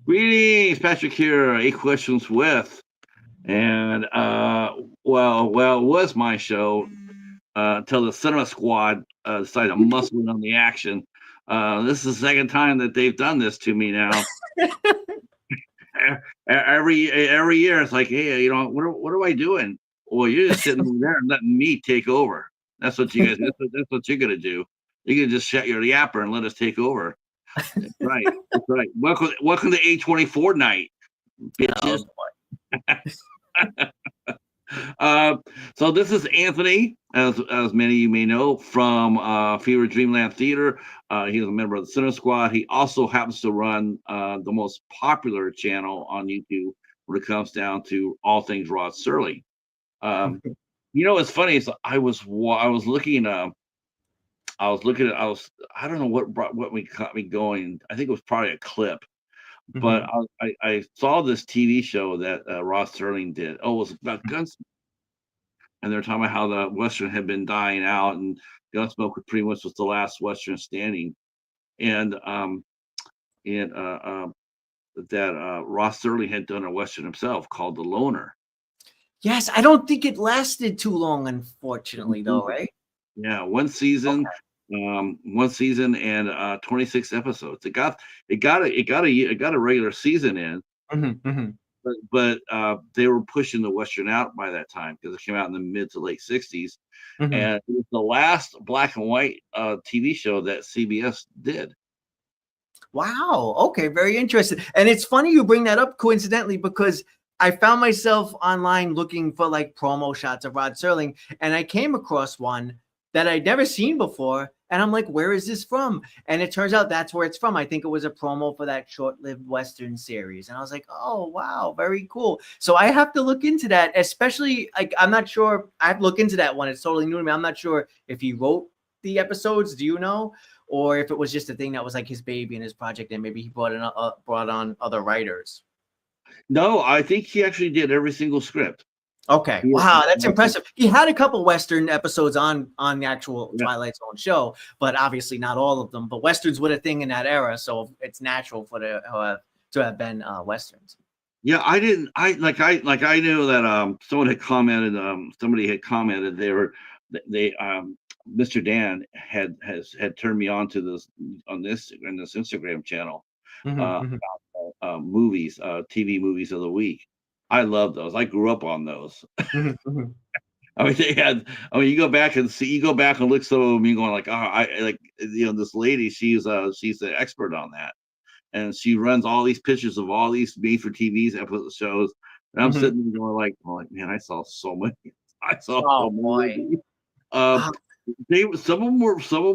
Greetings, Patrick here. 8 questions with, and it was my show until the Cinema Squad decided to muscle in on the action. This is the second time that they've done this to me now. Every year, it's like, hey, what am I doing? Well, you're just sitting over there and letting me take over. That's what you guys. That's what you're gonna do. You're gonna just shut your yapper and let us take over. That's right. That's right. Welcome to A24 night, Oh bitches. boy. Uh, so this is Anthony, as many of you may know, from Fever Dreamland Theater. He's a member of the Center Squad. He also happens to run the most popular channel on YouTube when it comes down to all things Rod Serling. Um, it's funny. Is I don't know what we caught me going. I think it was probably a clip, but Mhm. I saw this TV show that Ross Sterling did. Oh, it was about guns, and they're talking about how the Western had been dying out, and Gunsmoke pretty much was the last Western standing, and and that Ross Sterling had done a Western himself called The Loner. Yes, I don't think it lasted too long, unfortunately, though, right? Yeah, one season and 26 episodes. It got a regular season in, Mhm, mhm. but they were pushing the Western out by that time because it came out in the mid to late 60s. Mhm. And it was the last black and white TV show that CBS did. Wow. Okay. Very interesting. And it's funny you bring that up coincidentally because I found myself online looking for like promo shots of Rod Serling, and I came across one that I'd never seen before. And I'm like, where is this from? And it turns out that's where it's from. I think it was a promo for that short-lived Western series. And I was like, oh, wow, very cool. So I have to look into that, especially like I'm not sure. I have to look into that one. It's totally new to me. I'm not sure if he wrote the episodes. Do you know? Or if it was just a thing that was like his baby and his project, and maybe he brought on other writers. No, I think he actually did every single script. Okay, He, wow, that's impressive. He had a couple Western episodes on the actual yeah, Twilight Zone show, but obviously not all of them. But Westerns were a thing in that era, so it's natural for to have been Westerns. yeah. I didn't. I knew that somebody had commented they Mr. Dan had turned me on to this on this in this Instagram channel Mm-hmm, mm-hmm, movies, TV movies of the week. I love those. I grew up on those. mm-hmm. I mean, they had. I mean, you go back and look some of them. You going like, oh, I like this lady. She's the expert on that, and she runs all these pictures of all these made for TVs episode shows. And I'm Mm-hmm. sitting there going like, man, I saw so many. I saw Oh so many of boy. these. Um, some of them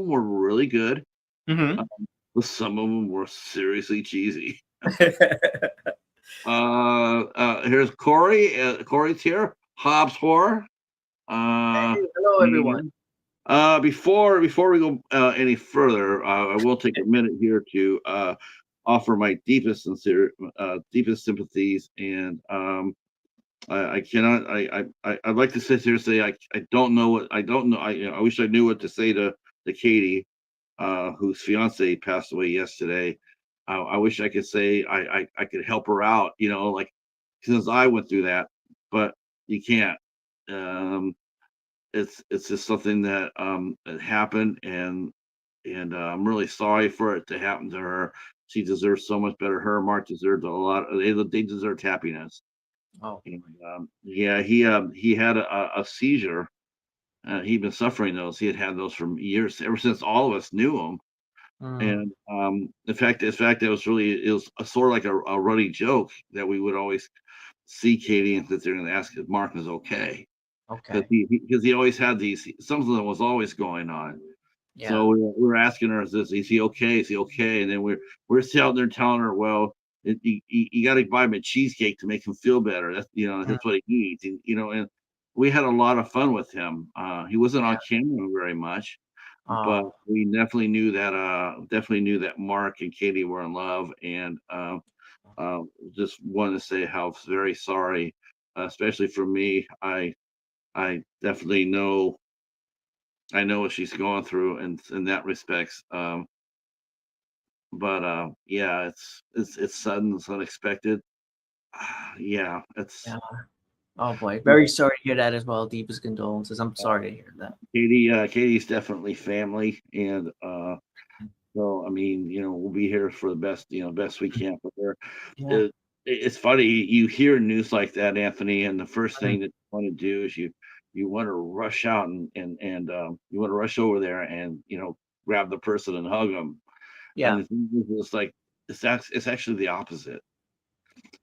were really good, Mm-hmm. um, but some of them were seriously cheesy. Here's Corey. Corey's here. Hobbs Horror. Uh, Hey, hello everyone. and, before we go any further, I will take a minute here to offer my deepest sympathies, and I cannot. I'd like to sit here and say I don't know what I don't know. I wish I knew what to say to Katie, whose fiance passed away yesterday. I wish I could say I could help her out. Like since I went through that, but you can't. Um, it's just something that it happened, and I'm really sorry for it to happen to her. She deserves so much better. Her and Mark deserved a lot. They deserved happiness. Oh. And yeah, he had a seizure. He'd been suffering those. He had those for years, ever since all of us knew him. Mm, And it was a sort of like a running joke that we would always see Katie and sit there and ask if Mark is okay, because okay. he always had these. Something was always going on. Yeah. So we were asking her, is he okay? Is he okay? And then we're sitting there telling her, well, you got to buy him a cheesecake to make him feel better. Mm, That's what he needs. And we had a lot of fun with him. He wasn't yeah. on camera very much, but Oh. we definitely knew that Mark and Katie were in love, and just wanted to say how very sorry, especially for me. I definitely know. I know what she's going through, and in that respects. yeah, it's sudden, it's unexpected. Yeah, it's Yeah. Oh boy, very sorry to hear that as well. Deepest condolences. I'm sorry to hear that. Katie's definitely family, and so I mean, we'll be here for the best, best we can for her. Yeah. It's funny, you hear news like that, Anthony, and the first thing that you want to do is you want to rush out and you want to rush over there and grab the person and hug them. And Yeah. the thing is, it's like it's actually the opposite.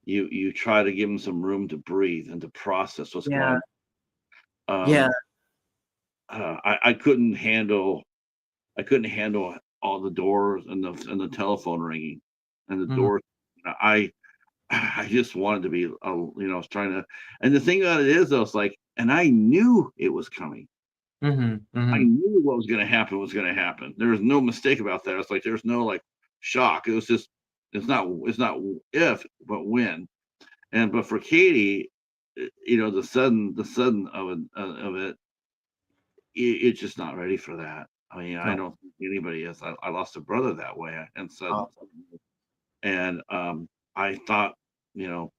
You try to give them some room to breathe and to process what's Yeah. going on. Yeah. I couldn't handle all the doors and the telephone ringing and the Mhm. doors. I just wanted to be, I was trying to, and the thing about it is, though, it's like, and I knew it was coming. Mhm. I Mhm. knew what was going to happen was going to happen. There was no mistake about that. It's like there's no like shock. It was just, it's not if, but when. And but for Katie, the sudden of it, it's just not ready for that. I mean, I No. don't think anybody is. I lost a brother that way, and sudden, Oh. and I thought, you know,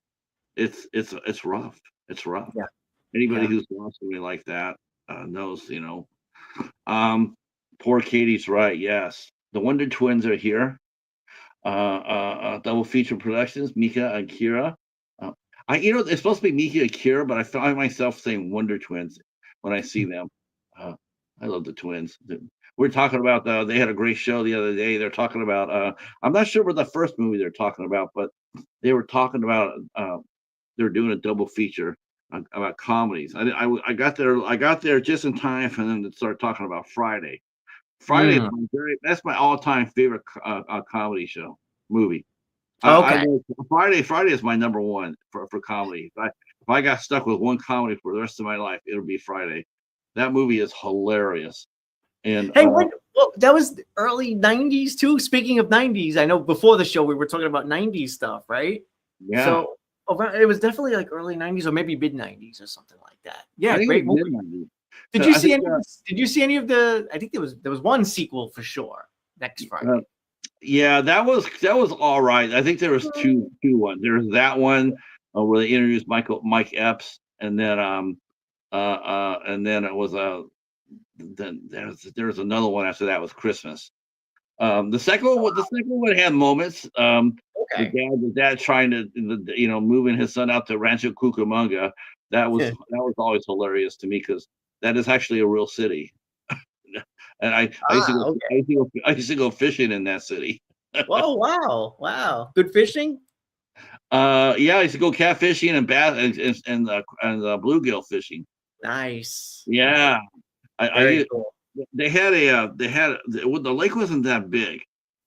it's rough. It's rough. Yeah. Anybody Yeah. who's lost somebody like that knows, Um, poor Katie's right. Yes, the Wonder Twins are here. Double feature productions, Mika and Kira. Uh, it's supposed to be Mika and Kira, but I find myself saying Wonder Twins when I see them. Uh, I love the twins. We're talking about they had a great show the other day. They're talking about I'm not sure what the first movie they're talking about, but they were talking about they're doing a double feature about comedies. I got there just in time for them to start talking about Friday. Friday is Mm. that's my all-time favorite comedy show movie. I Okay. will Friday is my number one for comedy. If I got stuck with one comedy for the rest of my life, it'll be Friday. That movie is hilarious. And Hey, well, that was the early 90s too. Speaking of 90s, I know before the show we were talking about 90s stuff, right? yeah, So it was definitely like early 90s or maybe mid 90s or something like that. I Yeah, think it was great movie. midnight. Did you I see think any of did you see any of the I think there was one sequel for sure next uh, Friday. yeah, that was all right. I think there was two ones. There was that one where they introduced Mike Epps, and then it was then there's another one after that was Christmas. The second one had moments. Okay. The dad trying to, moving his son out to Rancho Cucamonga. That was always hilarious to me because that is actually a real city, and I used to go I Okay. used to go I used to go fishing in that city. Whoa, wow. Wow. Good fishing? Yeah, I used to go catfishing and bass and bluegill fishing. Nice. Nice. Yeah, Very cool. the lake wasn't that big.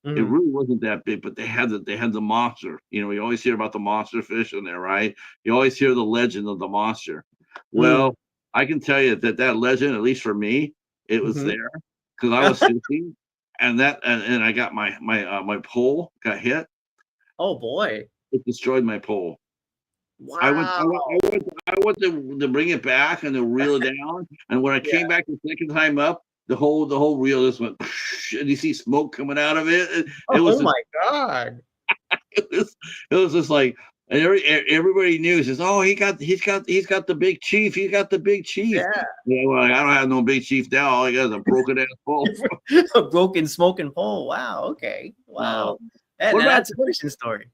It Mhm. really wasn't that big, but they had the monster. You always hear about the monster fish in there, right? You always hear the legend of the monster. Mm. Well, I can tell you that legend, at least for me, it was Mhm. there because I was fishing, and I got my pole got hit. Oh boy. It destroyed my pole. I went I went I Wow. went I went to bring it back and to reel it down, and when I Yeah. came back the second time up, the whole reel just went, and you see smoke coming out of it. It was Oh just my God. it was it was just like, and everybody knew, says, "Oh, he's got the big chief. He got the big chief." Yeah. Yeah, well, I don't have no big chief now. All I got is a broken ass pole. A broken smoking pole. Wow. Okay. Uh, Wow. And what about that's a fishing story.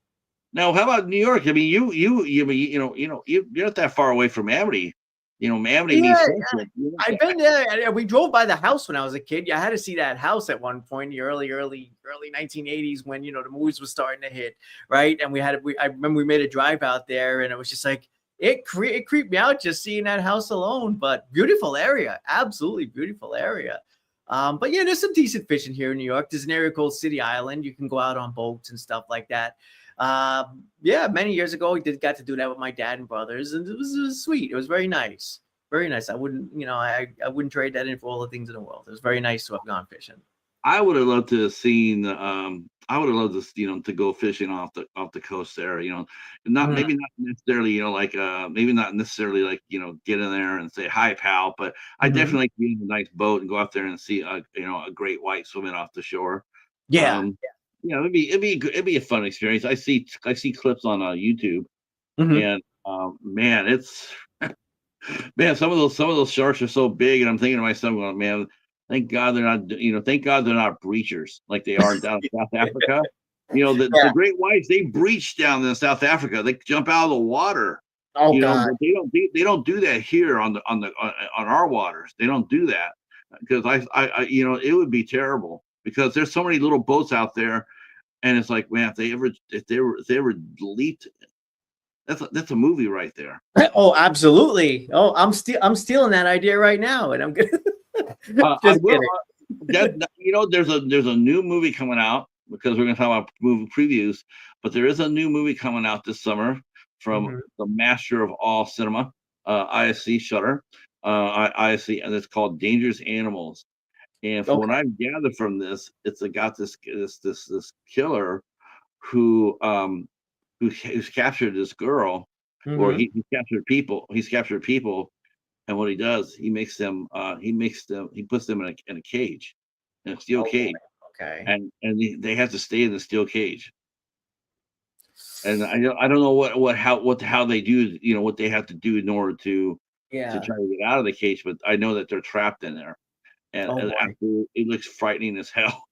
now? How about New York? I mean, you're not that far away from Amity. Amity and East Yeah, Central. You're not I've that- been there. We drove by the house when I was a kid. Yeah, I had to see that house at one point in the early 1980s when the movies were starting to hit, right? And I remember we made a drive out there, and it was just like it creeped me out just seeing that house alone. But beautiful area, absolutely beautiful area. But yeah, there's some decent fishing here in New York. There's an area called City Island. You can go out on boats and stuff like that. Yeah, many years ago, got to do that with my dad and brothers, and it was sweet. It was very nice, very nice. I wouldn't, I wouldn't trade that in for all the things in the world. It was very nice to have gone fishing. I would have loved to have seen. I would have loved to, to go fishing off the coast there. Not Mhm, maybe not necessarily, like maybe not necessarily like get in there and say hi, pal. But I mhm. definitely like to be in a nice boat and go out there and see a great white swimming off the shore. Yeah, Um, it'd be a fun experience. I see clips on YouTube, Hmm. and man, it's man, some of those sharks are so big, and I'm thinking to myself, well, man, thank God they're not, thank God they're not breachers like they are down in South Africa. The Yeah. great whites, they breach down in South Africa. They jump out of the water, Oh God. but they don't do that here on our waters. They don't do that because it would be terrible because there's so many little boats out there, and it's like, man, if they ever leaped, that's a movie right there. Oh, absolutely. Oh, I'm stealing that idea right now, and I'm gonna I just will. kidding. There's a new movie coming out because we're going to talk about movie previews, but there is a new movie coming out this summer from Mhm. the master of all cinema, ISC Shutter, ISC, and it's called Dangerous Animals. And from what Okay. I've gathered from this, it's got this killer who who's captured this girl, or Hmm. he's captured people. He's captured people, and what he does, he puts them in a cage, in a steel Oh boy. cage, Okay. and they have to stay in the steel cage. And I don't know how they do, what they have to do in order to Yeah. try to get out of the cage, but I know that they're trapped in there, Oh and boy. after it looks frightening as hell.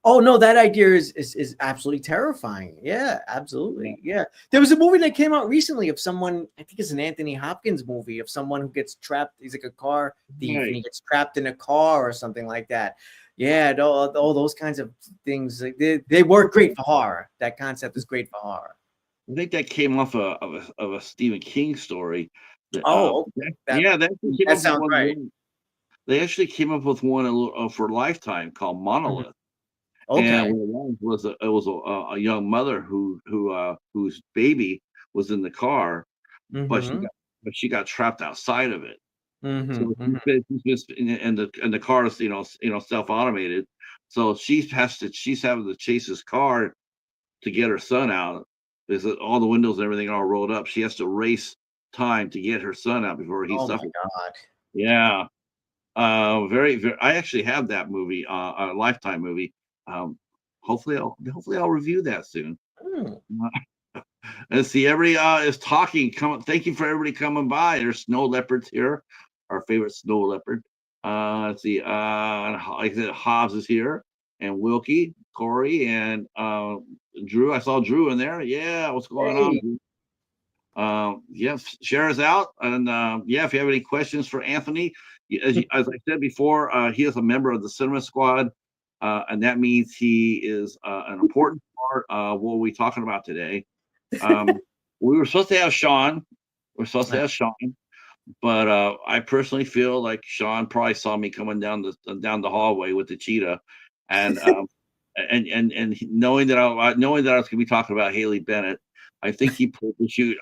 Oh no, that idea is absolutely terrifying. Yeah, Yeah, absolutely. Yeah. There was a movie that came out recently of someone, I think it's an Anthony Hopkins movie of someone who gets trapped. He's like a car thief and right. he gets trapped in a car or something like that. Yeah, all those kinds of things. Like, they work great for horror. That concept is great for horror. I think that came off of a Stephen King story. Oh, okay. Yeah, they actually came That up with sounds right. one. They actually came up with one for Lifetime called Mhm. Monolith. And Okay. what it was a young mother whose baby was in the car, but she Mm-hmm. got trapped outside of it. Mm-hmm. So Mm-hmm. she's just and the car is self-automated. So she's having to chase this car to get her son out. Is that all the windows and everything are all rolled up? She has to race time to get her son out before he Oh my suffers. God. Yeah. Very, very. I actually have that movie, a Lifetime movie. Um, hopefully I'll review that soon. Hmm. And see, everybody is talking. Come, thank you for everybody coming by. There's snow leopards here, our favorite snow leopard. Let's see. Like I said, Hobbs is here, and Wilkie, Corey, and Drew. I saw Drew in there. Yeah, what's going on, Hey. Drew? Yeah, share us out, and yeah, if you have any questions for Anthony, as I said before, he is a member of the Cinema Squad, and that means he is an important part of what we're talking about today. Um, we were supposed to have Shawn. We're supposed to have Shawn, but I personally feel like Shawn probably saw me coming down the hallway with the cheetah, and knowing that I was going to be talking about Haley Bennett, I think he pulled the shoot.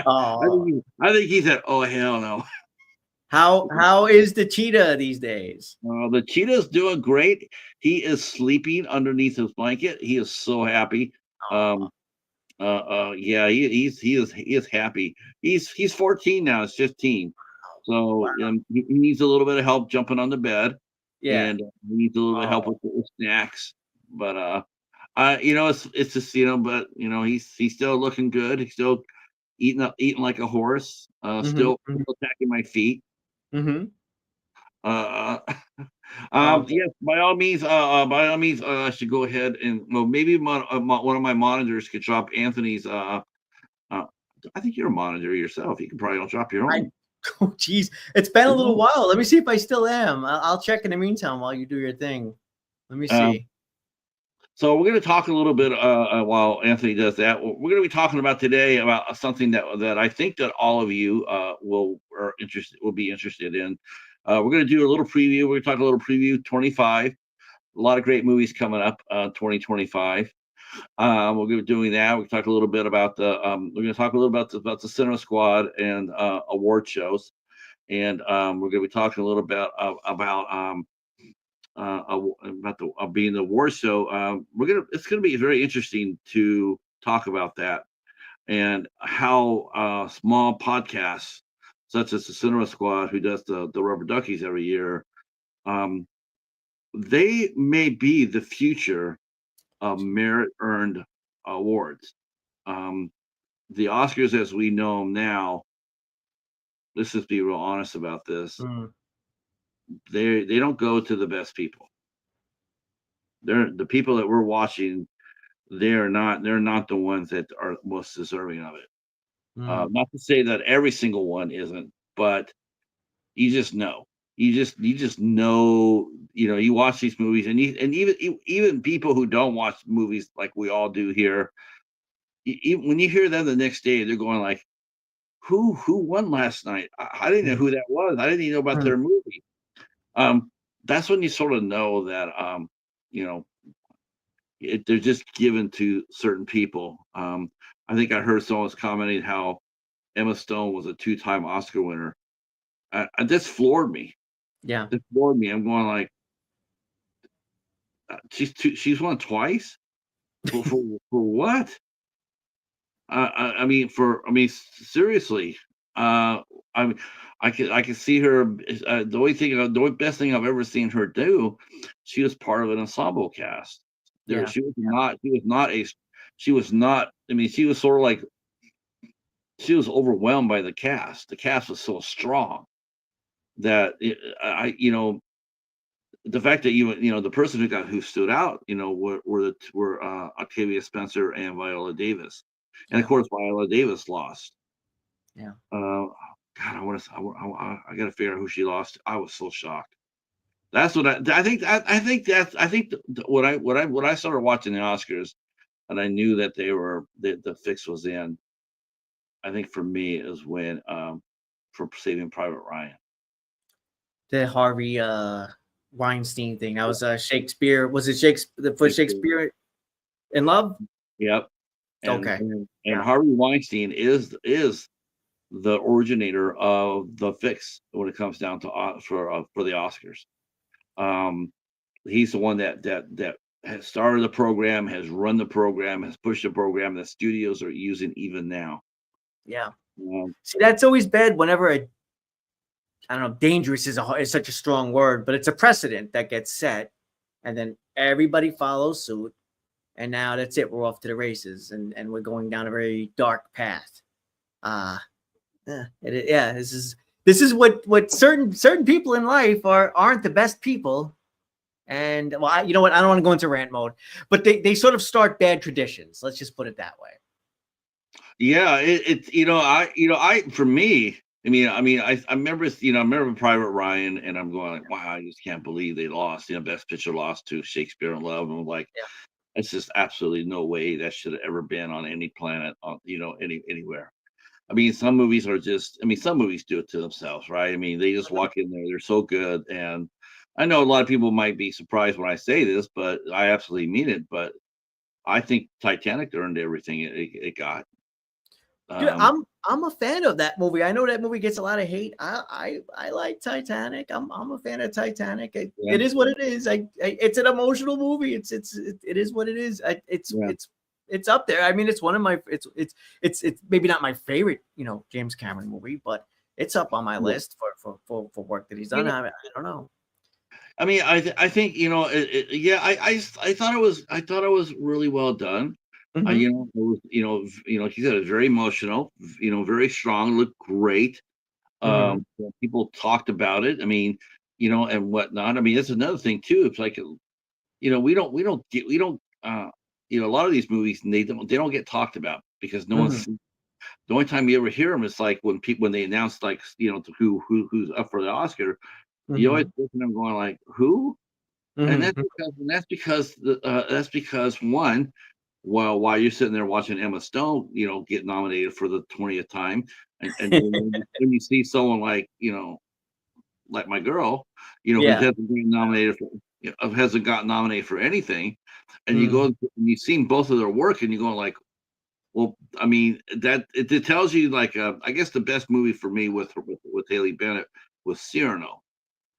Oh. I think he said, "Oh hell no." How is the cheetah these days? The cheetah's doing great. He is sleeping underneath his blanket. He is so happy. Oh, Um, yeah, he is happy. He's 14 now. It's 15, so wow. he needs a little bit of help jumping on the bed, Yeah. and he needs a little bit of help Oh. with snacks. But it's just but he's still looking good. He's still eating like a horse. Mhm, Still mhm, attacking my feet. mhm. Uh, Oh, yes, by all means, I should go ahead and well, maybe one of my monitors could drop Anthony's. Uh, I think you're a monitor yourself. You can probably drop your I own. oh, geez. It's been a little Yeah. while. Let me see if I still am. I'll check in the meantime while you do your thing. Let me Um, see. so we're going to talk a little bit while Anthony does that. We're going to be talking about today about something that I think that all of you will be interested in. We're going to do a little preview. We're going to talk a little preview 25. A lot of great movies coming up 2025. We're going to be doing that. We'll talk a little bit about we're going to talk a little about the Cinema Squad and award shows, and we're going to be talking a little bit about the being the award show. It's gonna be very interesting to talk about that and how small podcasts such as the Cinema Squad, who does the Rubber Duckies every year, um, they may be the future of merit earned awards. Um, the Oscars, as we know them now, let's just be real honest about this. Mm, They don't go to the best people. They're the people that we're watching. They're not the ones that are most deserving of it. mm. Not to say that every single one isn't, but you just know. You just know. You watch these movies, and even people who don't watch movies like we all do here, when you hear them the next day, they're going like, "Who won last night? I didn't know Mm, who that was. I didn't even know about mm. their movie." Um, that's when you sort of know that you know they're just given to certain people. I think I heard someone was commenting how Emma Stone was a two-time Oscar winner. This floored me. Yeah. This floored me. I'm going like, she's won twice for what? Seriously. Uh, I mean, I can see her. The only best thing I've ever seen her do, she was part of an ensemble cast. There, Yeah. she was not. She was not a. She was not. I mean, she was sort of like she was overwhelmed by the cast. The cast was so strong that the fact that the person who stood out, were Octavia Spencer and Viola Davis, and of Yeah. course Viola Davis lost. Yeah. God, I want to. I got to figure out who she lost. I was so shocked. That's what I think. When I started watching the Oscars and I knew that the fix was in. I think for me is when for Saving Private Ryan. The Harvey Weinstein thing. That was Shakespeare. Was it Shakespeare for Shakespeare in Love? Yep. And Okay. and Yeah. Harvey Weinstein is the originator of the fix when it comes down to for the Oscars. Um, he's the one that has started the program, has run the program, has pushed the program that studios are using even now. Yeah. Um, See, that's always bad whenever I don't know, dangerous is such a strong word, but it's a precedent that gets set, and then everybody follows suit, and now that's it. We're off to the races, and we're going down a very dark path. Uh yeah. This is what certain people in life aren't the best people. And well, you know what? I don't want to go into rant mode, but they sort of start bad traditions. Let's just put it that way. yeah, it I for me. I remember Private Ryan, and I'm going like, wow, I just can't believe they lost. Best Picture lost to Shakespeare in Love, and I'm like, Yeah. it's just absolutely no way that should have ever been on any planet, anywhere. Some movies are just. Some movies do it to themselves, right? They just Mhm. walk in there, they're so good, and I know a lot of people might be surprised when I say this, but I absolutely mean it. But I think Titanic earned everything it got. Dude, Um, I'm a fan of that movie. I know that movie gets a lot of hate. I like Titanic. I'm a fan of Titanic. yeah, It is what it is. It's an emotional movie. It is what it is. yeah, It's up there. It's one of my it's maybe not my favorite James Cameron movie, but it's up on my yeah. list for work that he's You done. know, I don't know. I think yeah. I thought it was really well done. Hmm. It was like you said, it was very emotional. Very strong. Looked great. Hmm. People talked about it. And whatnot. That's another thing too. It's like we don't a lot of these movies they don't get talked about because no Hmm. one's the only time you ever hear them is like when they announce like who's up for the Oscar. You always Hmm. listen to them going like who. And Hmm. that's because one, while you're sitting there watching Emma Stone, get nominated for the 20th time, and when you see someone like my girl, who Yeah. hasn't gotten nominated for anything, and you go Mm. and you've seen both of their work, and you go like, well, that it tells you like I guess the best movie for me with Haley Bennett was Cyrano.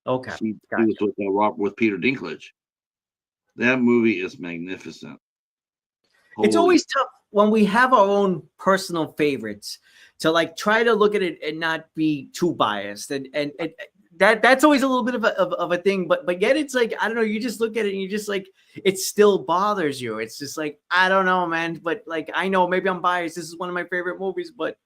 Okay. She was Gotcha. with Peter Dinklage. That movie is magnificent. It's Holy, always tough when we have our own personal favorites to like try to look at it and not be too biased. And that's always a little bit of a thing, but yet it's like, I don't know, you just look at it and you just like, it still bothers you. It's just like, I don't know, man, but like, I know maybe I'm biased. This is one of my favorite movies, but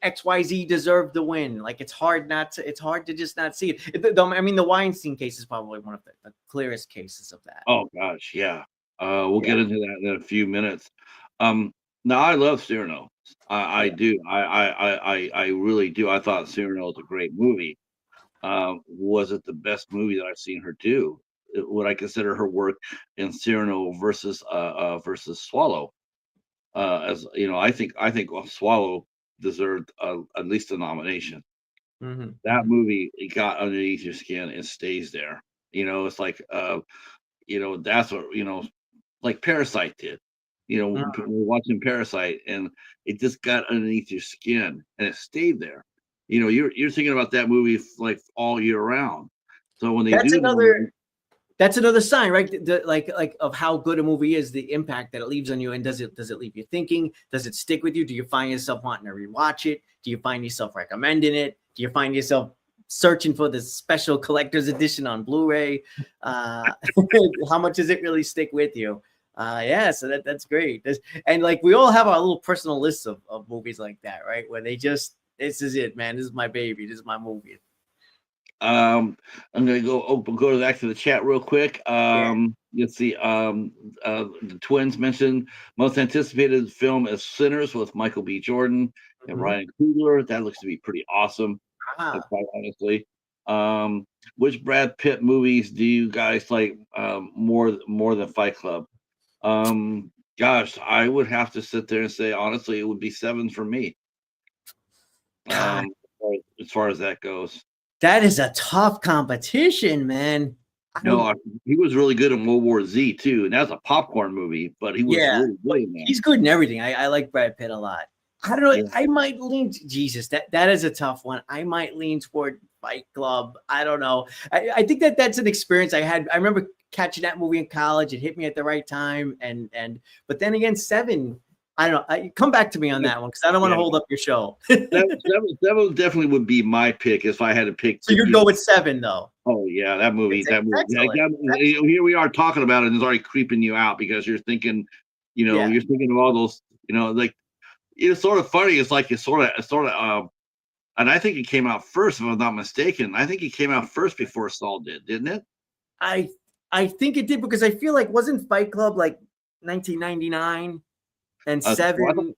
XYZ deserved the win. Like, it's hard to just not see it. I mean, the Weinstein case is probably one of the clearest cases of that. Oh gosh, yeah. We'll Yeah. get into that in a few minutes. Now I love Cyrano. I Yeah. do. I really do. I thought Cyrano was a great movie. Was it the best movie that I've seen her do? Would I consider her work in Cyrano versus Swallow? As you know, I think Swallow deserved at least a nomination. That movie, it got underneath your skin and stays there. It's like that's what like Parasite did. We're watching Parasite, and it just got underneath your skin, and it stayed there. You're thinking about that movie like all year round. So when they That's do another that's another sign, right? Like of how good a movie is, the impact that it leaves on you. And does it leave you thinking? Does it stick with you? Do you find yourself wanting to rewatch it? Do you find yourself recommending it? Do you find yourself searching for the special collector's edition on Blu-ray? How much does it really stick with you? Yeah, so that's great. And like, we all have our little personal lists of movies like that, right? Where they just, this is it, man. This is my baby. This is my movie. I'm gonna go back to the chat real quick. Yeah. Let's see. The twins mentioned most anticipated film as Sinners with Michael B. Jordan and Ryan Coogler. That looks to be pretty awesome, quite honestly. Which Brad Pitt movies do you guys like more than Fight Club? Gosh, I would have to sit there and say honestly, it would be Seven for me. God, As far as that goes. that is a tough competition, man. He was really good in World War Z too, and that's a popcorn movie, but he was really good in that. He's good in everything. I like Brad Pitt a lot. I don't know. Yeah. I might lean. Jesus, that is a tough one. I might lean toward Fight Club. I don't know. I think that's an experience I had. I remember catching that movie in college. It hit me at the right time, but then again, Seven. I don't know. Come back to me on that one, because I don't want to hold up your show. Seven definitely would be my pick if I had to pick. So you'd go with Seven, though. Oh yeah, that movie. Here we are talking about it, and it's already creeping you out because you're thinking, you're thinking of all those, like, it's sort of funny. It's like it's sort of, and I think it came out first, if I'm not mistaken. I think it came out first before Saul didn't it? I think it did, because I feel like, wasn't Fight Club like 1999 and Seven?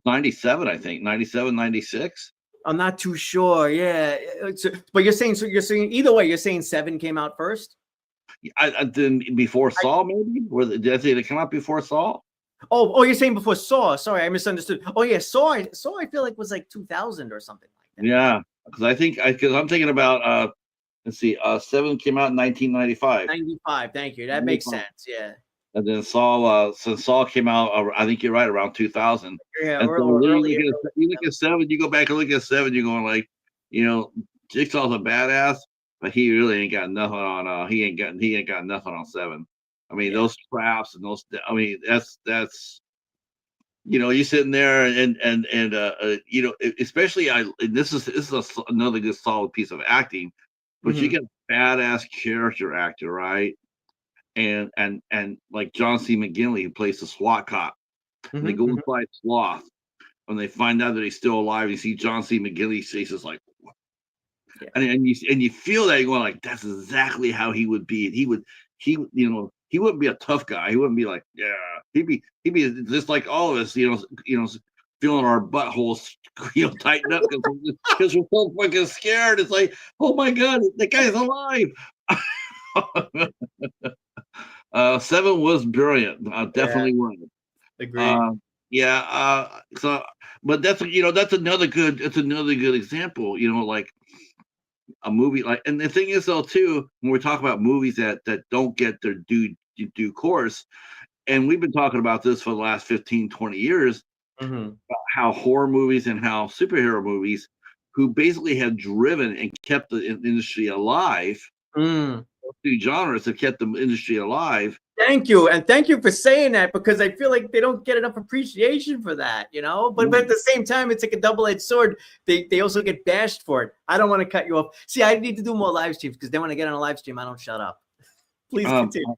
97, I think 97, 96. I'm not too sure. Yeah, but you're saying either way. You're saying Seven came out first. I then before Saw, maybe, or did they come out before Saw? Oh, you're saying before Saw. Sorry, I misunderstood. Oh yeah, Saw. I feel like was like 2000 or something like that. Yeah, because I'm thinking about let's see, Seven came out in 1995. 95. Thank you. That makes sense. Yeah. And then Saw came out, I think you're right, around 2000. Yeah, and so you look at Seven, you go back and look at Seven, you're going like, Jigsaw's a badass, but he really ain't got nothing on. He ain't got nothing on Seven. I mean, those traps and those. I mean, that's. You're sitting there and especially this is another good solid piece of acting, but you get a badass character actor, right? And like John C. McGinley, who plays the SWAT cop, and they go and fight Sloth. When they find out that he's still alive, you see John C. McGinley's face is like, and you feel that you're going like, that's exactly how he would be. He wouldn't be a tough guy. He wouldn't be like, he'd be just like all of us, feeling our buttholes, tighten up because we're so fucking scared. It's like, oh my god, that guy's alive. Seven was brilliant. Definitely was. Agreed. So, but that's another good example. Like a movie like, and the thing is though too, when we talk about movies that don't get their due course, and we've been talking about this for the last 15-20 years, about how horror movies and how superhero movies, who basically have driven and kept the industry alive, two genres have kept the industry alive, Thank you. And thank you for saying that, because I feel like they don't get enough appreciation for that, you know? But at the same time, it's like a double-edged sword. They also get bashed for it. I don't want to cut you off. See, I need to do more live streams, because then when I get on a live stream, I don't shut up. Please continue.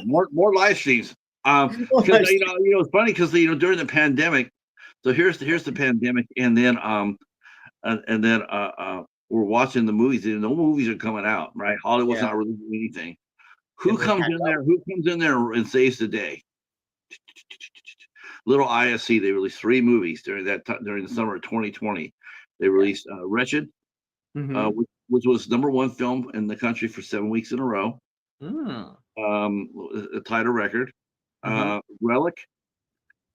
More live streams. Because it's funny because during the pandemic, so here's the pandemic, and then we're watching the movies, and no movies are coming out, right? Hollywood's not releasing anything. Who comes in there and saves the day? Little ISC. They released 3 movies during the summer of 2020. They released Wretched, which was #1 film in the country for 7 weeks in a row. A title record. Relic,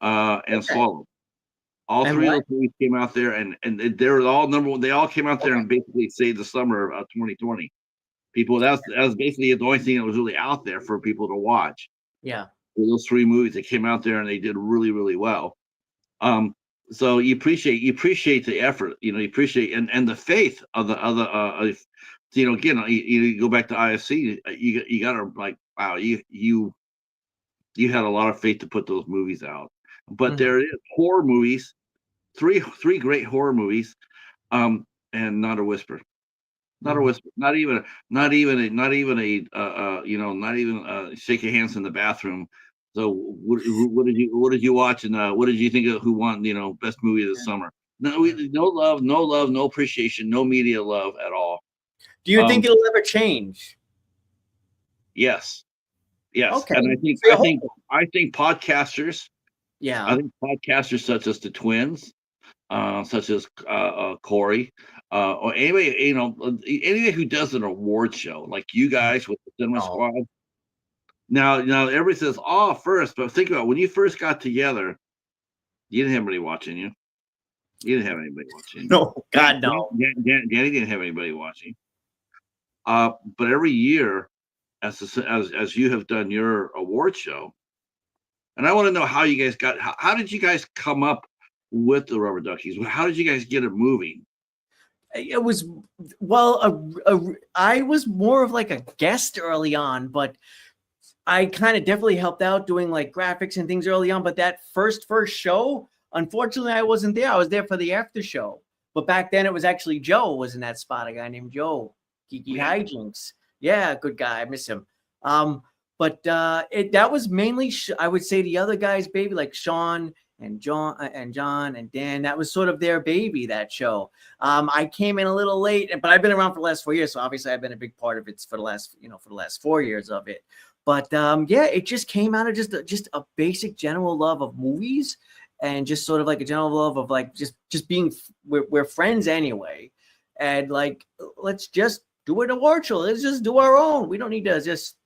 and Swallow. All 3 of those movies came out there, and they were all #1. They all came out there and basically saved the summer of 2020. People, that was basically the only thing that was really out there for people to watch. Yeah. Those 3 movies that came out there, and they did really, really well. So you appreciate the effort, you appreciate and the faith of the other. Again, you go back to IFC, you gotta like, wow, you had a lot of faith to put those movies out. But there is horror movies, three great horror movies, and not a whisper. Not a whisper. Not even shake your hands in the bathroom. So what did you watch, and what did you think of who won best movie of the summer? No love, no appreciation, no media love at all. Do you think it'll ever change? Yes. Okay. And I think podcasters. Yeah. I think podcasters such as the Twins, such as Corey, or anybody who does an award show like you guys with the Cinema Squad. Now everybody says, first, but think about it, when you first got together, you didn't have anybody watching you. You didn't have anybody watching. No, God, no. Danny didn't have anybody watching. But every year, as you have done your award show, and I want to know how you guys how did you guys come up with the Rubber Duckies? How did you guys get it moving? It was, I was more of like a guest early on, but I kind of definitely helped out doing like graphics and things early on. But that first show, unfortunately, I wasn't there. I was there for the after show. But back then it was actually Joe was in that spot, a guy named Joe, Geeky Hijinks. Yeah, good guy. I miss him. But that was mainly, I would say, the other guys' baby, like Shawn and John and Dan. That was sort of their baby, that show. I came in a little late, but I've been around for the last 4 years, so obviously I've been a big part of it for the last 4 years of it. But it just came out of just a basic general love of movies, and just sort of like a general love of like just being, we're friends anyway, and like, let's just do an award show. Let's just do our own. We don't need to just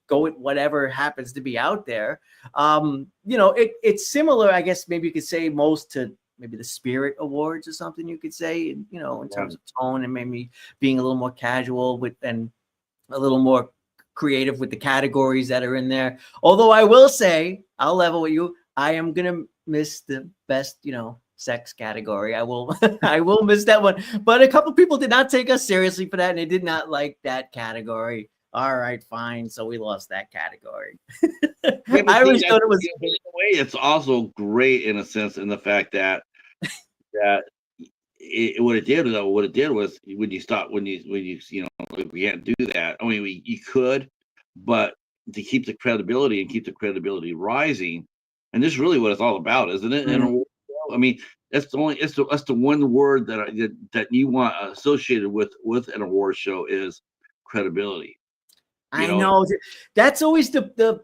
go with whatever happens to be out there. It's similar, I guess, maybe you could say, most to maybe the Spirit Awards or something, you could say, in terms of tone, and maybe being a little more casual and a little more creative with the categories that are in there. Although I will say, I'll level with you, I am going to miss the best, sex category. I will miss that one. But a couple people did not take us seriously for that, and they did not like that category. All right, fine. So we lost that category. I always thought it was. In a way, it's also great in a sense, in the fact that what it did was when you we can't do that. I mean, you could, but to keep the credibility rising, and this is really what it's all about, isn't it? And I mean, that's the one word that you want associated with an award show is credibility. I know that's always the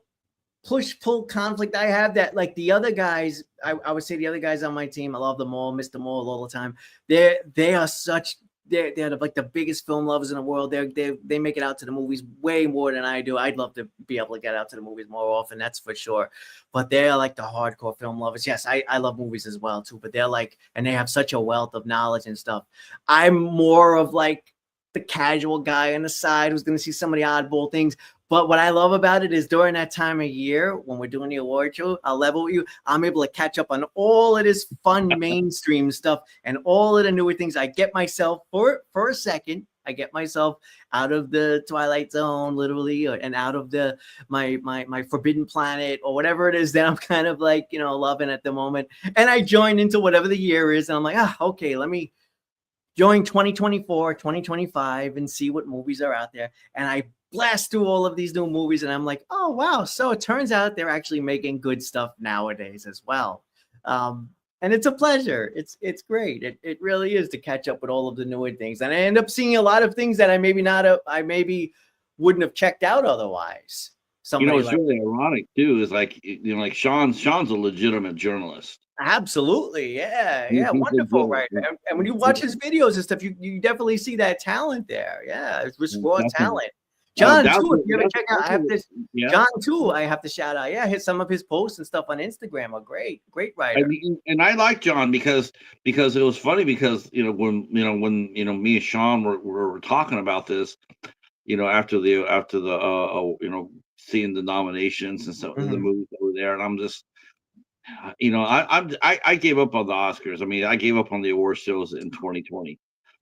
push-pull conflict I have, that like the other guys, I would say the other guys on my team, I love them all, miss them all the time. They're like the biggest film lovers in the world. They make it out to the movies way more than I do. I'd love to be able to get out to the movies more often, that's for sure. But they're like the hardcore film lovers. Yes, I love movies as well too, but they're like, and they have such a wealth of knowledge and stuff. I'm more of like the casual guy on the side who's going to see some of the oddball things. But what I love about it is during that time of year when we're doing the award show, I'll level with you, I'm able to catch up on all of this fun mainstream stuff and all of the newer things. I get myself for a second, I get myself out of the Twilight Zone, literally, and out of the my forbidden planet or whatever it is that I'm kind of like, loving at the moment. And I join into whatever the year is, and I'm like, okay, let me join 2024, 2025 and see what movies are out there. And I blast through all of these new movies, and I'm like, oh wow, so it turns out they're actually making good stuff nowadays as well. And it's a pleasure. It's great. It really is to catch up with all of the newer things. And I end up seeing a lot of things that I maybe wouldn't have checked out otherwise. It's really ironic too, is like, like Shawn's a legitimate journalist. Absolutely. Yeah. Wonderful writer. And when you watch his videos and stuff, you definitely see that talent there. Yeah. It's just raw talent. John too, if you ever check out, John too, I have to shout out. Yeah, hit some of his posts and stuff on Instagram are great writer. And I like John because it was funny because when me and Shawn were talking about this, after the seeing the nominations and some of the movies that were there, and I'm just I gave up on the Oscars. I mean, I gave up on the award shows in 2020.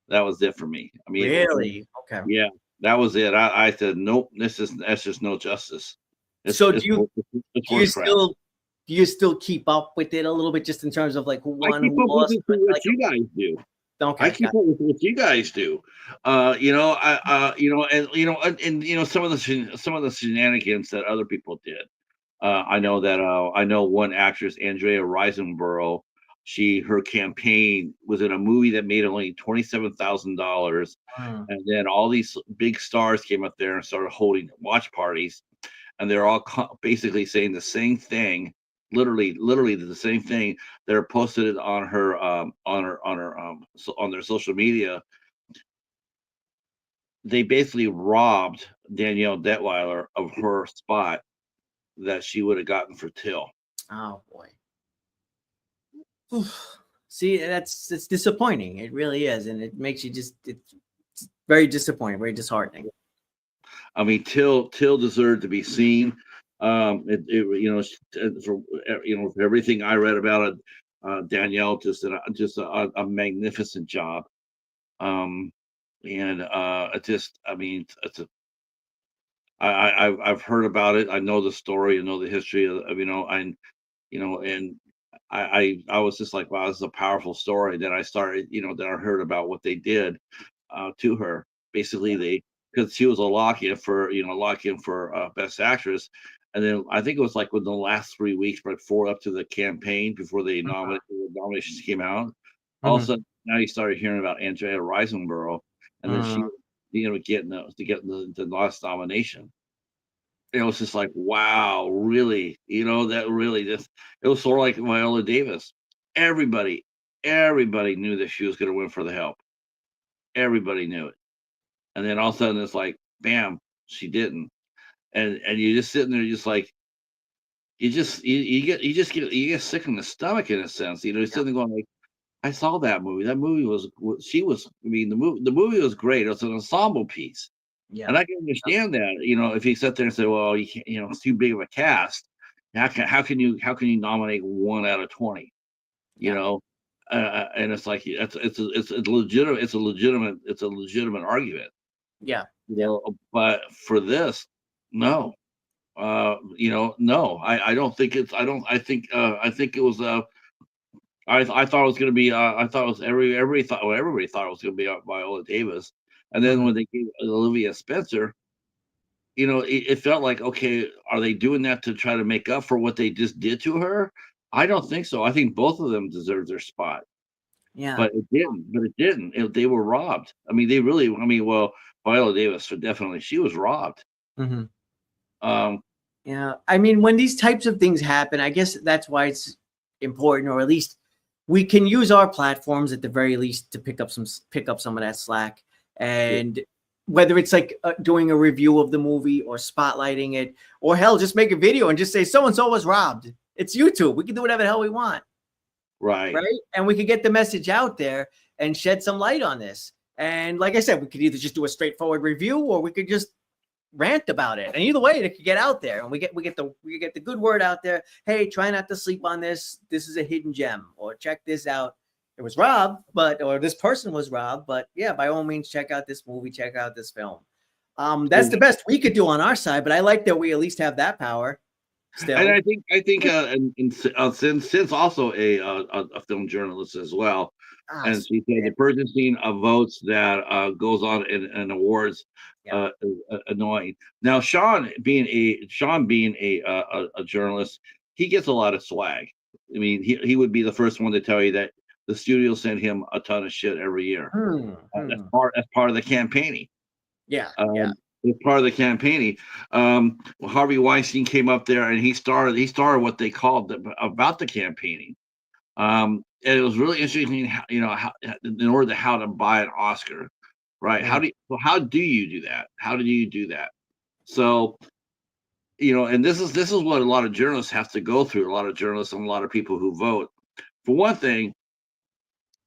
That was it for me. I mean, really? Okay. Yeah. That was it. I said, nope, that's just no justice. Do you still keep up with it a little bit, just in terms of like who won, who lost? What you guys do. Okay, I keep up with what you guys do. And some of the shenanigans that other people did. I know one actress, Andrea Riseborough. Her campaign was in a movie that made only $27,000, and then all these big stars came up there and started holding watch parties, and they're all basically saying the same thing, literally the same thing. They're posted it on her on their social media. They basically robbed Danielle Detweiler of her spot that she would have gotten for Till. Oh boy. See, it's disappointing. It really is, and it makes you it's very disappointing, very disheartening. I mean, Till deserved to be seen. For everything I read about it, Danielle just a magnificent job. I've heard about it. I know the story. I know the history of and I was just like, wow, this is a powerful story. Then I started, then I heard about what they did to her. Basically, because she was a lock-in for Best Actress, and then I think it was like within the last 3 weeks, before up to the campaign, before the nominations came out. All of a sudden, now you started hearing about Andrea Riseborough, and then she, getting the last nomination. It was just like, wow, really? That really just, it was sort of like Viola Davis. Everybody knew that she was going to win for The Help. Everybody knew it. And then all of a sudden it's like, bam, she didn't. And you're just sitting there, just like, you get sick in the stomach in a sense. You're sitting there going like, I saw that movie. That movie the movie was great. It was an ensemble piece. Yeah. And I can understand that, if you sit there and say, well, you can't, it's too big of a cast. How can you nominate 1 out of 20? And it's like it's a legitimate argument. Yeah. But for this, no. No. I don't think it's. I think it was. I thought it was going to be. I thought it was everybody thought it was going to be Viola Davis. And then when they gave Olivia Spencer, it felt like, okay, are they doing that to try to make up for what they just did to her? I don't think so. I think both of them deserved their spot. Yeah. But it didn't. They were robbed. I mean, Viola Davis, definitely, she was robbed. Mm-hmm. Yeah. I mean, when these types of things happen, I guess that's why it's important, or at least we can use our platforms at the very least to pick up some of that slack. And whether it's like doing a review of the movie or spotlighting it, or hell, just make a video and just say so-and-so was robbed. It's YouTube. We can do whatever the hell we want. Right. And we could get the message out there and shed some light on this. And like I said, we could either just do a straightforward review, or we could just rant about it. And either way, it could get out there, and we get the good word out there. Hey, try not to sleep on this. This is a hidden gem, or check this out. it was robbed, or this person was robbed. But yeah, by all means, check out this movie, check out this film. That's the best we could do on our side, but I like that we at least have that power still. And and since also a film journalist as well, and she said the purchasing of votes that goes on in awards is annoying. Now, Sean being a journalist, he gets a lot of swag. I mean, he would be the first one to tell you that the studio sent him a ton of shit every year as part of the campaigning. Yeah, As part of the campaigning. Harvey Weinstein came up there and he started what they called about the campaigning. And it was really interesting, how to buy an Oscar, right? How do you do that? How do you do that? So, and this is what a lot of journalists have to go through. A lot of journalists and a lot of people who vote. For one thing,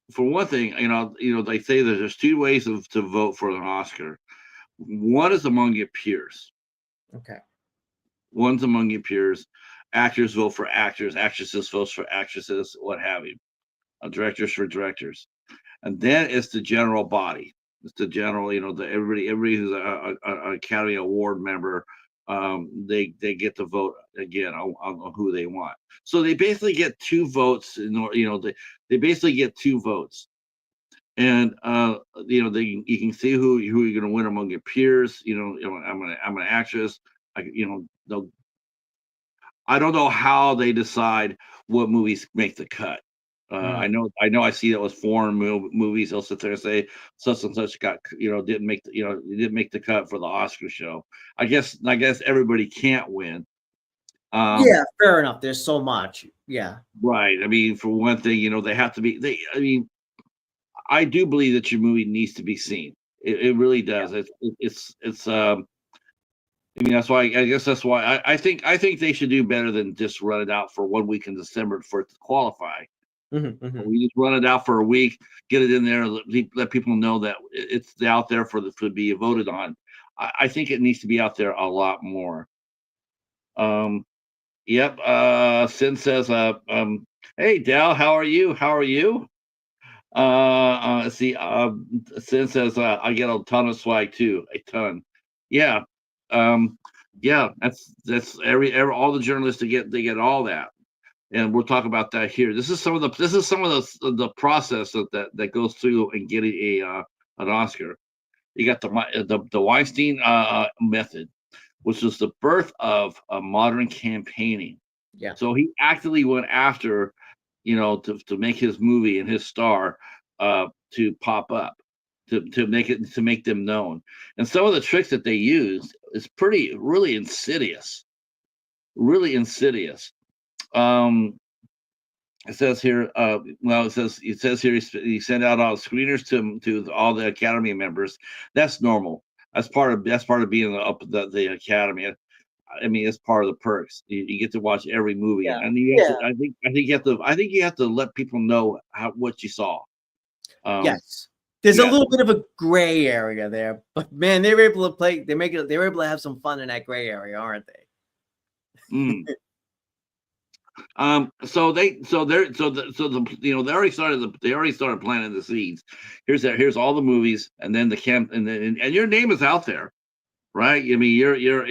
they say that there's two ways to vote for an Oscar. One is among your peers. Okay. One's among your peers. Actors vote for actors. Actresses vote for actresses. What have you? Directors for directors. And then it's the general body. It's the general. Everybody who's an Academy Award member. They get to vote again on who they want. So they basically get two votes. They basically get two votes. And you can see who you're going to win among your peers. I'm an actress. I don't know how they decide what movies make the cut. I know I see that with foreign movies. They'll sit there and say such and such didn't make the cut for the Oscar show. I guess everybody can't win. Yeah, fair enough. There's so much. Yeah. Right. I mean, for one thing, they have to be. I do believe that your movie needs to be seen. It really does. Yeah. That's why I think they should do better than just run it out for 1 week in December for it to qualify. We just run it out for a week, get it in there, let people know that it's out there to be voted on. I think it needs to be out there a lot more. Yep. Sin says, "Hey Dal, how are you? How are you?" Sin says, "I get a ton of swag too, a ton." Yeah. Yeah, that's all the journalists they get all that, and we'll talk about that here. This is some of the process that goes through in getting an Oscar. You got the Weinstein method, which was the birth of modern campaigning. Yeah. So he actively went after, to make his movie and his star to pop up. To make them known, and some of the tricks that they used is really insidious. It says here, it says here he sent out all screeners to all the Academy members. That's normal. That's part of being the Academy. I mean, it's part of the perks. You get to watch every movie, and I think you have to let people know what you saw. Yes. There's a little bit of a gray area there, but man, they were able to play. They were able to have some fun in that gray area, aren't they? They already started planting the seeds. Here's all the movies, and then the camp, and your name is out there, right? I mean, you're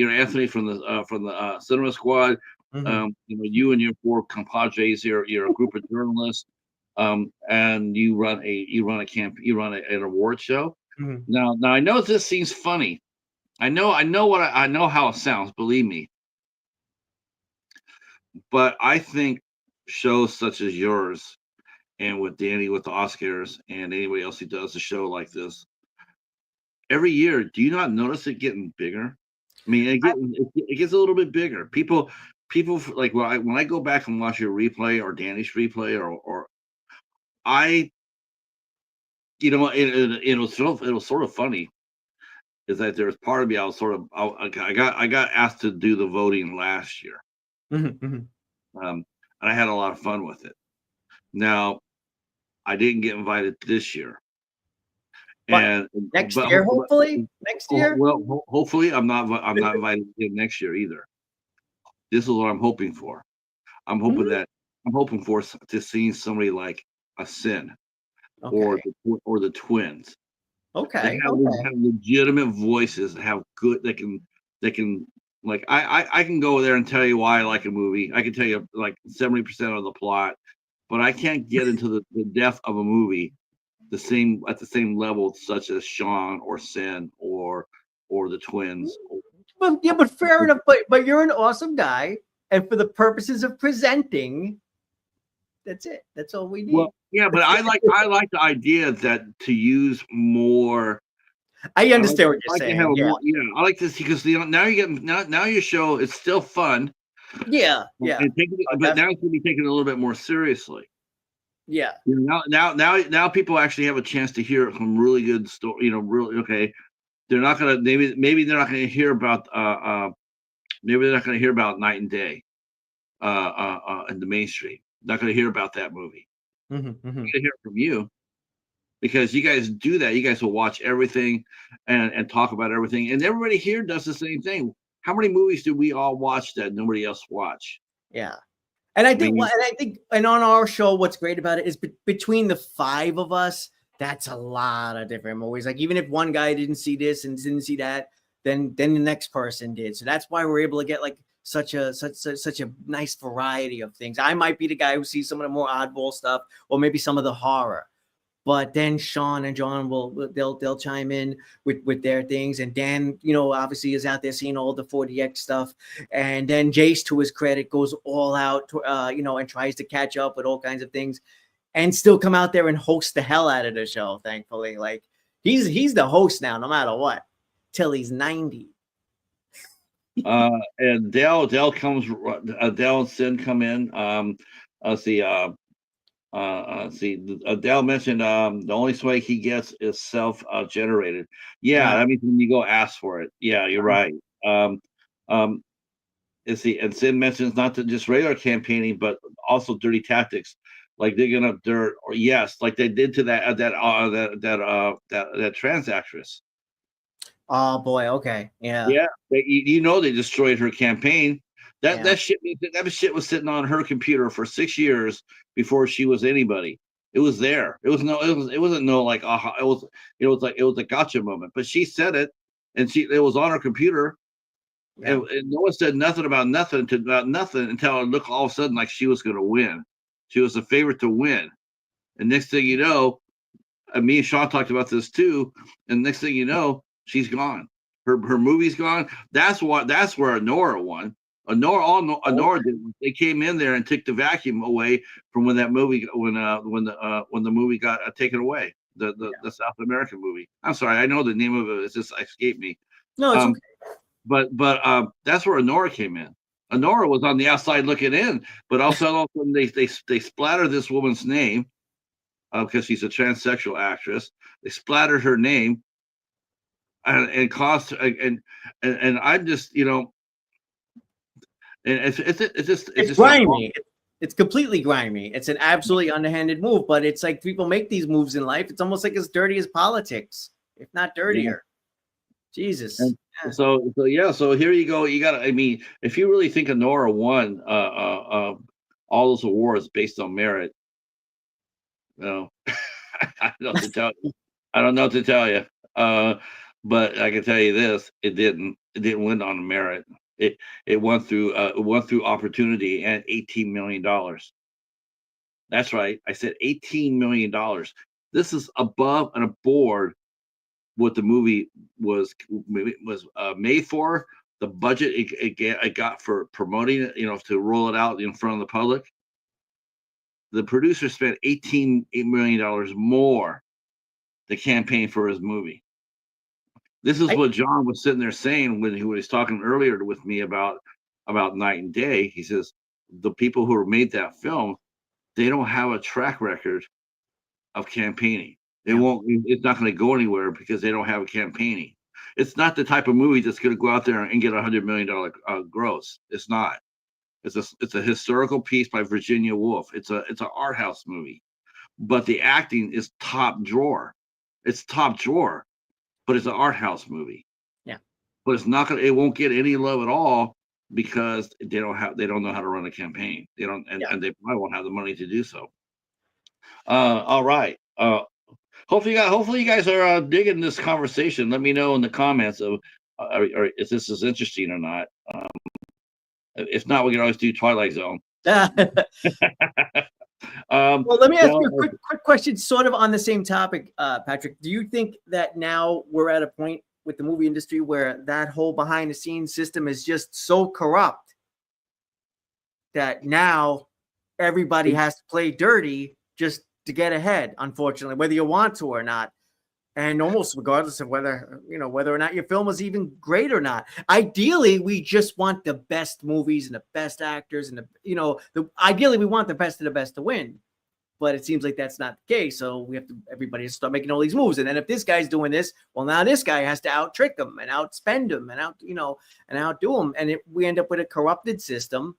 Anthony from the Cinema Squad. You and your four compadres, you're a group of journalists. And you run an award show. Now I know this seems funny. I know how it sounds, believe me. But I think shows such as yours and with Danny with the Oscars and anybody else who does a show like this every year, do you not notice it getting bigger? I mean, it gets a little bit bigger. People like when I go back and watch your replay or Danny's replay or it was sort of funny is that there's part of me I got asked to do the voting last year. And I had a lot of fun with it. Now I didn't get invited this year. And next year, hopefully. Next year. Well, hopefully I'm not invited next year either. This is what I'm hoping for. I'm hoping for to see somebody like a Sin Okay. or the Twins. That Okay. have legitimate voices, that have good, that can like I can go there and tell you why I like a movie. I can tell you like 70% of the plot, but I can't get into the depth of a movie at the same level, such as Shawn or Sin or the Twins. Well, yeah, but fair enough. But you're an awesome guy, and for the purposes of presenting, that's it. That's all we need. Well, yeah, but I like the idea that to use more. I understand what I you're like to have saying. a Yeah. more, yeah. I like to see because now you get now your show is still fun, Yeah. Yeah. Oh, but now it's going to be taken a little bit more seriously. yeah. You know, now people actually have a chance to hear some really good story. You know, really okay. They're not gonna maybe they're not gonna hear about maybe they're not gonna hear about Night and Day in the mainstream. Not gonna hear about that movie. Mm-hmm, mm-hmm. They're gonna hear it from you because you guys do that. You guys will watch everything and talk about everything, and everybody here does the same thing. How many movies do we all watch that nobody else watch? Yeah. And I I think, mean, and on our show, what's great about it is between the five of us, that's a lot of different movies. Like even if one guy didn't see this and didn't see that, then the next person did. So that's why we're able to get like such a nice variety of things. I might be the guy who sees some of the more oddball stuff, or maybe some of the horror. But then Shawn and John they'll chime in with their things, and Dan, obviously is out there seeing all the 4DX stuff, and then Jace, to his credit, goes all out, and tries to catch up with all kinds of things, and still come out there and host the hell out of the show. Thankfully, like he's the host now, no matter what, till he's 90. and Dell comes. Dell and Sin come in. Let's see. Dell mentioned the only swag he gets is self-generated. Yeah, Right. that means when you go ask for it. Yeah, you're right. Um, let's see, and Sid mentions not to just regular campaigning, but also dirty tactics, like digging up dirt, or yes, like they did to that trans actress. Oh boy. Okay. Yeah. Yeah, they destroyed her campaign. That Yeah. that shit was sitting on her computer for 6 years before she was anybody. It was there. It wasn't no like aha. It was a gotcha moment. But she said it, and it was on her computer, Yeah. and no one said nothing about nothing until it looked all of a sudden like she was going to win. She was the favorite to win, and next thing you know, me and Shawn talked about this too. And next thing you know, she's gone. Her movie's gone. That's where Honora won. Honora did. They came in there and took the vacuum away from when that movie when the movie got taken away. The South American movie. I'm sorry, I know the name of it. It's just escaped me. No, it's okay. But that's where Honora came in. Honora was on the outside looking in, but all of a sudden they splattered this woman's name because she's a transsexual actress. They splattered her name and cost and I'm just and it's just grimy. It's completely grimy. It's an absolutely underhanded move, but it's like people make these moves in life. It's almost like as dirty as politics, if not dirtier. Yeah. Jesus. And so here you go. You got to. I mean, if you really think Honora won all those awards based on merit, I don't know what to tell you. I don't know what to tell you. But I can tell you this: it didn't win on merit. It won through opportunity and $18 million. That's right. I said $18 million. This is above and aboard what the movie was made for. The budget it got for promoting it, to roll it out in front of the public. The producer spent $18 million more to campaign for his movie. This is what John was sitting there saying when he was talking earlier with me about Night and Day. He says the people who made that film, they don't have a track record of campaigning. They won't. It's not going to go anywhere because they don't have a campaigning. It's not the type of movie that's going to go out there and get $100 million gross. It's not. It's a historical piece by Virginia Woolf. It's an art house movie, but the acting is top drawer. It's top drawer, but it's an art house movie. Yeah. But it's not gonna. It won't get any love at all because they don't know how to run a campaign. They don't, and they probably won't have the money to do so. All right. Hopefully you guys are digging this conversation. Let me know in the comments of or if this is interesting or not. If not, we can always do Twilight Zone. Well, let me ask now, you a quick question, sort of on the same topic, Patrick. Do you think that now we're at a point with the movie industry where that whole behind the scenes system is just so corrupt that now everybody has to play dirty just to get ahead, unfortunately, whether you want to or not? And almost regardless of whether or not your film was even great or not. Ideally, we just want the best movies and the best actors, and ideally we want the best of the best to win. But it seems like that's not the case. So we have to everybody has to start making all these moves. And then if this guy's doing this, well, now this guy has to out trick them and outspend them and outdo them. And we end up with a corrupted system.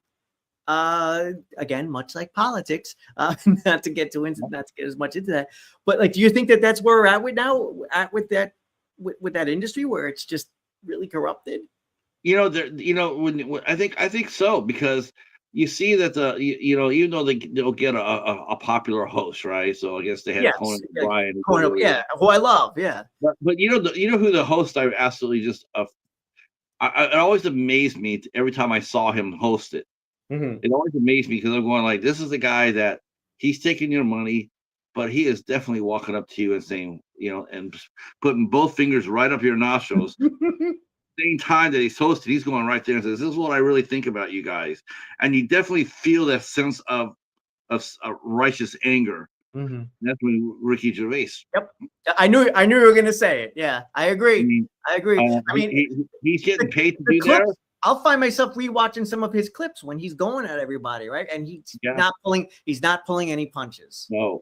Again, much like politics, not to get as much into that, but like, do you think that that's where we're at with now, with that industry where it's just really corrupted? When I think so, because you see that even though they'll get a popular host, right? So I guess they had Conan O'Brien, who I love, But you know who the host I absolutely just it always amazed me every time I saw him host it. Mm-hmm. It always amazed me because I'm going like, this is the guy that he's taking your money, but he is definitely walking up to you and saying, and putting both fingers right up your nostrils. Same time that he's hosted, he's going right there and says, "This is what I really think about you guys," and you definitely feel that sense of righteous anger. Mm-hmm. That's when Ricky Gervais. Yep, I knew you were going to say it. Yeah, I agree. I agree. He's getting paid to be there. I'll find myself rewatching some of his clips when he's going at everybody, right? And he's not pulling any punches. No,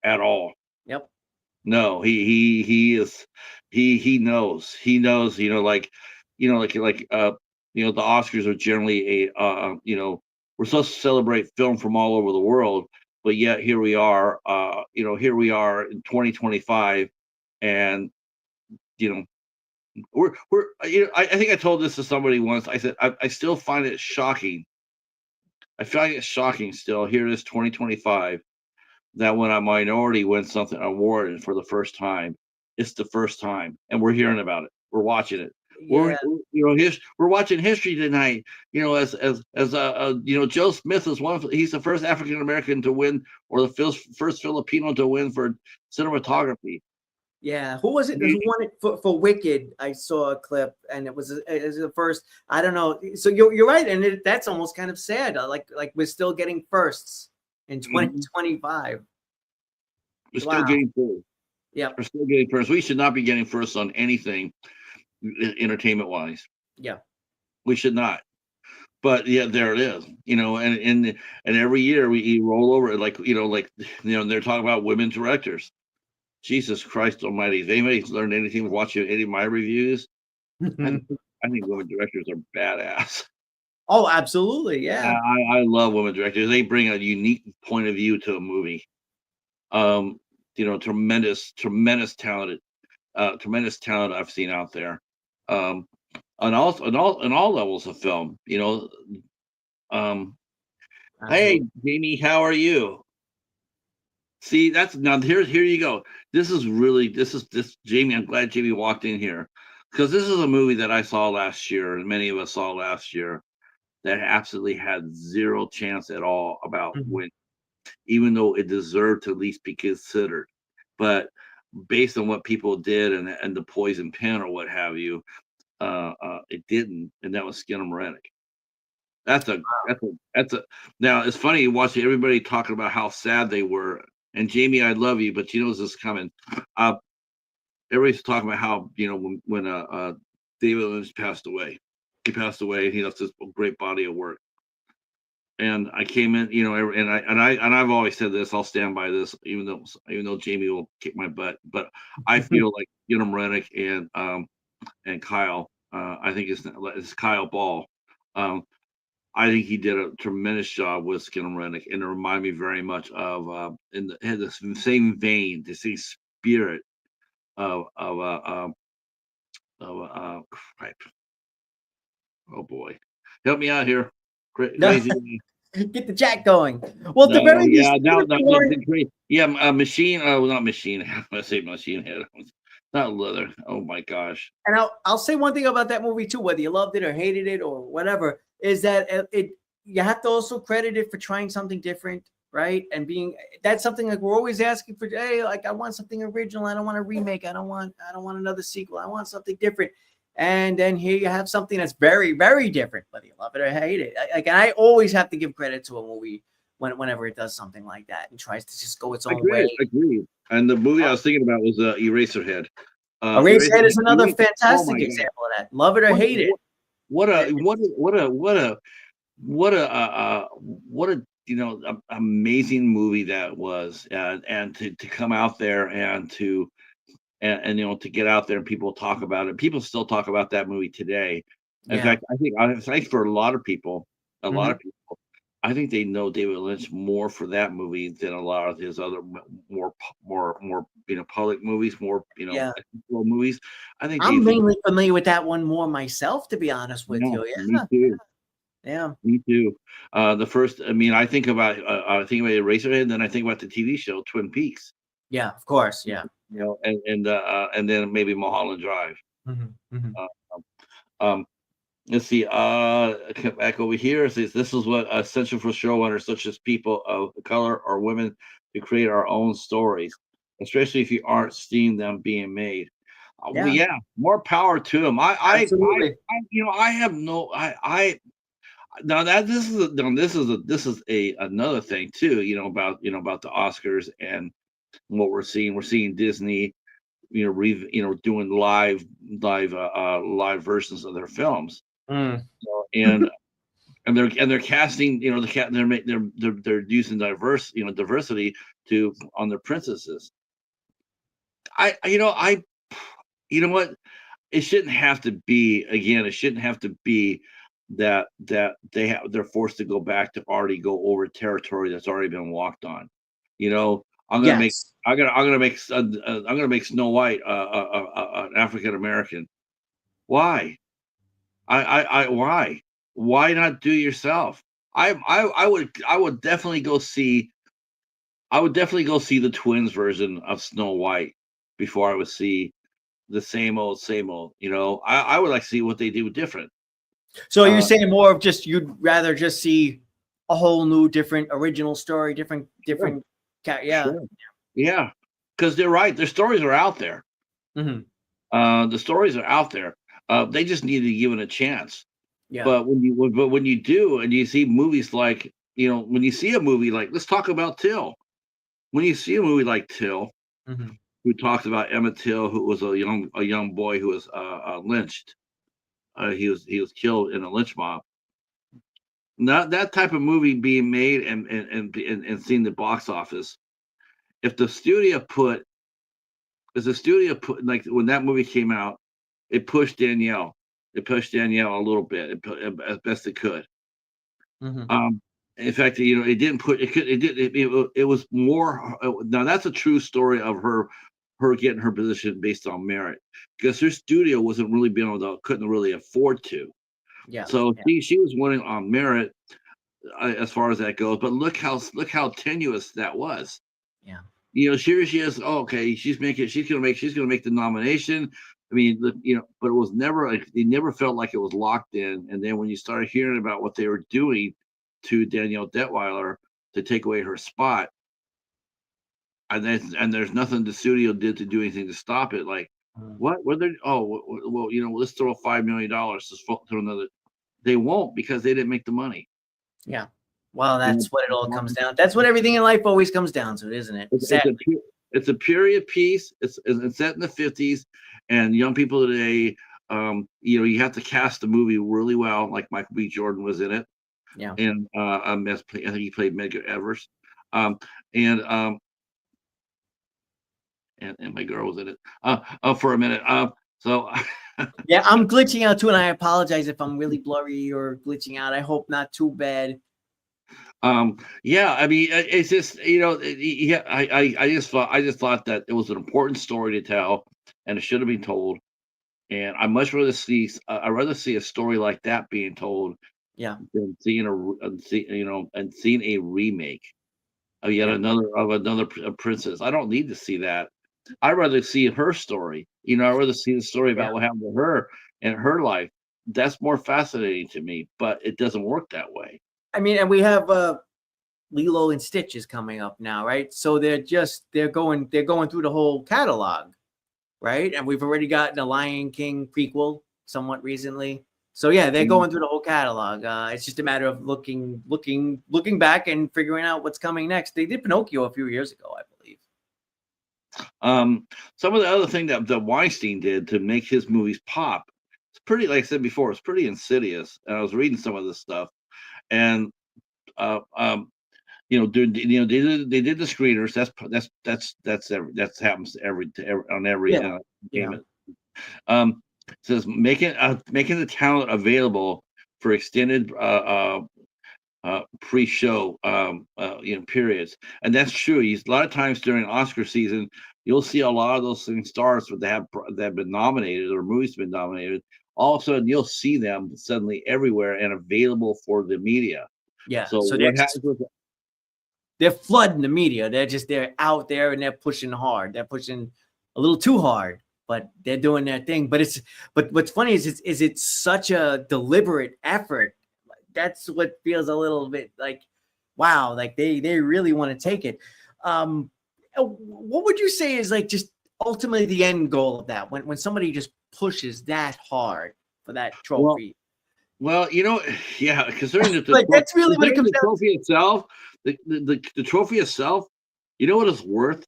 at all. Yep. No, he knows. He knows. The Oscars are generally we're supposed to celebrate film from all over the world, but yet here we are in 2025, and I think I told this to somebody once. I said I still find it shocking. I find it shocking still. Here it is, 2025, that when a minority wins something awarded for the first time, it's the first time, and we're hearing about it. We're watching it. Yeah. We're watching history tonight. As Joe Smith is he's the first African American to win, or the first Filipino to win for cinematography. Yeah, who was it who won it for Wicked? I saw a clip, and it was the first. I don't know. So you're right, and that's almost kind of sad. Like we're still getting firsts in 2025. We're still getting first. Yeah, we're still getting first. We should not be getting first on anything, entertainment wise. Yeah, we should not. But yeah, there it is. And every year we roll over it, they're talking about women directors. Jesus Christ Almighty! If anybody's learned anything from watching any of my reviews, I think women directors are badass. Oh, absolutely, yeah. I love women directors. They bring a unique point of view to a movie. Tremendous talent I've seen out there. On all levels of film. Hey, Jamie, how are you? See, here you go. This Jamie. I'm glad Jamie walked in here, because this is a movie that I saw last year, and many of us saw last year, that absolutely had zero chance at all about winning, even though it deserved to at least be considered. But based on what people did and the poison pen or what have you, it didn't, and that was Skinner Morenik. That's a now it's funny watching everybody talking about how sad they were. And Jamie, I love you, but this is coming. Everybody's talking about how when David Lynch passed away. He passed away, and he left this great body of work. And I came in, I've always said this. I'll stand by this, even though Jamie will kick my butt. But I feel like Morenik and Kyle. I think it's Kyle Ball. I think he did a tremendous job with Skinner Morenik, and it reminded me very much of had the same vein, the same spirit of crap. Oh boy, help me out here, crazy. Get the chat going. Well, at the No, very least, yeah, even now, if now, you no, weren't, yeah, machine. Well, not machine. I say machine head. Not leather. Oh my gosh. and I'll say one thing about that movie too, whether you loved it or hated it or whatever, is that it you have to also credit it for trying something different, right? And being that's something like we're always asking for. Hey, like I want something original. I don't want a remake. I don't want another sequel. I want something different. And then here you have something that's very, very different, whether you love it or hate it. Like, and I always have to give credit to a movie whenever it does something like that and tries to just go its own way. Agreed. And the movie I was thinking about was Eraserhead. Eraserhead is another Eraserhead. Oh fantastic my god! example of that. Love it or What hate it. what a what a what a what a what a what a amazing movie that was, and to come out there and to and to get out there and people talk about it. People still talk about that movie today. In Yeah. fact, I think for a lot of people, a lot Mhm. of people, I think they know David Lynch more for that movie than a lot of his other more public movies, more Yeah. movies. I think I'm they mainly familiar with that one more myself, to be honest with yeah, you. me Yeah. too. Yeah. Me too. The first, I mean, I think about Eraserhead, and then I think about the TV show Twin Peaks. Yeah. Of course. Yeah. Yeah. And then maybe Mulholland Drive. Mhm. Mhm. Uh, um, let's see. Come back over here. It says this is what essential for showrunners such as people of color or women to create our own stories, especially if you aren't seeing them being made. Well, Yeah. yeah, more power to them. Absolutely. I have no, I now that this is a another thing too. About the Oscars and what we're seeing. We're seeing Disney, doing live versions of their films. Mm. And they're casting, they're using diversity to on their princesses. I you know what, it shouldn't have to be, again, it shouldn't have to be that they're forced to go back to already go over territory that's already been walked on. I'm gonna make Yes. I'm gonna make Snow White an African American. Why? Why? Why not do it yourself? I would definitely go see, the twins version of Snow White before I would see the same old. I would like to see what they do different. So you're Uh, saying more of just you'd rather just see a whole new, different, original story, sure, different. Yeah. sure, yeah, because they're right. Their stories are out there. Hmm. The stories are out there. They just need to be given a chance. Yeah. But when you do, and you see movies like, when you see a movie like, let's talk about Till. When you see a movie like Till, Hmm. who talks about Emmett Till, who was a young boy who was lynched. He was killed in a lynch mob. Not that type of movie being made and seeing the box office. If the studio put, like when that movie came out, it pushed Danielle. It pushed Danielle a little bit, as best it could. Hmm. Um, in fact, it didn't put it. It was more. Now that's a true story of her getting her position based on merit, because her studio wasn't really being able to, couldn't really afford to. Yeah. So Yeah. she was winning on merit, as far as that goes. But look how tenuous that was. Yeah. Here she is. Oh, okay, she's gonna make the nomination. I mean, but it was never like, they never felt like it was locked in. And then when you started hearing about what they were doing to Danielle Detweiler to take away her spot, and there's nothing the studio did to do anything to stop it. Like, Mm. what? Were they? Oh, well, let's throw $5 million to another. They won't, because they didn't make the money. Yeah. Well, You know, that's what it all comes down. That's what everything in life always comes down to, isn't it? it's, it's a Sadly. pe- it's a period piece. It's set in the 50s, and young people today, you have to cast the movie really well. Like Michael B. Jordan was in it, Yeah. and I think he played Medgar Evers, um, and and my girl was in it for a minute. So Yeah. I'm glitching out too, and I apologize if I'm really blurry or glitching out. I hope not too bad. yeah, I mean, it's just, yeah, I just thought that it was an important story to tell, and it should have been told. And I'd rather see a story like that being told Yeah. than seeing and seeing a remake of yet Yeah. another princess. I don't need to see that. I'd rather see her story. I'd rather see the story Yeah. about what happened to her and her life. That's more fascinating to me, but it doesn't work that way. I mean, and we have Lilo and Stitch is coming up now, right? So they're going through the whole catalog, right? And we've already gotten a Lion King prequel somewhat recently. So yeah, they're Mhm. going through the whole catalog. It's just a matter of looking back and figuring out what's coming next. They did Pinocchio a few years ago, I believe. Um, some of the other thing that Weinstein did to make his movies pop, it's pretty, like I said before, it's pretty insidious. And I was reading some of this stuff, and uh, um, they did the screeners. That's happens on every Yeah, yeah, entertainment. It says making the talent available for extended pre-show periods, and that's true. A lot of times during Oscar season, you'll see a lot of those things stars that have been nominated or movies have been nominated. All of a sudden, you'll see them suddenly everywhere and available for the media. yeah. So So what happens with they're flooding the media. They're out there and they're pushing hard. They're pushing a little too hard, but they're doing their thing. But what's funny is it's such a deliberate effort. That's what feels a little bit like, wow, like they really want to take it. What would you say is like just ultimately the end goal of that when somebody just pushes that hard for that well, trophy? well, yeah, considering that Like that's really what it comes the down to. trophy itself, the trophy itself, you know what it's worth.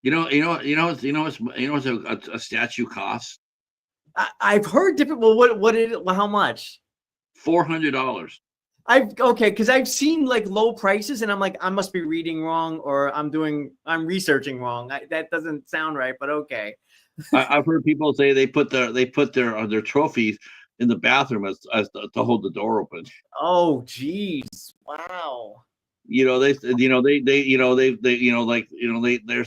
What's a statue costs? I've heard different. Well, how much? $400. Okay, because I've seen like low prices, and I'm like, I must be reading wrong, or I'm researching wrong. That doesn't sound right, but okay. I've heard people say they put their trophies in the bathroom as to hold the door open. Oh, geez, wow. There's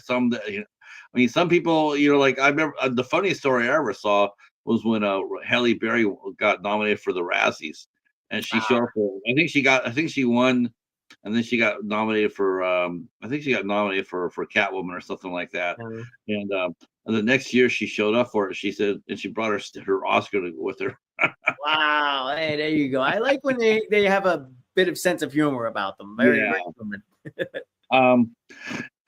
some that I mean, some people, like I remember the funniest story I ever saw was when Halle Berry got nominated for the Razzies, and she showed up for I think she won, and then she got nominated for I think she got nominated for Catwoman or something like that, Um, and the next year she showed up for it. She said, and she brought her Oscar with her. wow. Hey, there you go. I like when they have a bit of sense of humor about them. Very, Yeah. very human. Um,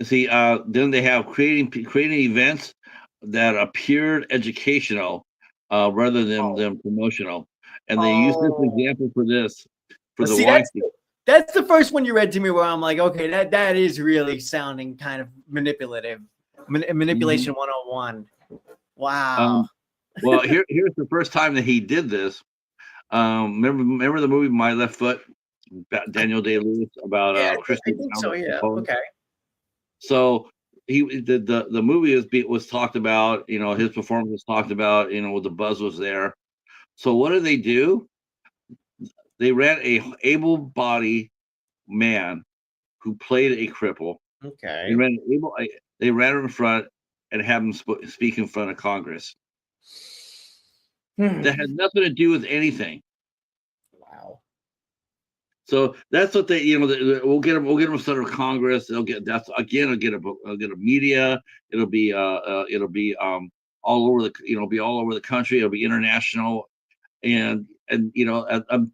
See, then they have creating events that appeared educational rather than Oh, promotional, and they use this oh. example for Well, the see, Weinstein. that's the first one you read to me where I'm like, okay, that is really sounding kind of manipulative. Mhm. Manipulation 101. Wow. Um, well, here's the first time that he did this. Remember the movie My Left Foot, Daniel Day Lewis about Yeah, I Christian think so. Al Yeah. Capone. Okay. So the movie was talked about. His performance was talked about. The buzz was there. So what did they do? They ran a able-bodied man who played a cripple. They Okay. ran able. They ran him in front and had him speak in front of Congress. That Hmm. had nothing to do with anything. Wow. So that's what we'll get them. We'll get them in front of Congress. They'll get that's again. It'll get a media. It'll be all over be all over the country. It'll be international, and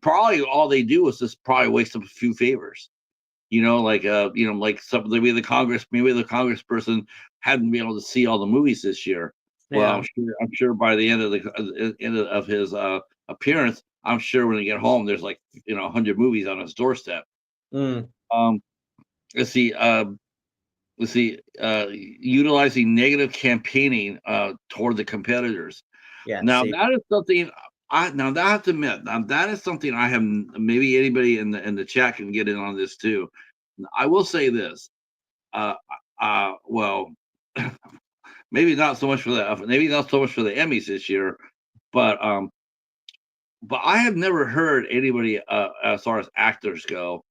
probably all they do is just probably waste up a few favors. Like maybe the congressperson hadn't been able to see all the movies this year. Well, Yeah. I'm sure by the end of his appearance, I'm sure when they get home, there's like 100 movies on his doorstep. Mm. Um, let's see. Utilizing negative campaigning toward the competitors. Yeah. Now See. that is something now that I have to admit, now that is something I have. Maybe anybody in the chat can get in on this too. I will say this. Uh, well, maybe not so much for the Emmys this year, but I have never heard anybody, as far as actors go,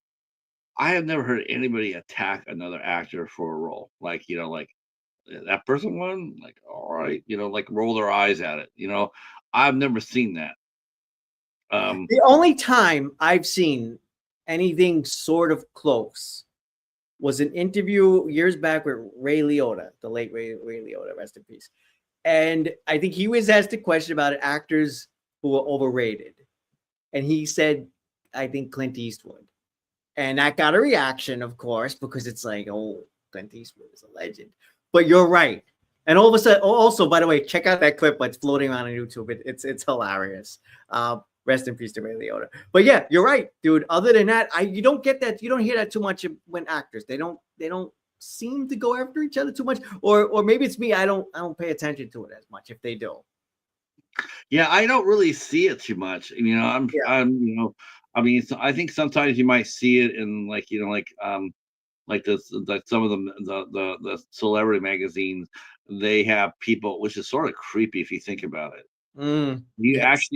I have never heard anybody attack another actor for a role. Like that person won. Like all right, like roll their eyes at it. I've never seen that. The only time I've seen anything sort of close was an interview years back with Ray Liotta, the late Ray Liotta, rest in peace. And I think he was asked a question about actors who were overrated. And he said, I think Clint Eastwood. And that got a reaction, of course, because it's like, oh, Clint Eastwood is a legend. But you're right. And all of a sudden, also, by the way, check out that clip that's floating around on YouTube. It's hilarious. Rest in peace to Ray Liotta. But yeah, you're right, dude. Other than that, you don't get that. You don't hear that too much when actors. They don't seem to go after each other too much. Or maybe it's me. I don't pay attention to it as much if they do. Yeah, I don't really see it too much. I mean, I think sometimes you might see it in like this, like some of the celebrity magazines, they have people, which is sort of creepy if you think about it. You Yes.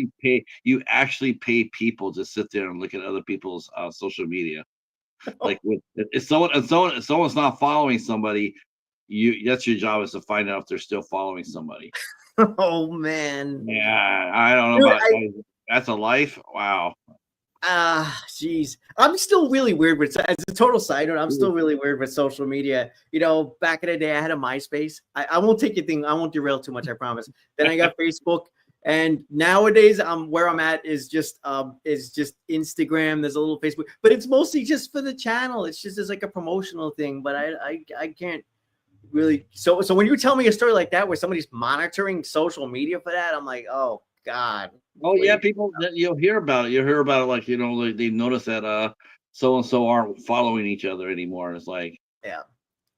actually pay people to sit there and look at other people's social media. Like if someone's not following somebody, that's your job, is to find out if they're still following somebody. Oh man. Yeah, I don't know Dude, about that's a life. Wow. Geez. I'm still really weird with, as a total side note, I'm still really weird with social media. You know, back in the day, I had a MySpace. I won't take your thing. I won't derail too much, I promise. Then I got Facebook. And nowadays, where I'm at is just Instagram. There's a little Facebook, but it's mostly just for the channel. It's just as like a promotional thing. But I can't really. So when you tell me a story like that where somebody's monitoring social media for that, I'm like, oh God. Oh yeah, people that you'll hear about it. You'll hear about it, like, like they notice that so and so aren't following each other anymore. And it's like, Yeah.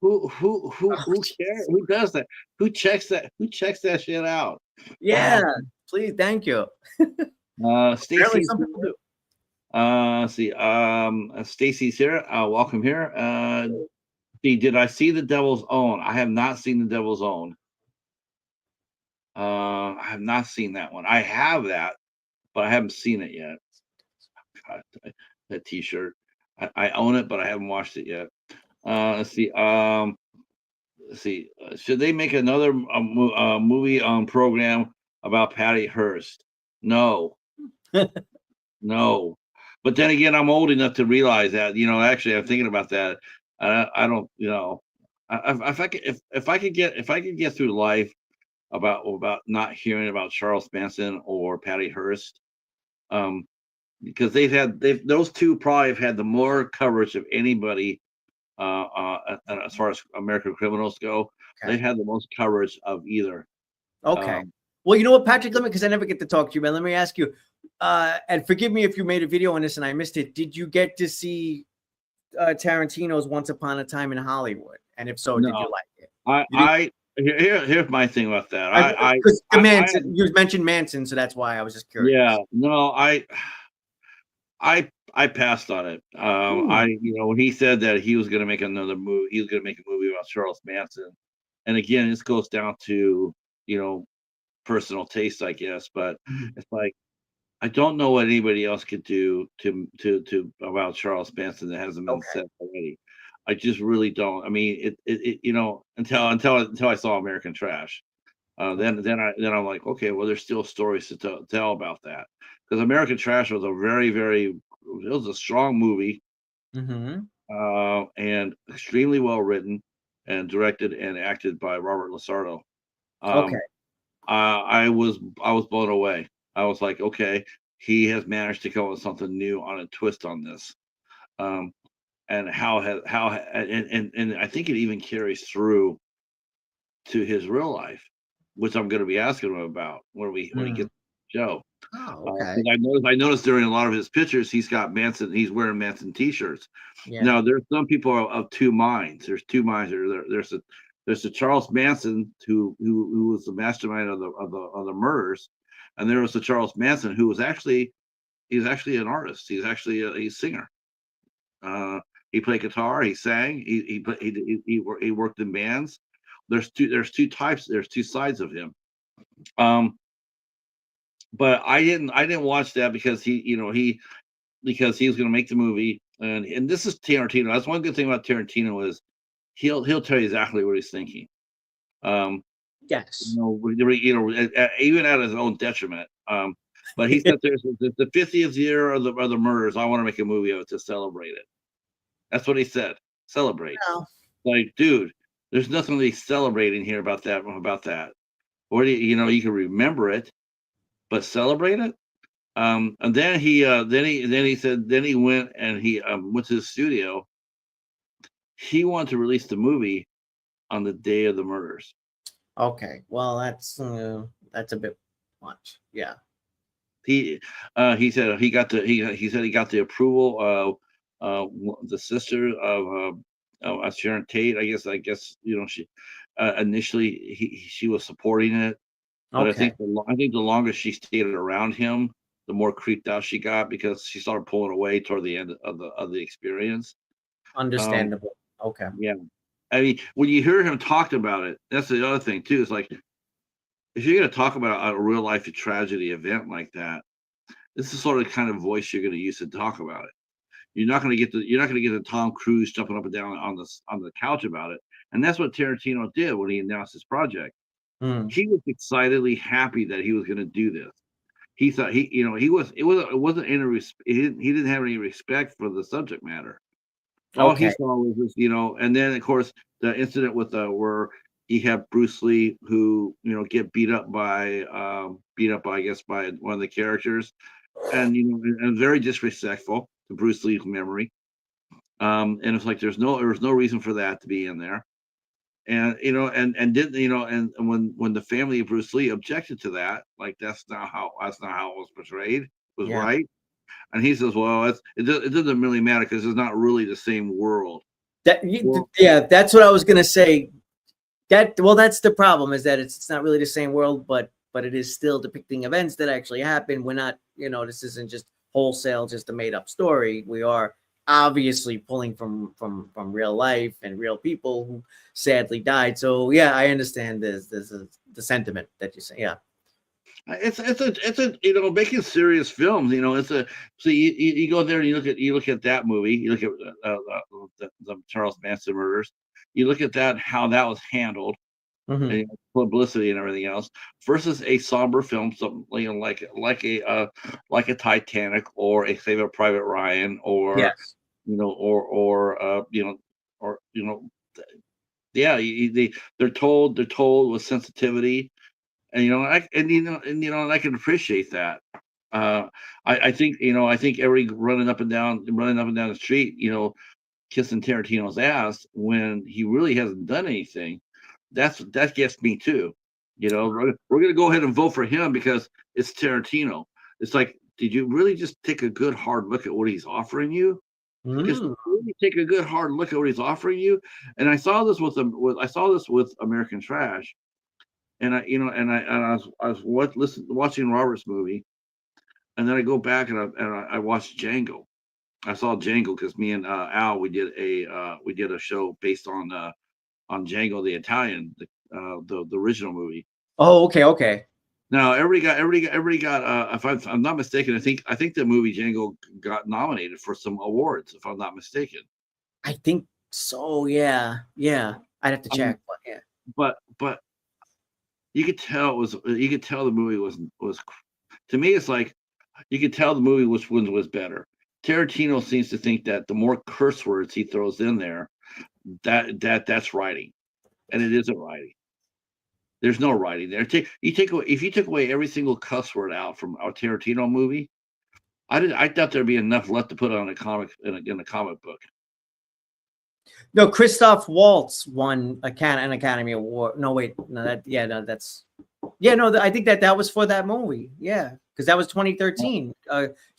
who cares? Who does that? Who checks that? Who checks that shit out? Yeah, please, thank you. Apparently Stacy's some people do. see, Stacy's here. Welcome here. Did I see The Devil's Own? I have not seen The Devil's Own. I have not seen that one. I have that, but I haven't seen it yet. God, that T-shirt. I own it, but I haven't watched it yet. Let's see. Let's see. Should they make another movie program about Patty Hearst? No, no. But then again, I'm old enough to realize that. Actually, I'm thinking about that. I don't. If I could get through life about not hearing about Charles Manson or Patty Hearst, because those two probably have had the more coverage of anybody as far as American criminals go. Okay. They've had the most coverage of either. Okay. Well, you know what, Patrick, because I never get to talk to you, man. Let me ask you, and forgive me if you made a video on this and I missed it. Did you get to see Tarantino's Once Upon a Time in Hollywood? And if so, No, did you like it? Here's my thing about that. Because Manson, you mentioned Manson, so that's why I was just curious. Yeah, no, I passed on it. When he said that he was going to make another movie, he was going to make a movie about Charles Manson. And again, this goes down to, personal taste, I guess. But it's like, I don't know what anybody else could do to about Charles Manson that hasn't been said already. I just really don't. I mean, until I saw American Trash. Then I'm like, okay, well, there's still stories to tell about that, because American Trash was it was a strong movie, and extremely well written and directed and acted by Robert Lasardo. I was blown away. I was like, okay, he has managed to come up with something new on a twist on this, and and I think it even carries through to his real life, which I'm going to be asking him about when he gets the show. Oh, okay. I noticed during a lot of his pictures, he's wearing Manson T-shirts. Yeah. Now, there's some people of two minds. There's two minds. There's the Charles Manson who was the mastermind of the murders, and there was the Charles Manson who was actually an artist. He's actually a singer. He played guitar. He sang. He worked in bands. There's two types. There's two sides of him. But I didn't watch that because he was going to make the movie, and this is Tarantino. That's one good thing about Tarantino is he'll tell you exactly what he's thinking. Yes. Even at his own detriment. But he sat there and said, "It's the 50th year of the murders. I want to make a movie of it to celebrate it." That's what he said. Celebrate. Well, Like, dude, there's nothing to be celebrating here about that. Or you can remember it, but celebrate it. And then he said, then he went and he went to the studio. He wanted to release the movie on the day of the murders. okay. Well, that's a bit much. Yeah. He said he said he got the approval of the sister of Sharon Tate. I guess she initially she was supporting it, but Okay. I think the longer she stayed around him, the more creeped out she got because she started pulling away toward the end of the experience. Um, Understandable. Okay. yeah, I mean, when you hear him talk about it, that's the other thing too. It's like if you're going to talk about a real life tragedy event like that, this is sort of the kind of voice you're going to use to talk about it. You're not going to get the Tom Cruise jumping up and down on the couch about it. And that's what Tarantino did when he announced his project. Mm. He was excitedly happy that he was going to do this. He thought it wasn't any he didn't have any respect for the subject matter. All he Okay. saw was this, and then of course the incident with where he had Bruce Lee, who get beat up by I guess by one of the characters, and and very disrespectful to Bruce Lee's memory. And it's like there was no reason for that to be in there, and and didn't and when the family of Bruce Lee objected to that, like that's not how it was portrayed, was Yeah. right. And he says, well, it doesn't really matter because it's not really the same world. Well, Yeah, that's what I was gonna say. That's the problem, is that it's not really the same world, but it is still depicting events that actually happened. We're not, this isn't just wholesale, just a made up story. We are obviously pulling from real life and real people who sadly died. So yeah, I understand the sentiment that you say. Yeah. it's a making serious films. It's a so you go there and you look at that movie. You look at the Charles Manson murders. You look at that how that was handled Hmm. and publicity and everything else versus a somber film, something like a Titanic or a Saving Private Ryan or Yes. or yeah, they're told with sensitivity, and and I can appreciate that. Uh, I think every running up and down the street, kissing Tarantino's ass when he really hasn't done anything. That gets me too. We're gonna go ahead and vote for him because it's Tarantino. It's like, did you really just take a good hard look at what he's offering you? Just Mm. really take a good hard look at what he's offering you. And I saw this with American Trash, and I was watching Robert's movie, and then I go back and I watched Django. I saw Django because me and Al we did a show based on Django the Italian, the original movie. Oh, okay, okay. Now everybody got if I'm not mistaken, I think the movie Django got nominated for some awards if I'm not mistaken. I think so. Yeah, yeah. I'd have to Um, check, but yeah. but you could tell the movie was to me it's like you could tell the movie which one was better. Tarantino seems to think that the more curse words he throws in there, that's writing, and it isn't writing. There's no writing there. If you took away every single cuss word out from our Tarantino movie, I thought there'd be enough left to put on a comic in a comic book. No, Christoph Waltz won an Academy Award. No, wait, no, that's no. I think that was for that movie. Yeah, because that was 2013.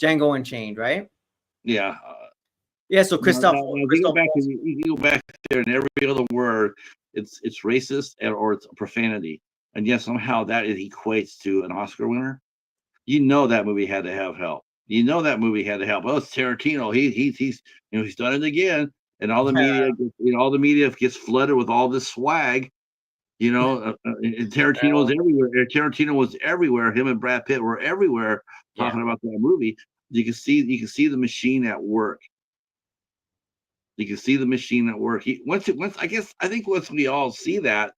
Django Unchained, right? Yeah. Yeah. So Christoph If Christoph Waltz. you go back there and every other word, it's racist or it's profanity, and yet somehow that it equates to an Oscar winner. That movie had to have help. That movie had to help. Oh, it's Tarantino. He's he's done it again, and all the media gets flooded with all this swag. And Tarantino was everywhere. Tarantino was everywhere. Him and Brad Pitt were everywhere Yeah. talking about that movie. You can see the machine at work. You can see the machine at work. Once I think once we all see that,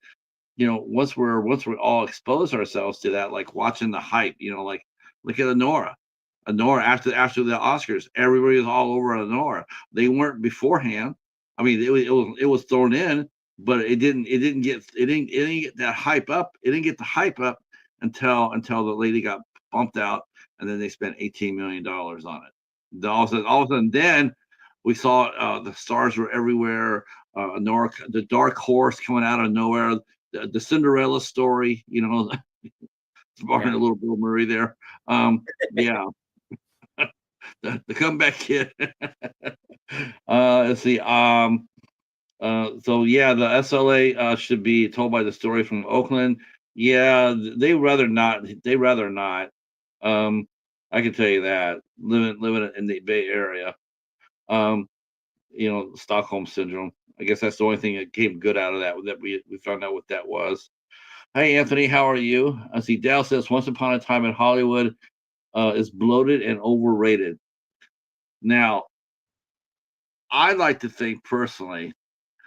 once we're all expose ourselves to that, like watching the hype, like Look at Honora. Honora after the Oscars, everybody was all over Honora. They weren't beforehand. I mean, it was thrown in, but it didn't get that hype up. It didn't get the hype up until the lady got bumped out, and then they spent $18 million on it. All of a sudden, then we saw the stars were everywhere. Nora, the dark horse coming out of nowhere, the Cinderella story, sparking a little Bill Murray there. Yeah, the comeback kid. Let's see. So yeah, the SLA should be told by the story from Oakland. Yeah, they rather not. They rather not. I can tell you that living in the Bay Area. Um, Stockholm syndrome. I guess that's the only thing that came good out of that we found out what that was. Hey Anthony, how are you? I see Dal says Once Upon a Time in Hollywood is bloated and overrated. Now, I like to think personally.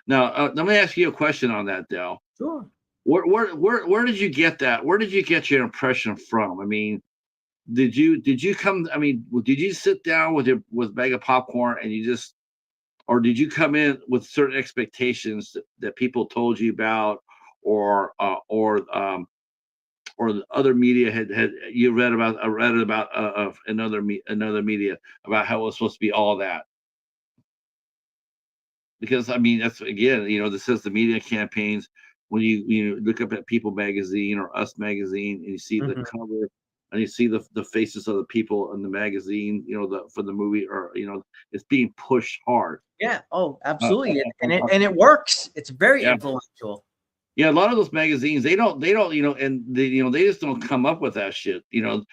Now, let me ask you a question on that, Dal. Sure. Where did you get that? Where did you get your impression from? I mean, did you come? I mean, did you sit down with a bag of popcorn and you just, or did you come in with certain expectations that people told you about, or the other media had you read about another media about how it was supposed to be all that? Because I mean, that's again, this says the media campaigns. When you look up at People magazine or Us magazine, and you see the cover, and you see the faces of the people in the magazine, for the movie, or it's being pushed hard. Yeah. Oh, absolutely. And it works. It's very influential. Yeah, a lot of those magazines, they don't, and they just don't come up with that shit. You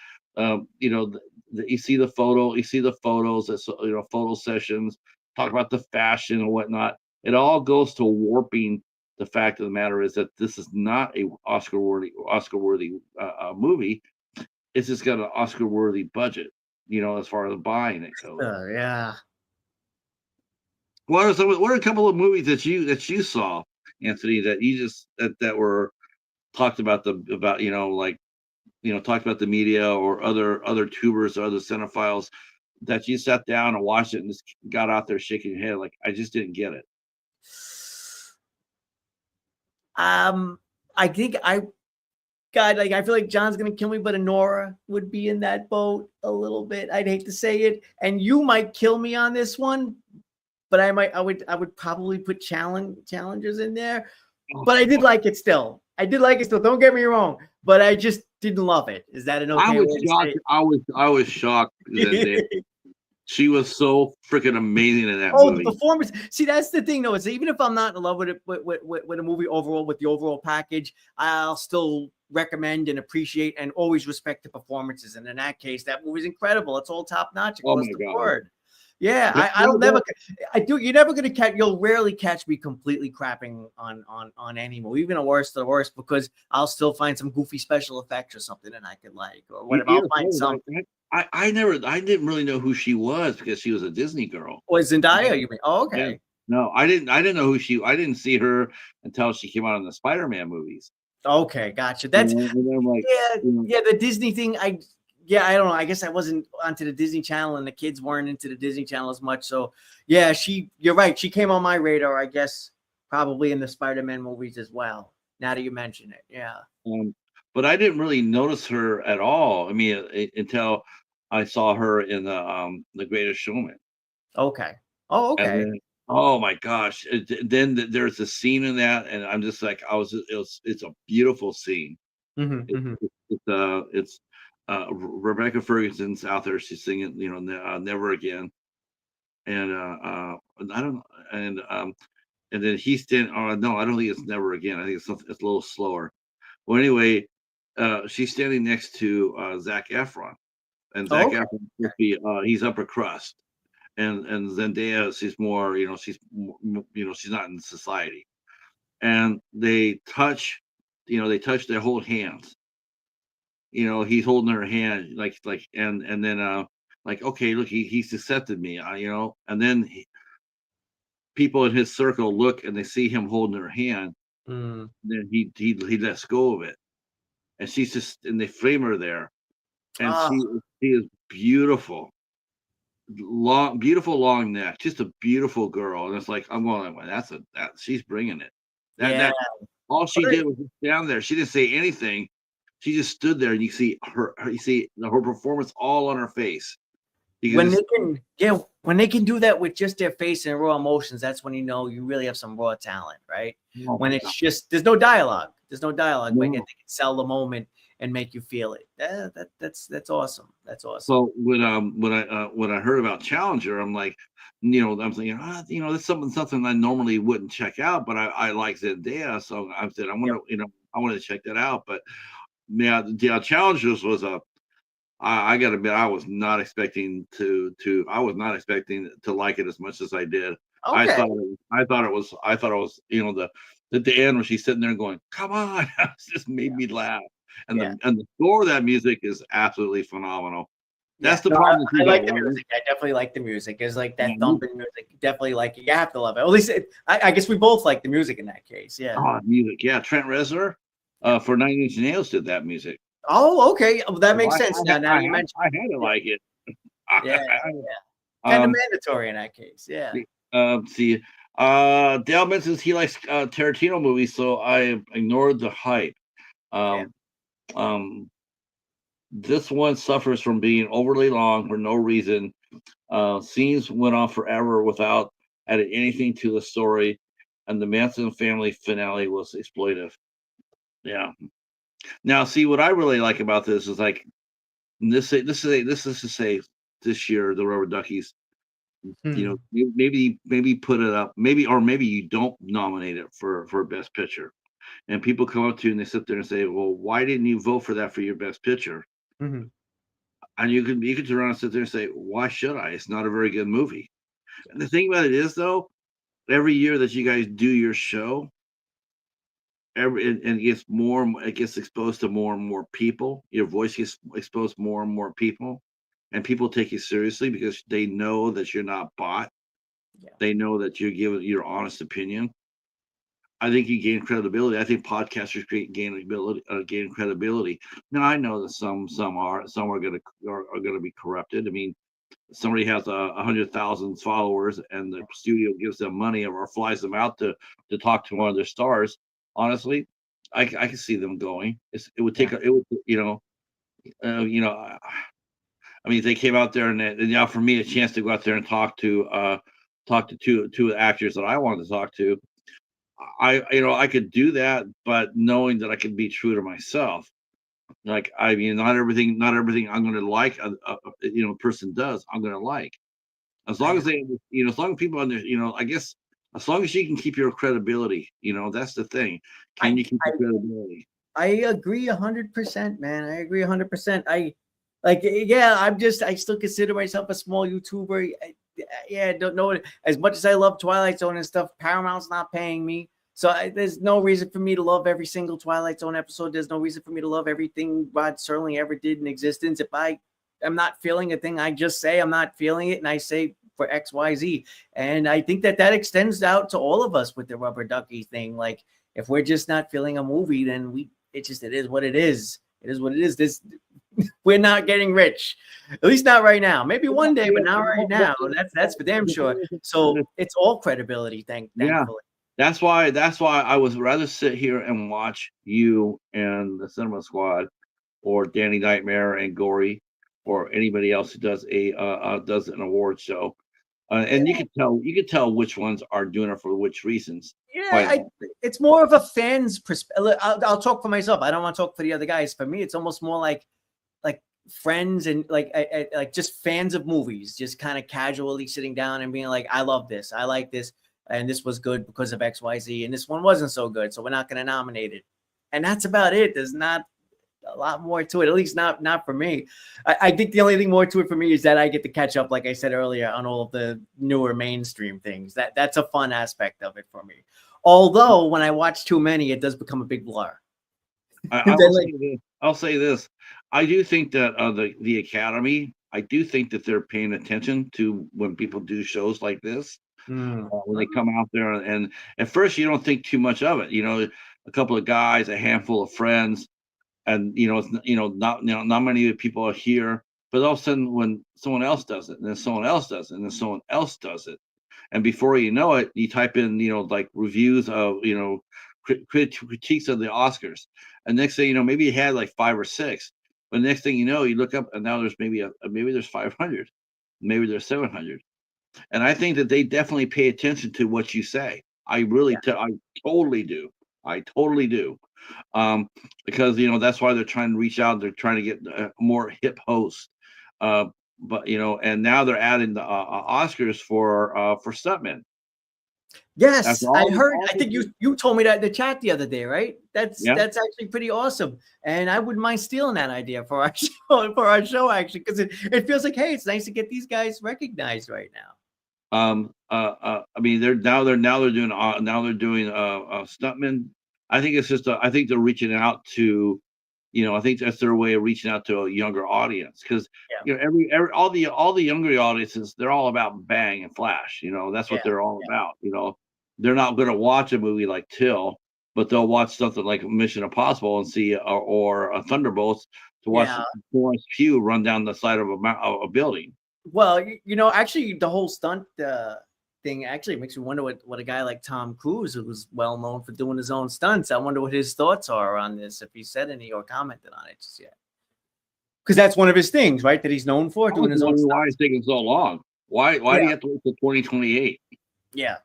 see the photos, that's, photo sessions, talk about the fashion and whatnot. It all goes to warping the fact of the matter is that this is not a Oscar worthy movie. It's just got an Oscar worthy budget, as far as buying it goes. Yeah. What are a couple of movies that you saw, Anthony, that you just that were talked about talked about the media or other tubers or other cinephiles that you sat down and watched it and just got out there shaking your head like, I just didn't get it? I think I feel like John's gonna kill me, but Honora would be in that boat a little bit. I'd hate to say it, and you might kill me on this one, but I would probably put challengers in there. But I did like it still. Don't get me wrong, but I just didn't love it. Is that an okay? I was shocked that she was so freaking amazing in that movie. The performance. See, that's the thing, though. Is even if I'm not in love with it, with a movie overall, with the overall package, I'll still recommend and appreciate and always respect the performances. And in that case, that movie's incredible. It's all top notch across the board. Yeah, you're never gonna catch. You'll rarely catch me completely crapping on any movie, even the worst of the worst, because I'll still find some goofy special effects or something that I could like, or whatever. I'll find something. I didn't really know who she was because she was a Disney girl. Was Zendaya? You mean? Oh, okay. Yeah. No, I didn't know who I didn't see her until she came out in the Spider-Man movies. Okay, gotcha. That's the Disney thing. I don't know. I guess I wasn't onto the Disney Channel, and the kids weren't into the Disney Channel as much. So yeah, you're right. She came on my radar, I guess, probably in the Spider-Man movies as well. Now that you mention it, yeah. But I didn't really notice her at all. I mean, until I saw her in the Greatest Showman. Okay. Oh, okay. Then, oh my gosh! Then there's a scene in that, and I'm just like, it's a beautiful scene. It's Rebecca Ferguson's out there. She's singing, Never Again, and I don't, and then he's standing. Oh no, I don't think it's Never Again. I think it's a little slower. Well, anyway, she's standing next to Zac Efron, and Zac Efron he's upper crust, and Zendaya, she's more, she's not in society, and they touch, they hold hands. He's holding her hand, and then okay, look, he's accepted me, and then people in his circle look and they see him holding her hand. Then he lets go of it, and she's just, and they frame her there, and Oh, she is beautiful, long, beautiful long neck, just a beautiful girl. And it's like I'm going, well, that she's bringing it. yeah. That all she did was just stand there. She didn't say anything. She just stood there, and you see you see her performance all on her face. You can When just they can, yeah, when they can do that with just their face and raw emotions, that's when you know you really have some raw talent, right? oh When my it's god, just there's no dialogue, but yet no. they can sell the moment and make you feel it. That's awesome. That's awesome. So when I heard about Challenger, I'm like, I'm thinking, that's something I normally wouldn't check out, but I like Zendaya, so I said Yep. I want to check that out. But yeah, Challengers was a I got to admit, I was not expecting to like it as much as I did. Okay. I thought it was, the at the end when she's sitting there going, "Come on," it just made Yeah. me laugh. Yeah. And the score of that music is absolutely phenomenal. Yeah, That's the no, problem that you I got, like the right? music. I definitely like the music. It's like Yeah, that thumping music. Definitely like it. You have to love it. At least I guess we both like the music in that case. Yeah. music. Yeah, Trent Reznor, Yeah. for Nine Inch Nails did that music. Oh, okay. Well, that So makes sense now. Now you mentioned. I had to Yeah. like it. Yeah. Kind of um, mandatory in that case. Yeah. See, Dale mentions he likes Tarantino movies, so I ignored the hype. Yeah. Um, um, this one suffers from being overly long for no reason. Scenes went on forever without adding anything to the story, and the Manson family finale was exploitive. Yeah. Now, see what I really like about this is like this is to say this year the Rubber Duckies. Hmm. Maybe put it up, maybe you don't nominate it for best picture, and people come up to you and they sit there and say, well, why didn't you vote for that for your best picture? Hmm. And you can turn around and sit there and say, why should I? It's not a very good movie. Yeah. And the thing about it is, though, every year that you guys do your show, and it gets exposed to more and more people. Your voice gets exposed to more and more people, and people take you seriously because they know that you're not bought. Yeah. They know that you're giving your honest opinion. I think you gain credibility. I think podcasters gain credibility. Now I know that some are going to be corrupted. I mean, somebody has 100,000 followers and the studio gives them money or flies them out to talk to one of their stars. Honestly, I can see them going. It would Yeah. take it would I mean, if they came out there and now for me a chance to go out there and talk to two actors that I wanted to talk to. I could do that, but knowing that I can be true to myself. Like, I mean, not everything I'm going to like, a person does, I'm going to like. As long I as as long as people I guess as long as you can keep your credibility, that's the thing. Can I you keep I your credibility? I agree 100%, man. I agree 100%. Yeah, I still consider myself a small YouTuber. Yeah, I don't know it. As much as I love Twilight Zone and stuff, Paramount's not paying me. So there's no reason for me to love every single Twilight Zone episode. There's no reason for me to love everything Rod Serling ever did in existence. If I am not feeling a thing, I just say I'm not feeling it, and I say for X, Y, Z. And I think that extends out to all of us with the rubber ducky thing. Like, if we're just not feeling a movie, then it is what it is. It is what it is. This we're not getting rich, at least not right now. Maybe one day, but not right now. That's for damn sure. So it's all credibility. Yeah, Thankfully. that's why I would rather sit here and watch you and the Cinema Squad, or Danny Nightmare and Gory, or anybody else who does an award show. Yeah, And you could tell which ones are doing it for which reasons. Quite it's more of a fan's perspective. I'll talk for myself. I don't want to talk for the other guys. For me, it's almost more like friends and like just fans of movies, just kind of casually sitting down and being like, I love this, I like this, and this was good because of XYZ, and this one wasn't so good, so we're not going to nominate it. And that's about it. There's not a lot more to it, at least not for me. I think the only thing more to it for me is that I get to catch up, like I said earlier, on all of the newer mainstream things. That's a fun aspect of it for me. Although when I watch too many, it does become a big blur. I will say this. I'll say this. I do think that the Academy. I do think that they're paying attention to when people do shows like this. When they come out there, and at first you don't think too much of it. A couple of guys, a handful of friends, and not many people are here. But all of a sudden, when someone else does it, and then someone else does it, and then someone else does it, and before you know it, you type in like reviews of critiques of the Oscars, and next thing you know, maybe you had like 5 or 6, but next thing you know, you look up and now there's maybe there's 500, maybe there's 700, and I think that they definitely pay attention to what you say. I really, I totally do. I totally do. Because that's why they're trying to reach out. They're trying to get more hip hosts. But and now they're adding the Oscars for stuntmen. Yes, I heard. I think you told me that in the chat the other day, right? That's actually pretty awesome, and I wouldn't mind stealing that idea for our show actually, because it feels like, hey, it's nice to get these guys recognized right now. I mean, they're doing stuntmen. I think it's just I think they're reaching out to, I think that's their way of reaching out to a younger audience, because all the younger audiences, they're all about bang and flash. That's what they're all about. They're not going to watch a movie like Till, but they'll watch something like Mission Impossible and see or Thunderbolts to watch Florence Pugh run down the side of a building. Well, actually, the whole stunt thing actually makes me wonder what a guy like Tom Cruise, who was well known for doing his own stunts, I wonder what his thoughts are on this, if he said any or commented on it just yet. Because that's one of his things, right? That he's known for, doing his own stunts. Why it's taking so long? Why do you have to wait till 2028? Yeah.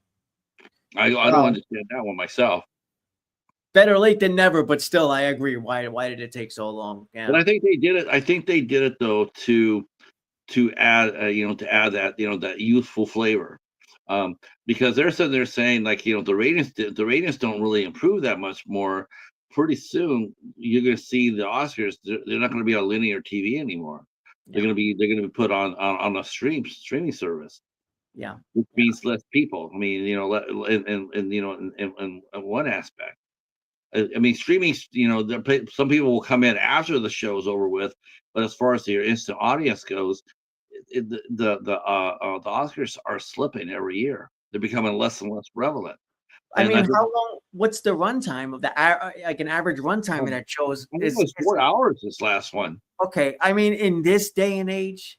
I don't understand that one myself. Better late than never, but still, I agree. Why did it take so long? Yeah. But I think they did it. I think they did it though to add that youthful flavor, because they're sitting there saying like the ratings don't really improve that much more. Pretty soon you're going to see the Oscars. They're not going to be on linear TV anymore. They're going to be put on a streaming service. Yeah, which means less people. I mean, in one aspect. I mean, streaming. Some people will come in after the show's over with, but as far as your instant audience goes, the Oscars are slipping every year. They're becoming less and less relevant. I mean, how long? What's the runtime of like an average runtime of that show? It was 4 hours. This last one. Okay, I mean, in this day and age,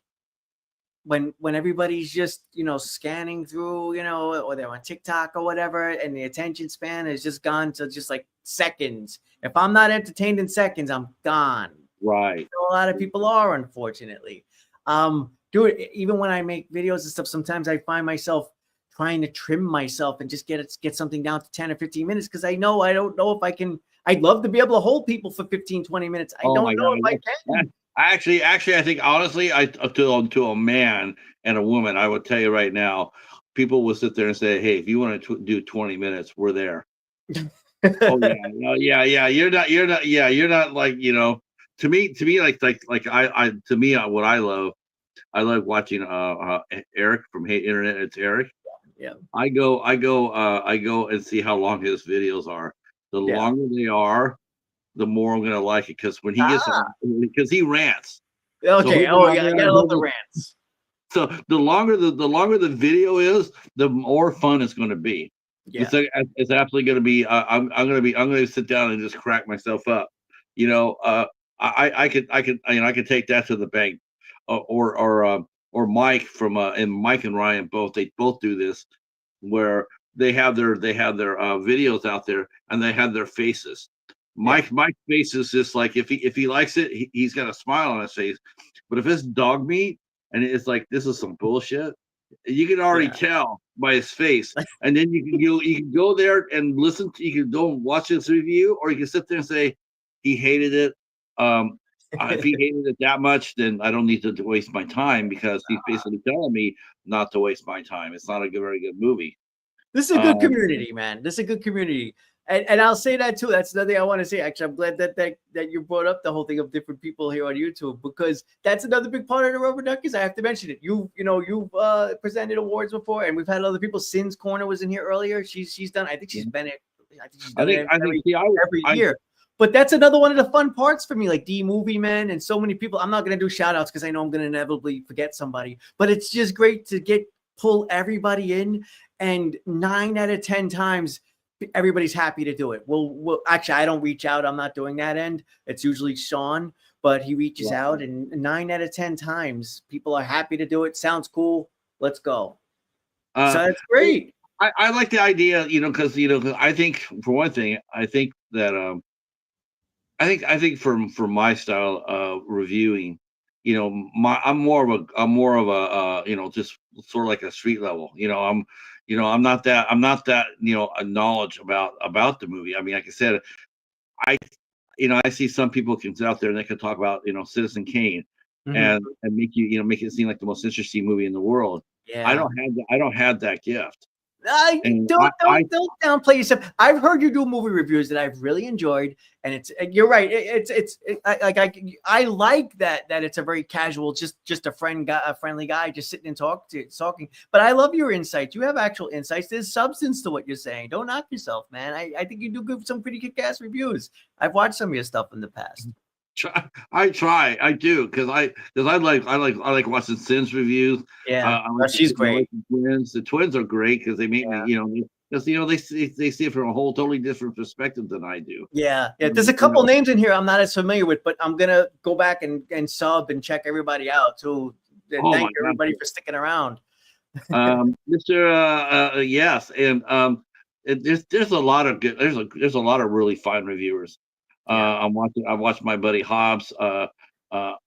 when everybody's just scanning through, or they're on TikTok or whatever, and the attention span has just gone to just like seconds. If I'm not entertained in seconds, I'm gone. Right. So a lot of people are, unfortunately. Dude, even when I make videos and stuff, sometimes I find myself trying to trim myself and just get something down to 10 or 15 minutes, because I don't know if I can. I'd love to be able to hold people for 15, 20 minutes. I don't know if I can. Actually, I think honestly, to a man and a woman, I would tell you right now, people will sit there and say, "Hey, if you want to do 20 minutes, we're there." Oh yeah, you're not like To me, what I love watching Eric from Hate Internet. It's Eric. Yeah. I go and see how long his videos are. The longer they are, the more I'm gonna like it, because when he gets because he rants. Okay. So I gotta love the rants. So the longer the video is, the more fun it's going to be. Yeah. It's absolutely going to be. I'm going to sit down and just crack myself up. I could take that to the bank, or Mike from and Mike and Ryan they both do this, where they have their videos out there and they have their faces. Mike's face is just like, if he likes it, he's got a smile on his face. But if it's dog meat and it's like, this is some bullshit, you can already tell by his face. And then you can go there and listen. You can go and watch his review, or you can sit there and say he hated it. If he hated it that much, then I don't need to waste my time, because he's basically telling me not to waste my time. It's not a very good movie. This is a good community, man. This is a good community. And I'll say that too. That's another thing I want to say. Actually, I'm glad that you brought up the whole thing of different people here on YouTube, because that's another big part of the Rubber Duckies. I have to mention it. You've presented awards before, and we've had other people. Sin's Corner was in here earlier. She's done. I think she's been it. Every year. But that's another one of the fun parts for me, like D Movie Men and so many people. I'm not going to do shout outs because I know I'm going to inevitably forget somebody, but it's just great to pull everybody in, and 9 out of 10 times everybody's happy to do it. We'll actually, I don't reach out. I'm not doing that end. It's usually Shawn, but he reaches out, and 9 out of 10 times people are happy to do it. Sounds cool. Let's go. So that's great. I like the idea, because I think for one thing, I think that I think for my style of reviewing, I'm more of a just sort of like a street level. I'm not that a knowledge about the movie. I mean, like I said, I I see some people can sit out there and they can talk about Citizen Kane and make make it seem like the most interesting movie in the world. Yeah. I don't have that gift. Don't downplay yourself. I've heard you do movie reviews that I've really enjoyed, and you're right. I like that it's a very casual, just a friendly guy, just sitting and talking. But I love your insights. You have actual insights. There's substance to what you're saying. Don't knock yourself, man. I think you do give some pretty kick-ass reviews. I've watched some of your stuff in the past. I do because I like watching Sin's reviews. Yeah, she's great. The twins are great because they make me because they see it from a whole totally different perspective than I do. Yeah. There's a couple names in here I'm not as familiar with, but I'm gonna go back and sub and check everybody out too. Thank everybody for sticking around. Mr. Yes, and there's a lot of good. There's a lot of really fine reviewers. I watched my buddy Hobbs.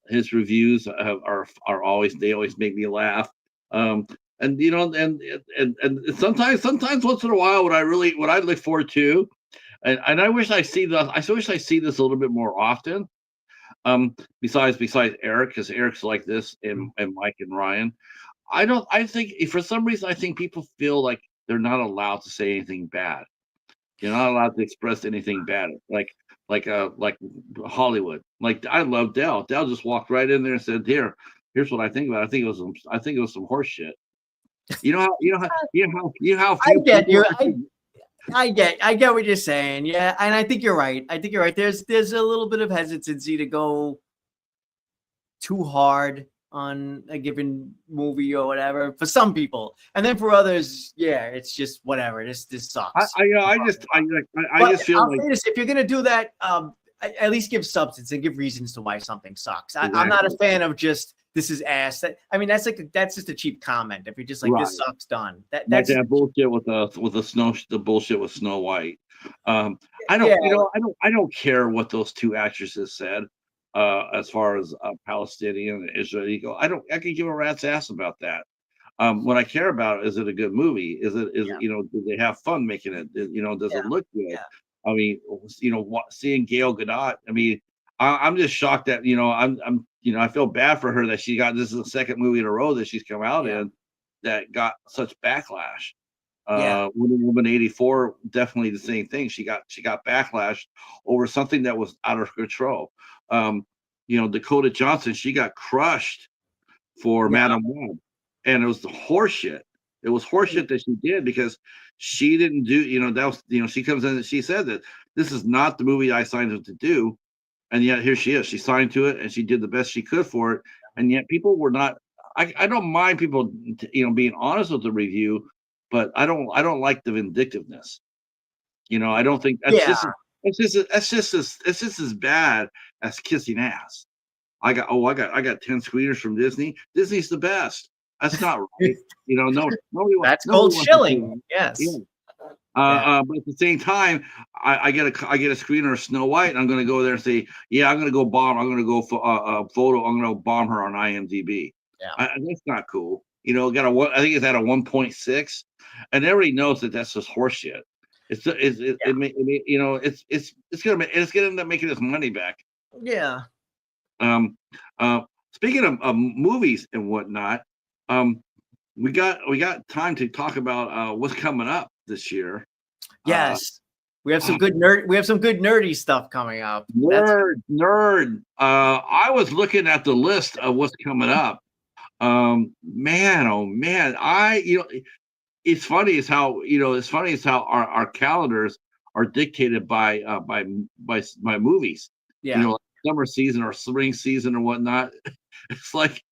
His reviews are always make me laugh. And sometimes once in a while, what I look forward to, and I wish I see this a little bit more often. Besides Eric, because Eric's like this, and Mike and Ryan. I think for some reason I think people feel like they're not allowed to say anything bad. You're not allowed to express anything bad, like Hollywood. Like I love Dell. Dell just walked right in there and said, "Here's what I think about it. I think it was some horse shit." How I get what you're saying. Yeah, and I think you're right. There's a little bit of hesitancy to go too hard on a given movie or whatever for some people, and then for others, it's just whatever. This sucks. I just feel like this, if you're gonna do that, at least give substance and give reasons to why something sucks. I'm not a fan of just this is ass. That's just a cheap comment. If you're just like this sucks, done. That's that bullshit with the bullshit with Snow White. I don't care what those two actresses said. As far as Palestinian and Israeli go, I can give a rat's ass about that. What I care about is it a good movie? Is it do they have fun making it? Does it look good? Yeah. I mean, seeing Gail Gadot. I mean, I'm just shocked that I feel bad for her that this is the second movie in a row that she's come out in that got such backlash. Wonder Woman 84, definitely the same thing. She got backlash over something that was out of control. Dakota Johnson, she got crushed for Madam Web, and it was the horseshit. It was horseshit that she did because she didn't do. That was she comes in and she said that this is not the movie I signed her to do, and yet here she is. She signed to it and she did the best she could for it, and yet people were not. I don't mind people being honest with the review, but I don't like the vindictiveness. I don't think that's it's just as bad as kissing ass. I got 10 screeners from Disney. Disney's the best. That's not right. Nobody. That's cold shilling. Yes. Yeah. But at the same time, I get a screener of Snow White, and I'm going to go there and say, I'm going to go bomb. I'm going to go for photo. I'm going to bomb her on IMDb. Yeah, that's not cool. I think it's at a 1.6, and everybody knows that that's just horseshit. It's gonna end up making its money back. Yeah. Speaking of movies and whatnot, we got time to talk about what's coming up this year. Yes, we have some good nerdy stuff coming up. Nerd. I was looking at the list of what's coming up. Man, oh man, it's funny as how our calendars are dictated by movies. Yeah. Like summer season or spring season or whatnot. It's like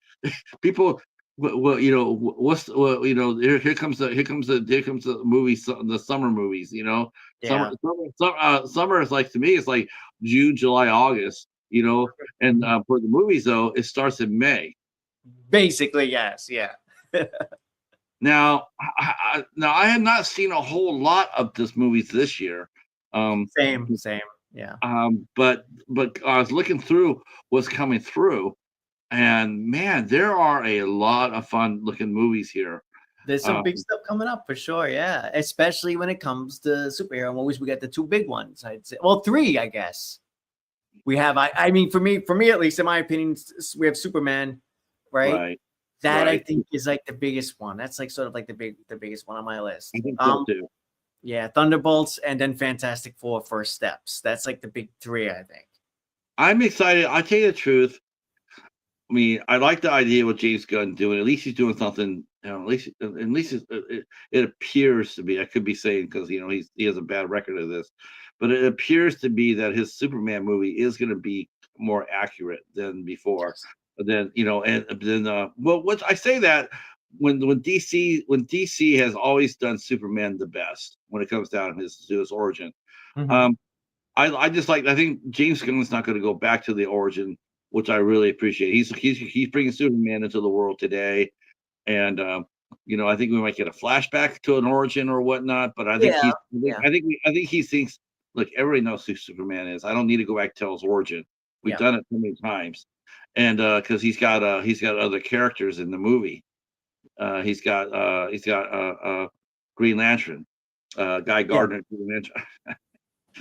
people well, here comes the movies, the summer movies. Summer, Yeah. summer is like, to me, it's like June, July, August. And Mhm. for the movies though, it starts in May. Basically, yes. Yeah. Now I have not seen a whole lot of this movies this year. Um, Same. Same. Yeah. but I was looking through what's coming through, and man, there are a lot of fun looking movies here. There's some big Um, stuff coming up for sure. Yeah. Especially when it comes to superhero movies. We got the two big ones, I'd say. Well, three, I guess. We have, I mean, for me at least, in my opinion, we have Superman, right? right, That I right. think is like the biggest one. That's like sort of like the biggest one on my I list. think so too. Yeah, Thunderbolts and then Fantastic Four First Steps. That's like the big three, I think. I'm excited. I tell you the truth. I mean, I like the idea what James Gunn doing. At least he's doing something. At least it appears to be. I could be saying, because he has a bad record of this, but it appears to be that his Superman movie is going to be more accurate than before. Yes. But then and then well, what I say that when DC has always done Superman the best when it comes down to his origin. Mhm. Um, I think James Gunn's not going to go back to the origin, which I really appreciate. He's bringing Superman into the world today, and I think we might get a flashback to an origin or whatnot. But I think Yeah, he's yeah, I think he thinks, look, everybody knows who Superman is. I don't need to go back to tell his origin. We've yeah, done it so many times, and because he's got other characters in the movie. He's got Green Lantern, Guy yeah, Gardner, Green Lantern.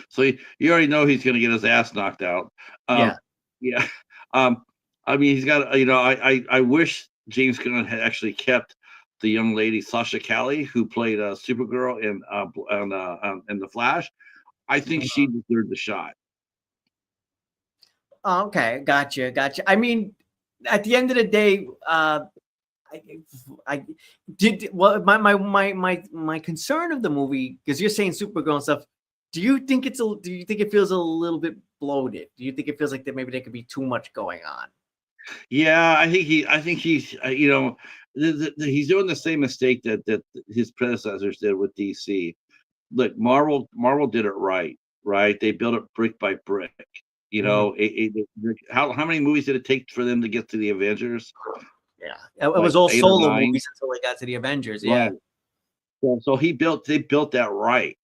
So you already know he's going to get his ass knocked out. yeah. Yeah. Um, I mean, he's got. I wish James Gunn had actually kept the young lady Sasha Calle, who played Supergirl in the Flash. I think she deserved the shot. Oh, okay, gotcha. I mean, at the end of the day, I, I did well. My concern of the movie, because you're saying Supergirl and stuff. Do you think it feels a little bit bloated? Do you think it feels like that maybe there could be too much going on? Yeah, I think he's he's doing the same mistake that his predecessors did with DC. Look, Marvel did it right, right? They built it brick by brick. Mhm. How many movies did it take for them to get to the Avengers? Yeah, it Like was all 8 or solo 9, movies until they got to the Avengers. Yeah, right? So they built that right,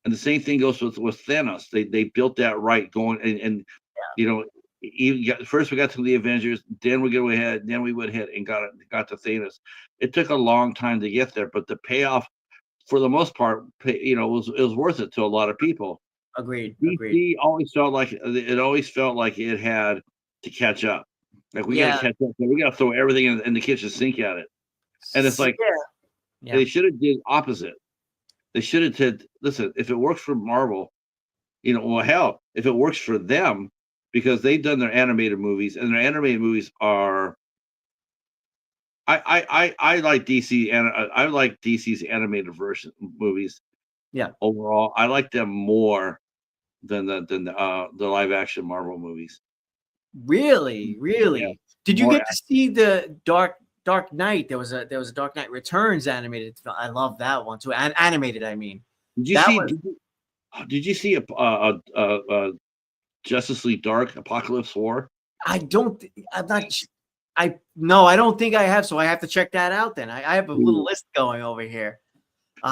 and the same thing goes with Thanos. They built that right, going and you know first we got to the Avengers, then we go ahead, then we went ahead and got to Thanos. It took a long time to get there, but the payoff for the most part, was worth it to a lot of people. agreed. DC always felt like it had to catch up. Like, we got to Yeah, catch up. We got to throw everything in the kitchen sink at it. And it's like, yeah, yeah. they should have did opposite. They should have said, listen, if it works for Marvel, well, hell, if it works for them, because they've done their animated movies, and their animated movies are. I like DC, and I like DC's animated version movies Yeah. overall. I like them more than the live action Marvel movies. Really, Yeah, really. Did you more. get to see the Dark Knight? There was a Dark Knight Returns animated film. I love that one too. Animated, I mean. Did you That see? was Did you see a Justice League Dark Apocalypse War? I don't I'm not I no, I don't think I have, so I have to check that out then. I have a little Dude, list going over here.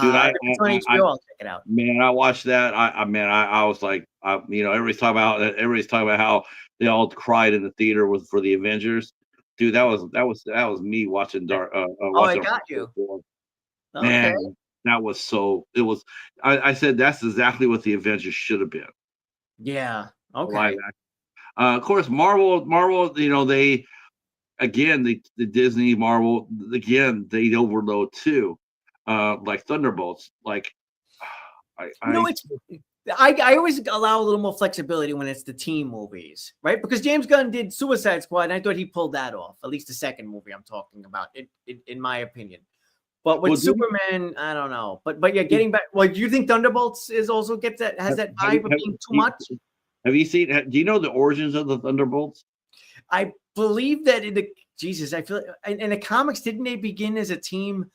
dude, If it's on HBO, I'll check it out. man, I watched that. I was like, everybody's talking about how they all cried in the theater for the Avengers. Dude, that was me watching Oh, I watching got Apocalypse you. War. Okay. Man, that was so. It was. I said that's exactly what the Avengers should have been. Yeah. Live Okay. action. Of course, Marvel. They again, the Disney Marvel again. They overload too, like Thunderbolts. Like, You know, I it's I always allow a little more flexibility when it's the team movies, right? Because James Gunn did Suicide Squad, and I thought he pulled that off. At least the second movie I'm talking about, in my opinion. But with well, Superman, I don't know. But yeah, getting back. Well, do you think Thunderbolts is also has that have, vibe of have, being too much? have you seen? Do you know the origins of the Thunderbolts? I believe that Jesus, I feel in the comics, didn't they begin as a team?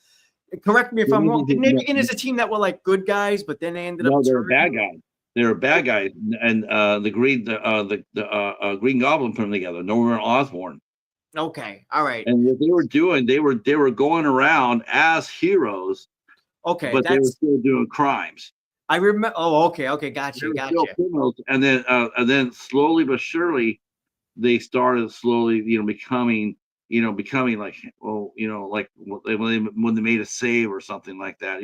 Correct me if I'm wrong. Didn't they begin as a team that were like good guys, but then they ended up? No, they're bad guys. They were bad guys, and the Green Goblin put them together. Norman Osborn. Okay, all right. And what they were doing, they were going around as heroes, Okay, but they were still doing crimes. I remember. Oh, okay, gotcha. Still criminals, and then slowly but surely, they started slowly, becoming like, well, like when they made a save or something like that,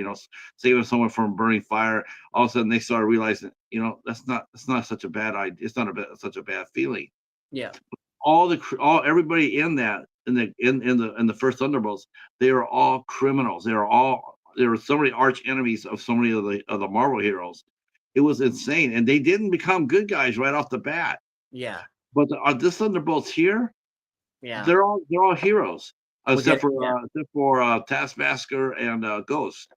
saving someone from burning fire. All of a sudden, they started realizing, that's not such a bad idea. It's not such a bad feeling. Yeah. Everybody in the first Thunderbolts, they were all criminals. They were so many arch enemies of so many of the Marvel heroes. It was insane, and they didn't become good guys right off the bat. Yeah. But this Thunderbolts here, yeah, they're all heroes, except for Taskmaster and Ghost.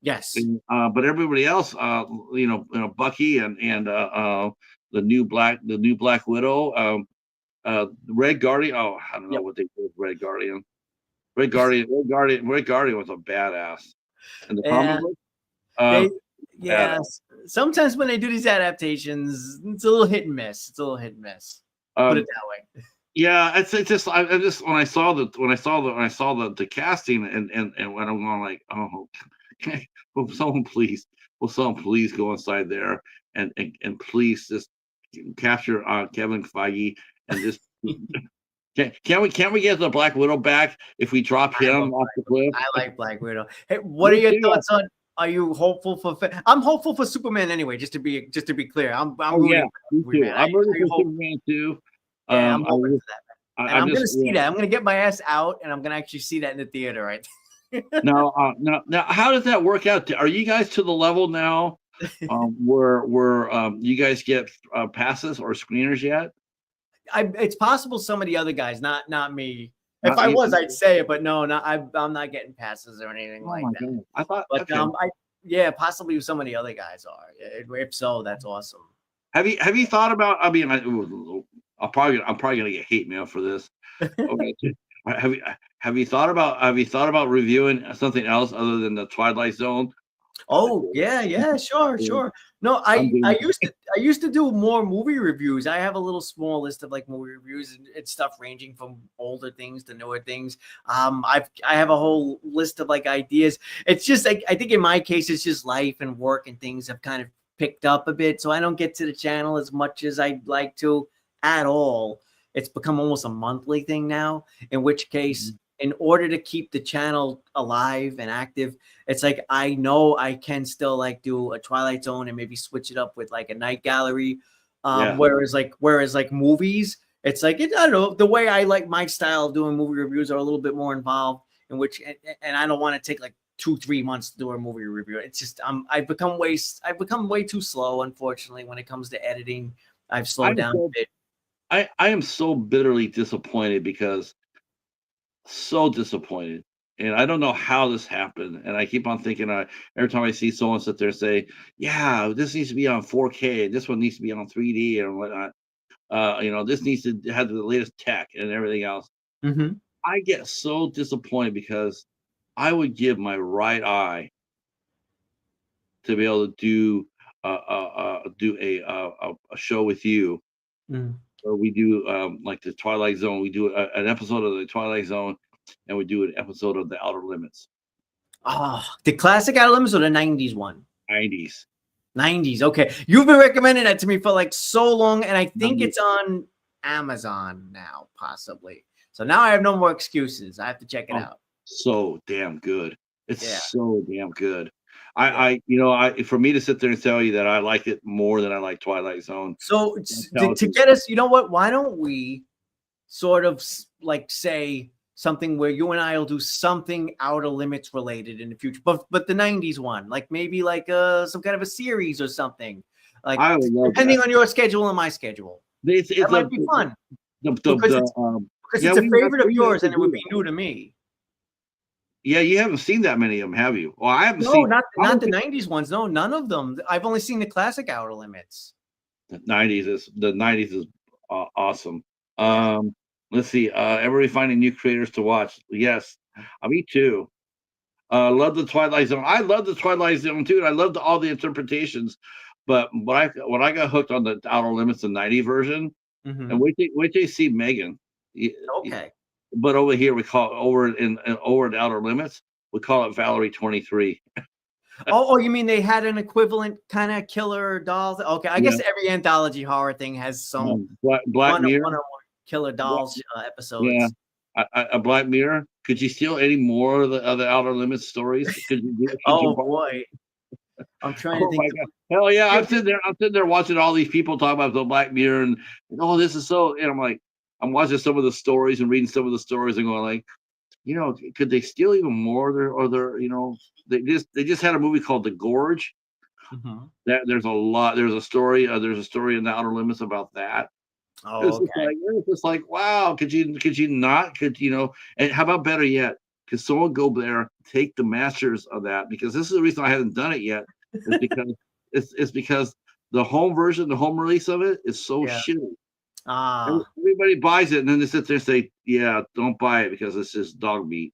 Yes. But everybody else, Bucky and the new Black Widow, Red Guardian. Oh, I don't know what they did with Red Guardian. Red Guardian was a badass. And the comic book, yes. Sometimes when they do these adaptations, it's a little hit and miss. Put it that way. Yeah, it's just when I saw the casting and when I'm going like, oh, okay, will someone please go inside there and please just capture Kevin Feige and just can't we get the Black Widow back if we drop him off the cliff? I like Black Widow. Hey, what are your thoughts on? Are you hopeful for? I'm hopeful for Superman anyway. Just to be clear, I'm rooting for Superman. I'm rooting for Superman too. Yeah, I'm hoping for that. And I'm gonna see that. I'm gonna get my ass out, and I'm gonna actually see that in the theater, right? Now, how does that work out? Are you guys to the level now where you guys get passes or screeners yet? It's possible some of the other guys, not me. If I was, I'd say it, but no, I'm not getting passes or anything like that. God. I thought, but possibly some of the other guys are. If so, that's awesome. Have you thought about? I mean, I'm probably gonna get hate mail for this. Okay. Have you thought about reviewing something else other than the Twilight Zone? Oh yeah, sure. No, I used to do more movie reviews. I have a little small list of like movie reviews and stuff ranging from older things to newer things. I have a whole list of like ideas. It's just like I think in my case it's just life and work and things have kind of picked up a bit, so I don't get to the channel as much as I'd like to at all. It's become almost a monthly thing now, in which case in order to keep the channel alive and active, it's like I know I can still like do a Twilight Zone and maybe switch it up with like a night gallery. Whereas movies, it's like I don't know, the way I like my style of doing movie reviews are a little bit more involved, in which and I don't want to take like 2-3 months to do a movie review. It's just I've become way too slow, unfortunately, when it comes to editing. I've slowed down a bit. I am so bitterly disappointed because so disappointed. And I don't know how this happened. And I keep on thinking, every time I see someone sit there and say, yeah, this needs to be on 4K. This one needs to be on 3D and whatnot. This needs to have the latest tech and everything else. Mm-hmm. I get so disappointed because I would give my right eye to be able to do a show with you. Where we do like the Twilight Zone. We do an episode of the Twilight Zone, and we do an episode of the Outer Limits. The classic Outer Limits or the 90s one? 90s. Okay. You've been recommending that to me for like so long, and I think it's on Amazon now, possibly. So now I have no more excuses. I have to check it out. So damn good. It's so damn good. For me to sit there and tell you that I like it more than I like Twilight Zone. So to get us, you know what? Why don't we sort of like say something where you and I will do something Outer Limits related in the future, but the 90s one, like maybe like some kind of a series or something. Like I would love depending on your schedule and my schedule. That might be fun. Because it's a favorite of yours and it would be new to me. Yeah, you haven't seen that many of them, have you? Well, I haven't seen. No, not the 90s ones. No, none of them. I've only seen the classic Outer Limits. The 90s is awesome. let's see. Everybody finding new creators to watch. Yes, me too. Love the Twilight Zone. I love the Twilight Zone too. And I loved all the interpretations. But when I got hooked on the Outer Limits, the '90 version, and Hmm. wait till you see Megan. Okay. But over here we call over in Outer Limits, we call it Valerie 23. Oh, you mean they had an equivalent kind of killer dolls? Okay, I Yeah. guess every anthology horror thing has some Black Mirror. one or more killer Black, dolls yeah. episodes. A Black Mirror. Could you steal any more of the other Outer Limits stories? Could you do? Could you Oh borrow? boy, I'm trying to Oh think. my god! Hell yeah! I'm sitting there watching all these people talk about the Black Mirror, and oh, this is so. And I'm like, I'm watching some of the stories and reading some of the stories and going like, could they steal even more? They just had a movie called The Gorge. Mhm. That there's a lot. There's a story in the Outer Limits about that. Oh, okay. It's just like, wow, could you not? And how about better yet? Could someone go there, take the masters of that? Because this is the reason I haven't done it yet, is because it's because the home version, the home release of it is so Yeah. shitty. Ah, Everybody buys it, and then they sit there and say, "Yeah, don't buy it because it's just dog meat."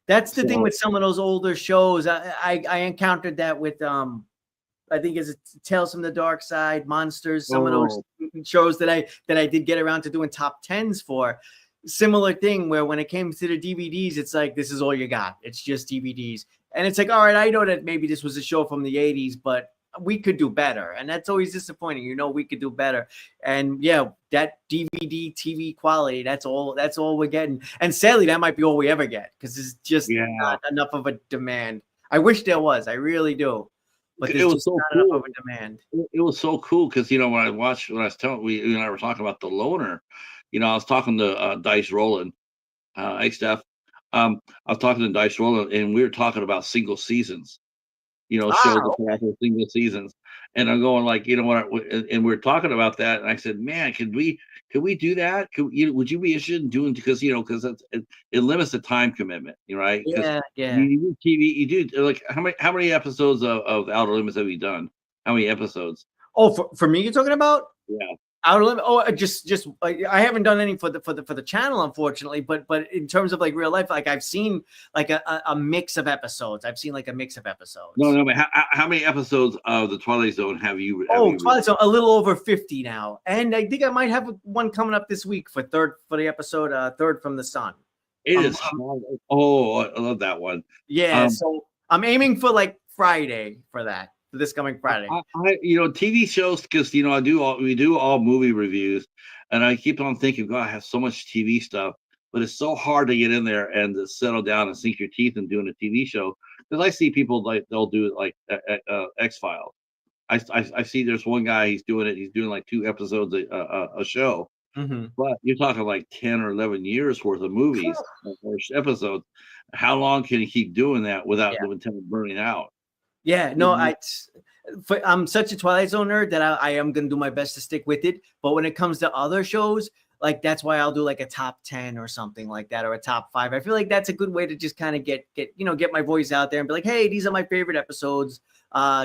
that's the thing So, with some of those older shows. I encountered that with I think it's Tales from the Dark Side, Monsters, some of those oh, shows that I did get around to doing top tens for. Similar thing where when it came to the DVDs, it's like this is all you got. It's just DVDs. And it's like, all right, I know that maybe this was a show from the 80s, but we could do better. And that's always disappointing. We could do better. And yeah, that DVD TV quality, that's all we're getting. And sadly, that might be all we ever get because there's just yeah, not enough of a demand. I wish there was. I really do. But it there's was just so not enough of cool. a demand. It was so cool because when I was telling we you and I were talking about the loner, I was talking to Dice Roland, hey Steph, I was talking to Dice Roland, and we were talking about single seasons, Ah, shows that put out their single seasons, and I'm going like, and we are talking about that, and I said, man, could we do that? Would you be interested in doing because it limits the time commitment, right? Because yeah, yeah. you do TV, you do like how many episodes of Outer Limits have you done? How many episodes? Oh, for me, you're talking about? Yeah. Outer Limit. Oh, just I haven't done any for the channel, unfortunately. But in terms of like real life, like I've seen like a mix of episodes. I've seen like a mix of No, episodes. no, but how many episodes of the Twilight Zone have you Oh, really? Twilight Zone, a little over 50 now, and I think I might have one coming up this week for the episode Third from the Sun. It Um, is hard. Oh, I love that one. yeah, Um, so I'm aiming for like Friday for this coming Friday. TV shows because we do all movie reviews, and I keep on thinking, God, I have so much TV stuff, but it's so hard to get in there and to settle down and sink your teeth in doing a TV show because I see people like they'll do it like X Files. I see there's one guy he's doing it. He's doing like 2 episodes a show, Hmm. but you're talking like 10 or 11 years worth of movies or episodes. How long can he keep doing that without the intent of burning out? Yeah, no, Mhm. I'm such a Twilight Zone nerd that I am gonna do my best to stick with it. But when it comes to other shows, like that's why I'll do like a top 10 or something like that, or a top 5. I feel like that's a good way to just kind of get my voice out there and be like, hey, these are my favorite episodes.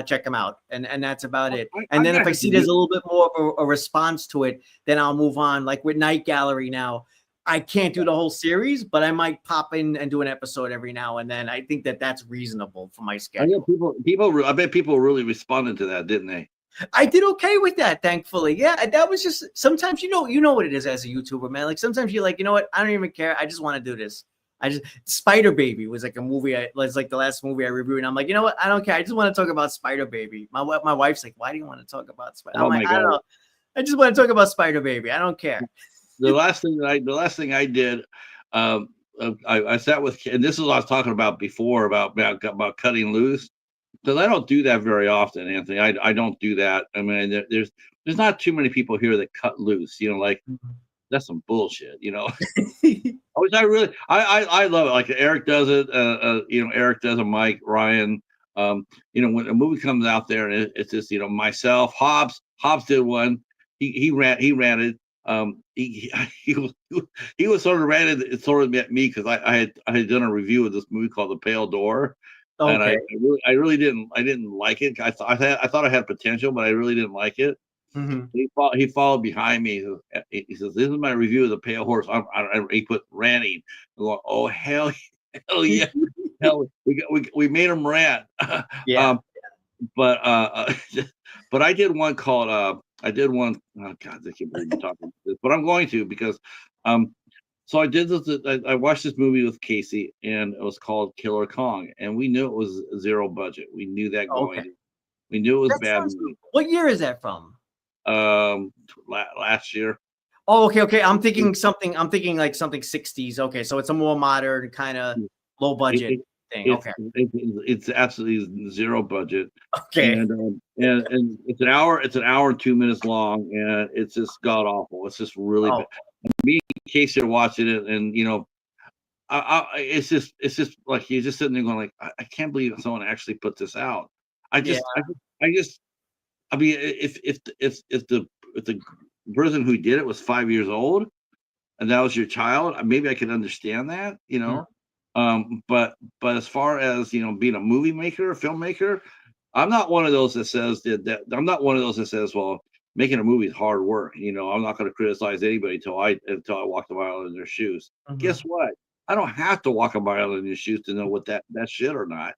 Check them out, and that's about it. And I'm then gonna if I have to see there's do. a little bit more of a response to it, then I'll move on. Like with Night Gallery now. I can't do the whole series, but I might pop in and do an episode every now and then. I think that that's reasonable for my I know schedule. I bet people really responded to that, didn't they? I did okay with that, thankfully. Yeah, that was just sometimes you know what it is as a YouTuber, man. Like sometimes you're like, you know what, I don't even care. I just want to do this. I just Spider Baby was like a movie. Was like the last movie I reviewed, and I'm like, you know what, I don't care. I just want to talk about Spider Baby. My wife's like, why do you want to talk about Spider? I'm Oh like, my I don't god! know. I just want to talk about Spider Baby. I don't care. The last thing I did, um, I sat with, and this is what I was talking about before about cutting loose because I don't do that very often, Anthony. I don't do that. I mean, there's not too many people here that cut loose. Like that's some bullshit. Which I really I love it. Like Eric does it. Eric does it. Mike Ryan. When a movie comes out there and it's just myself. Hobbs did one. He ran it. He he was he was sort of ranted. It sort of met me because I had done a review of this movie called The Pale Door, and I Okay. really didn't like it. I thought I thought I had potential, but I really didn't like it. Mhm. He followed behind me. He says, "This is my review of the Pale Horse." He put ranting. I'm going, "Oh hell, hell yeah, hell, we made him rant." Yeah. um, but but I did one called I did one. Oh God, I can't believe I'm talking about this, but I'm going to because um so I did this. I watched this movie with Casey, and it was called Killer Kong, and we knew it was zero budget. We knew that Okay. going in. We knew it was a That bad sounds movie. What year is that from? Last year. Oh, okay, okay. I'm thinking like something 60s. Okay, so it's a more modern kind of low It, budget it, thing. it's Okay. it's absolutely zero budget, Okay. and it's an hour and 2 minutes long, and it's just god awful. It's just really Oh, bad. Me and Casey are watching it, and it's just like you're just sitting there going like, I can't believe someone actually put this out. I yeah. just I just I mean, if the person who did it was 5 years old and that was your child, maybe I could understand that, Mm, but as far as being a movie maker, a filmmaker, I'm not one of those that says that I'm not one of those that says, well, making a movie is hard work. I'm not going to criticize anybody until I walk the mile in their shoes. Guess mhm. what? I don't have to walk a mile in your shoes to know what that shit or not.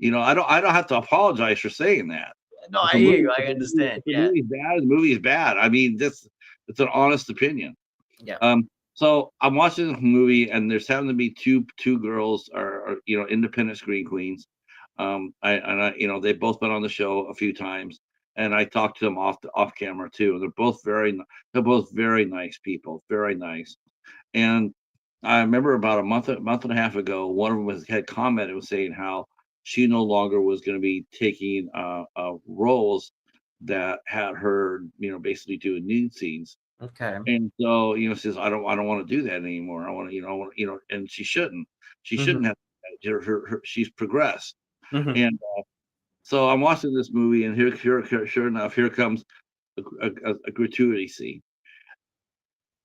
I don't have to apologize for saying that. No, If I a hear movie you. I if a movie understand. if a Yeah. movie's bad, the movie is bad. I mean, that's it's an honest opinion. Yeah. So I'm watching this movie, and there's having to be two girls are independent screen queens. They've both been on the show a few times, and I talked to them off camera too. They're both very nice people, very nice. And I remember about month and a half ago, one of them had commented, was saying how she no longer was going to be taking roles that had her, basically doing nude scenes. Okay. And so, says, I don't want to do that anymore. I want to, I want, and she shouldn't. She Mhm. shouldn't have. She's progressed. Mhm. And so I'm watching this movie, and sure enough, here comes a gratuity scene.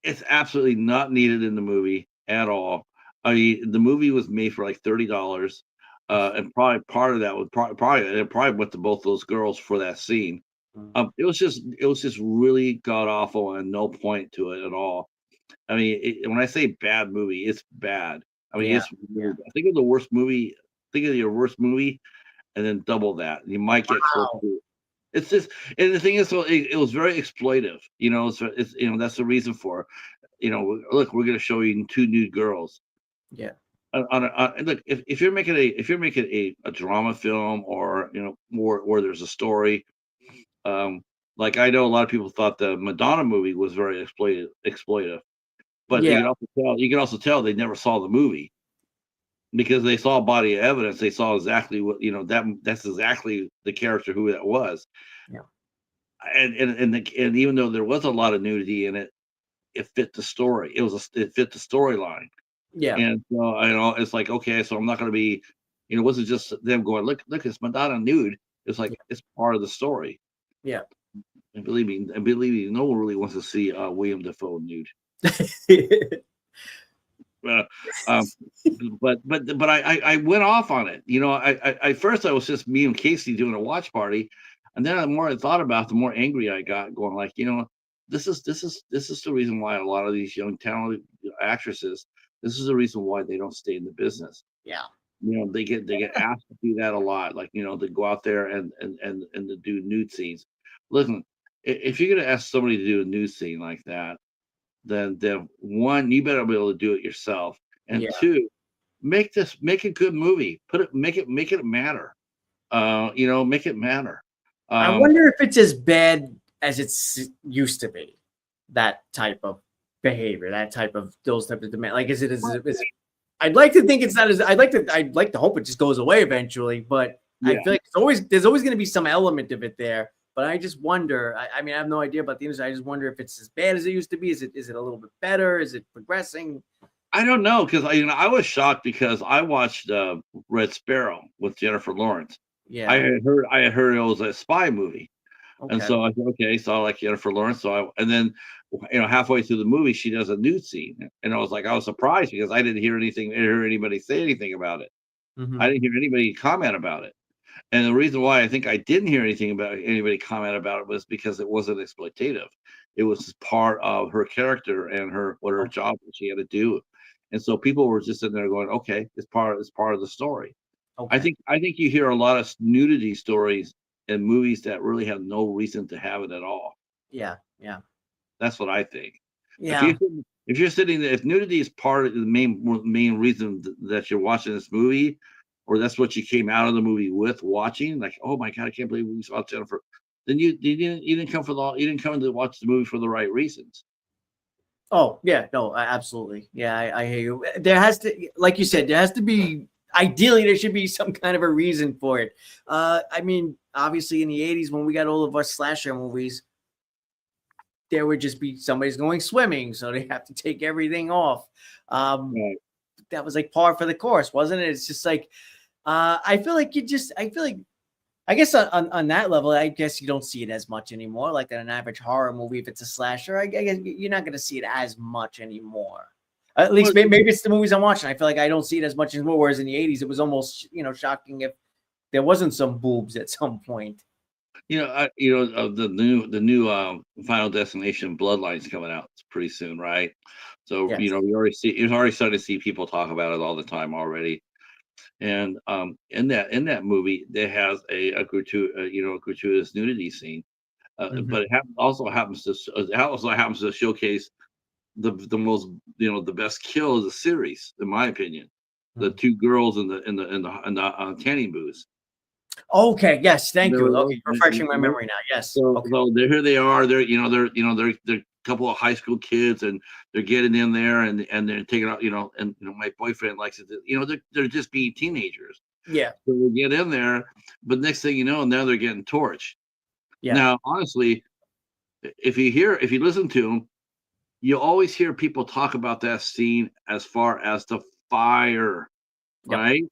It's absolutely not needed in the movie at all. I mean, the movie was made for like $30, and probably part of that was it probably went to both those girls for that scene. Mm. It was just really god awful and no point to it at all. I mean, when I say bad movie, it's bad. I mean, Yeah. it's really Yeah. bad. Think of the worst movie. Think of your worst movie, and then double that. You might get close Wow. to it. It's just, and the thing is, so it was very exploitive. It's that's the reason for. Look, we're going to show you two nude girls. Yeah. Look, if you're making a drama film, or or there's a story, um, like I know a lot of people thought the Madonna movie was very exploitive. But Yeah. you can also tell they never saw the movie because they saw body of evidence. They saw exactly what, that's exactly the character who that was. Yeah. And even though there was a lot of nudity in it, it fit the story. It fit the storyline. Yeah. And so, it's like, okay, so I'm not going to be, it wasn't just them going, look, it's Madonna nude. It's like, it's part of the story. Yeah. And believe me, no one really wants to see William Dafoe nude. Uh, um, but I went off on it. I first I was just me and Casey doing a watch party, and then the more I thought about it, the more angry I got, going like, this is the reason why a lot of these young talented actresses, this is the reason why they don't stay in the business. Yeah. They get asked to do that a lot, like to go out there and to do nude scenes. Listen, if you're gonna ask somebody to do a nude scene like that, then one, you better be able to do it yourself, and Yeah. two, make a good movie. Make it matter. Make it matter. I Um, wonder if it's as bad as it's used to be. That type of behavior, those types of demand. Like, is it? I'd like to think it's not as. I'd like to hope it just goes away eventually. But I yeah, feel like there's always going to be some element of it there. But I just wonder. I mean, I have no idea about the industry. I just wonder if it's as bad as it used to be. Is it a little bit better? Is it progressing? I don't know, because I was shocked because I watched Red Sparrow with Jennifer Lawrence. Yeah. I had heard it was a spy movie. And Okay. so I said, okay, so I like Jennifer Lawrence. And then, halfway through the movie, she does a nude scene. And I was surprised because I didn't hear anybody say anything about it. I Mhm. didn't hear anybody comment about it. And the reason why I think I didn't hear anything about anybody comment about it was because it wasn't exploitative. It was just part of her character and her what her Oh, job that she had to do. And so people were just sitting there going, okay, it's part of the story. okay. I think you hear a lot of nudity stories in movies that really have no reason to have it at all. Yeah. Yeah. That's what I think. If you Yeah. if you're sitting there, if nudity is part of the main reason that you're watching this movie, or that's what you came out of the movie with watching, like, oh my god, I can't believe we saw Jennifer. Then you didn't come for the you didn't come to watch the movie for the right reasons. Oh, yeah. No, absolutely. Yeah, I hear you. There has to, like you said, there has to be. Ideally, there should be some kind of a reason for it. I mean, obviously, in the '80s, when we got all of our slasher movies, there would just be somebody's going swimming, so they have to take everything off. Right. That was like par for the course, wasn't it? It's just like I feel like I feel like I guess on that level, I guess you don't see it as much anymore. Like in an average horror movie, if it's a slasher, I guess you're not going to see it as much anymore. At least Well, maybe it's the movies I'm watching. I feel like I don't see it as much anymore. Whereas in the '80s, it was almost shocking if there wasn't some boobs at some point. The new Final Destination Bloodlines coming out pretty soon, right? So Yes. you're already starting to see people talk about it all the time already. And in that movie, there has a gratuitous nudity scene, Mhm. but also happens to showcase the most the best kill of the series, in my opinion. The Mhm. two girls in the tanning booths. Okay. Yes. Thank There you. was, Okay. Refreshing my memory now. Yes. Okay. so here they are. They're a couple of high school kids, and they're getting in there, and they're taking out, and my boyfriend likes it. They're just being teenagers. Yeah. So they get in there, but next thing you know, now they're getting torched. Yeah. Now, honestly, if you listen to them, you always hear people talk about that scene as far as the fire, Yep. right?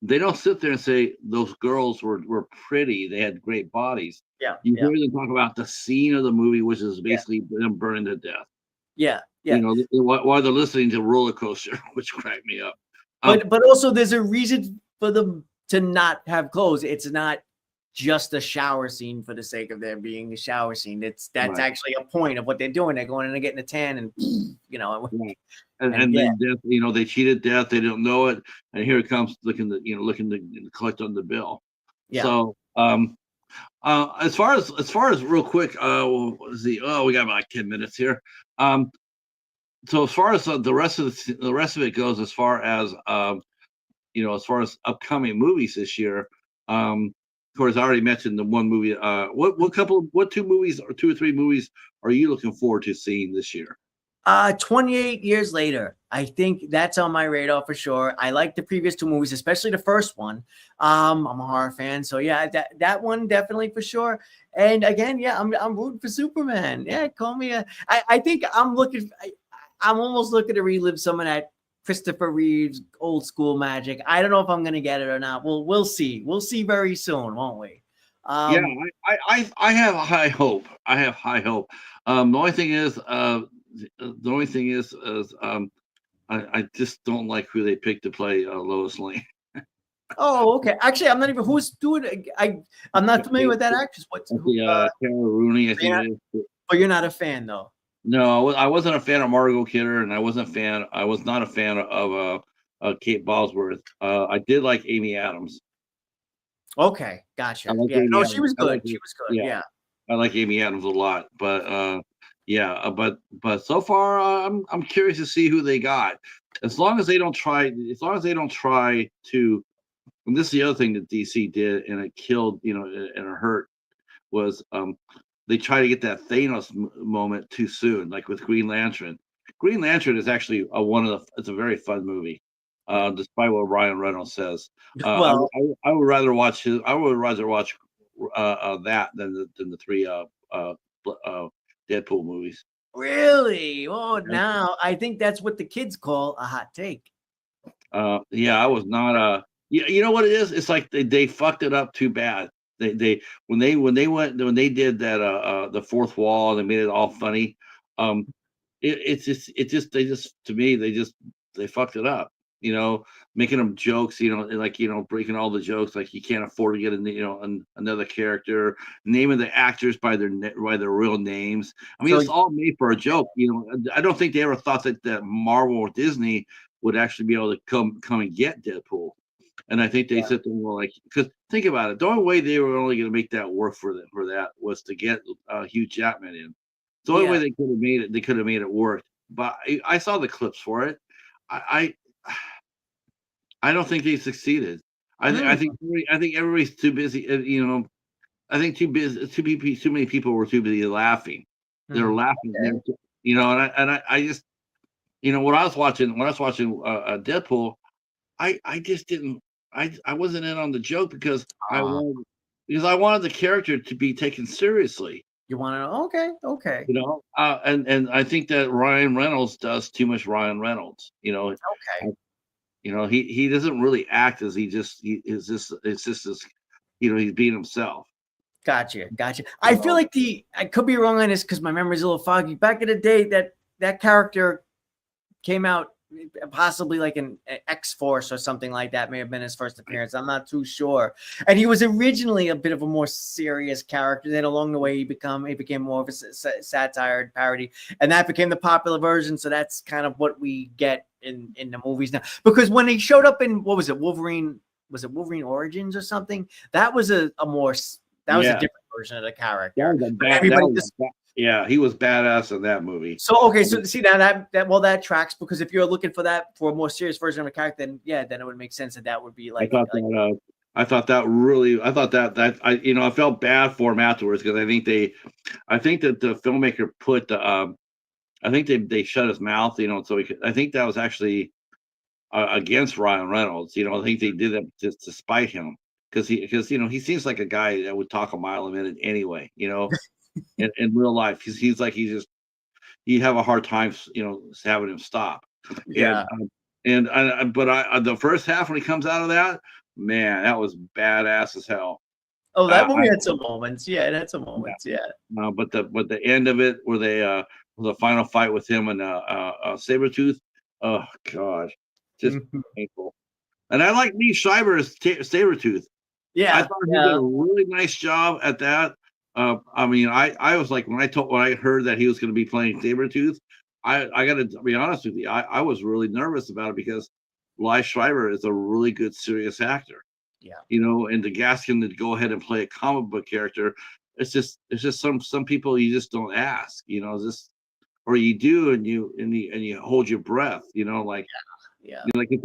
They don't sit there and say those girls were pretty, they had great bodies. Yeah. You Yeah. hear them talk about the scene of the movie, which is Yeah. basically them burning to death. Yeah. Yeah. While they're listening to Roller Coaster, which cracked me up. But also there's a reason for them to not have clothes. It's not just a shower scene for the sake of there being a shower scene. That's Right, actually a point of what they're doing. They're going in and getting a tan and right. And and and yeah, then death, they cheated death, they don't know it, and here it comes looking to collect on the bill. yeah. So, as far as real quick, let's see. Oh, we got about like 10 minutes here. So as far as the rest of it goes, as far as upcoming movies this year, of course, I already mentioned the one movie. What two movies or two or three movies are you looking forward to seeing this year? 28 years later, I think that's on my radar for sure. I like the previous two movies, especially the first one. I'm a horror fan, so yeah, that one definitely for sure. And again, yeah, I'm rooting for Superman. Yeah, call me I think I'm almost looking to relive some of that Christopher Reeves old school magic. I don't know if I'm gonna get it or not. We'll see. We'll see very soon, won't we? Yeah, Um, I have high hope. I have high hope. The only thing is, I just don't like who they picked to play Lois Lane. oh, okay. Actually, I'm not even who's doing it. I'm not familiar with that actress. What's I who? see, Tara Rooney, I So you're think not, it is. but you're not a fan though. No, I wasn't a fan of Margot Kidder, and I was not a fan of Kate Bosworth. I did like Amy Adams. Okay, I gotcha. like Yeah, Amy no, she Adams. was good. She was good. Yeah, Yeah. I like Amy Adams a lot. But yeah, but so far, I'm curious to see who they got. As long as they don't try to, and this is the other thing that DC did, and it killed, and it hurt, was they try to get that Thanos moment too soon, like with Green Lantern. Green Lantern is actually it's a very fun movie, Yeah. despite what Ryan Reynolds says. Well, I would rather watch that than the three Deadpool movies. really? Oh, now I think that's what the kids call a hot take. Yeah, I was not you know what it is? It's like they fucked it up too bad. They when they did that the fourth wall, they made it all funny. It's just they just to me they fucked it up. making them jokes, like breaking all the jokes, like you can't afford to get another character, naming the actors by their real names. I mean, So it's all made for a joke. I don't think they ever thought that Marvel or Disney would actually be able to come and get Deadpool. And I think they yeah, said they were like, because think about it, the only way they were only going to make that work for that was to get Hugh Jackman in. The only way yeah. they could have made it work. But I saw the clips for it. I don't think they succeeded. Mm, I think everybody's too busy. I think too many people were too busy laughing. They're mhm. laughing. Okay. I just when I was watching Deadpool, I just didn't. I wasn't in on the joke Uh, because I wanted the character to be taken seriously. you want to know? Okay, okay, And I think that Ryan Reynolds does too much Ryan Reynolds. okay. He doesn't really act as he is just it's just as he's being himself. Gotcha, gotcha. You I feel know, like I could be wrong on this because my memory's a little foggy. Back in the day, that character came out possibly like an X-Force or something like that. May have been his first appearance. I'm not too sure. And he was originally a bit of a more serious character. Then along the way, he became more of a satire parody, and that became the popular version. So that's kind of what we get in the movies now. Because when he showed up in what was it, Wolverine? Was it Wolverine Origins or something? That was a yeah, different version of the that character. was a But bad. everybody just Yeah, he was badass in that movie. so okay, so see now that tracks because if you're looking for a more serious version of a character, then it would make sense that would be I like thought that. I thought that I felt bad for him afterwards because I think that the filmmaker put the I think they shut his mouth, so he could. I think that was actually against Ryan Reynolds. I think they did that just to spite him because he seems like a guy that would talk a mile a minute anyway. In real life, he's like you have a hard time, having him stop. And yeah. but the first half when he comes out of that, man, that was badass as hell. Oh, that I movie had some moments. Yeah, it had some Yeah, moments. Yeah. but the end of it, where the final fight with him and Sabretooth, oh god, just Mhm. painful. And I like Lee Schreiber's Sabretooth. I Yeah. thought he did Yeah. a really nice job at that. I mean, I was like when I heard that he was going to be playing Sabretooth, I got to be honest with you, I was really nervous about it because Lee Schreiber is a really good serious actor. Yeah. And to ask him to go ahead and play a comic book character, it's just some people you just don't ask, just or you do and you hold your breath, like Yeah. like if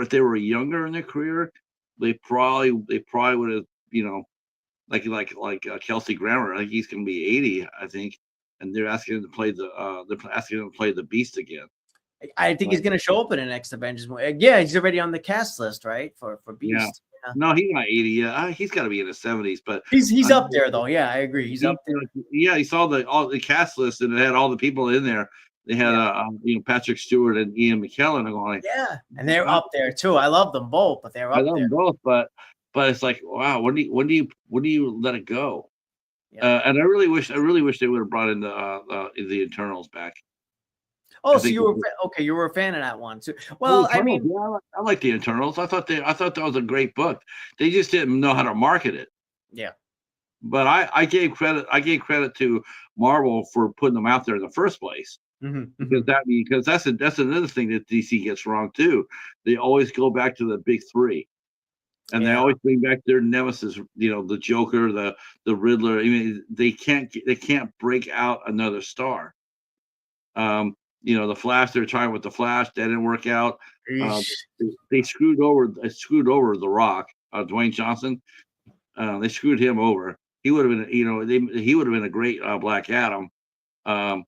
they were younger in their career, they probably would have, Kelsey Grammer. I think he's going to be 80, I think, and they're asking him to play the Beast again. I think he's Like, gonna show up in the next Avengers movie. Yeah, he's already on the cast list, right? For yeah, Beast. Yeah. no, he's not 80 yet. He's got to be in his 70s, but He's I up there though. Yeah, I agree. He's up there. yeah, he saw all the cast list and it had all the people in there. They had Yeah. Patrick Stewart and Ian McKellen. I'm going like, Yeah. And they're up there too. I love them both, but they're I up love there. them both, but it's like, wow, when do you let it go? Yeah. And I really wish they would have brought in the Eternals back. Oh, I so think you were a fan of that one too. the Well, I Eternals, mean, yeah, I like the Eternals. I thought that was a great book. They just didn't know how to market it. yeah. But I gave credit to Marvel for putting them out there in the first place. Mm-hmm. Because that's another thing that DC gets wrong too. They always go back to the big three, and they Yeah. always bring back their nemesis. The Joker, the Riddler. I mean, they can't break out another star. The Flash. They're trying with the Flash. That didn't work out. Uh, Eesh. they screwed over the Rock, Dwayne Johnson. They screwed him over. He would have been, he would have been a great Black Adam. Um,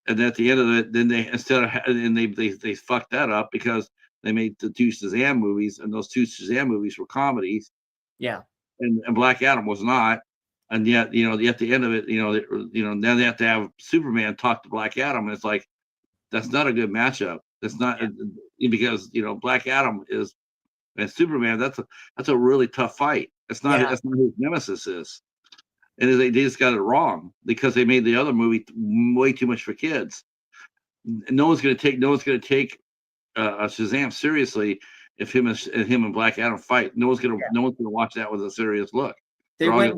and at the end of it, then they fucked that up because they made the two Shazam movies, and those two Shazam movies were comedies, Yeah. and Black Adam was not. And yet, at the end of it, now they have to have Superman talk to Black Adam, and it's like that's not a good matchup. That's not because Black Adam is and Superman. That's a really tough fight. Yeah. That's not who his nemesis is. And they just got it wrong because they made the other movie way too much for kids. No one's going to take Shazam seriously if him and Black Adam fight. No one's gonna watch that with a serious look. They went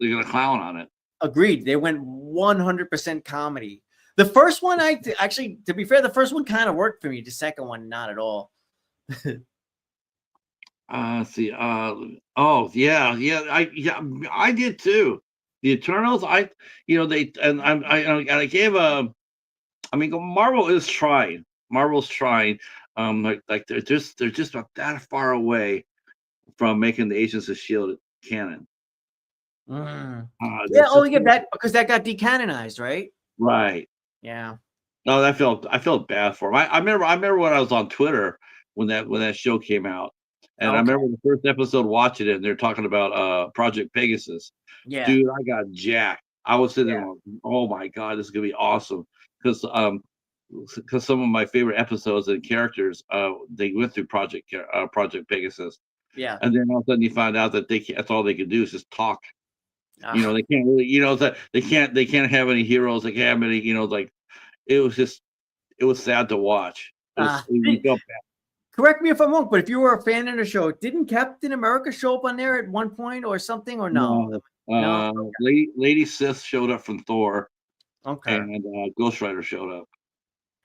They're gonna clown on it. Agreed. They went 100% comedy. The first one, actually, to be fair, the first one kind of worked for me. The second one, not at all. See. Oh yeah. I did too. The Eternals. I gave a. I mean, Marvel is trying. Marvel's trying. Like they're just about that far away from making the Agents of Shield canon. Yeah. Oh, yeah. That because that got decanonized, right? Right. Yeah. No, I felt bad for him. I remember when I was on Twitter when that show came out, and I remember the first episode watching it, and they're talking about Project Pegasus. Yeah. Dude, I got jacked. I was sitting there going, oh my god, this is gonna be awesome. Because some of my favorite episodes and characters, they went through Project Pegasus. Yeah. And then all of a sudden you find out that that's all they can do is just talk. They can't really, they can't have any heroes. They can't have any, like it was sad to watch. You felt bad. Correct me if I'm wrong, but if you were a fan of the show, didn't Captain America show up on there at one point or something, or no? No. Lady Sif showed up from Thor. Okay. And Ghost Rider showed up.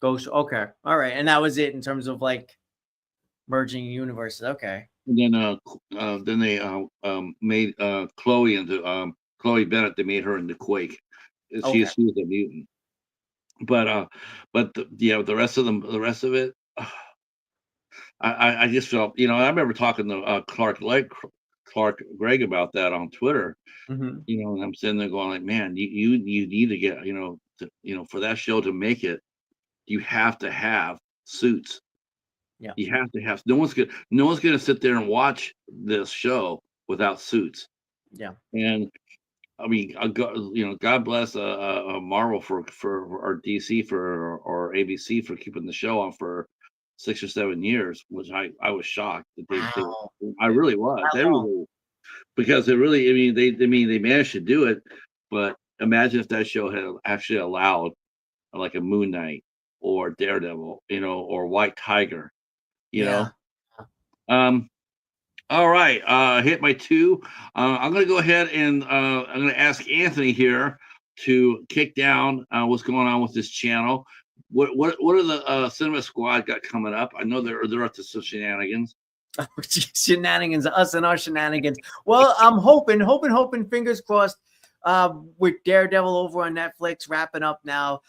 Okay. All right. And that was it in terms of like merging universes. Okay. And then they made Chloe into Chloe Bennett. They made her into Quake. She was a mutant. But the rest of it, I just felt, I remember talking to Clark Gregg about that on Twitter. And I'm sitting there going like, man, you need to get, for that show to make it, you have to have suits. Yeah. You have to have. No one's gonna sit there and watch this show without suits. Yeah. And I mean, God bless Marvel for or DC or ABC for keeping the show on for 6 or 7 years, which I was shocked that I really was. Because it really, they managed to do it, but imagine if that show had actually allowed like a Moon Knight or Daredevil, or White Tiger, All right, hit my 2. I'm going to go ahead and I'm going to ask Anthony here to kick down what's going on with this channel. What are the Cinema Squad got coming up? I know they're up to some shenanigans. Shenanigans, us and our shenanigans. Well, I'm hoping, fingers crossed, with Daredevil over on Netflix wrapping up now.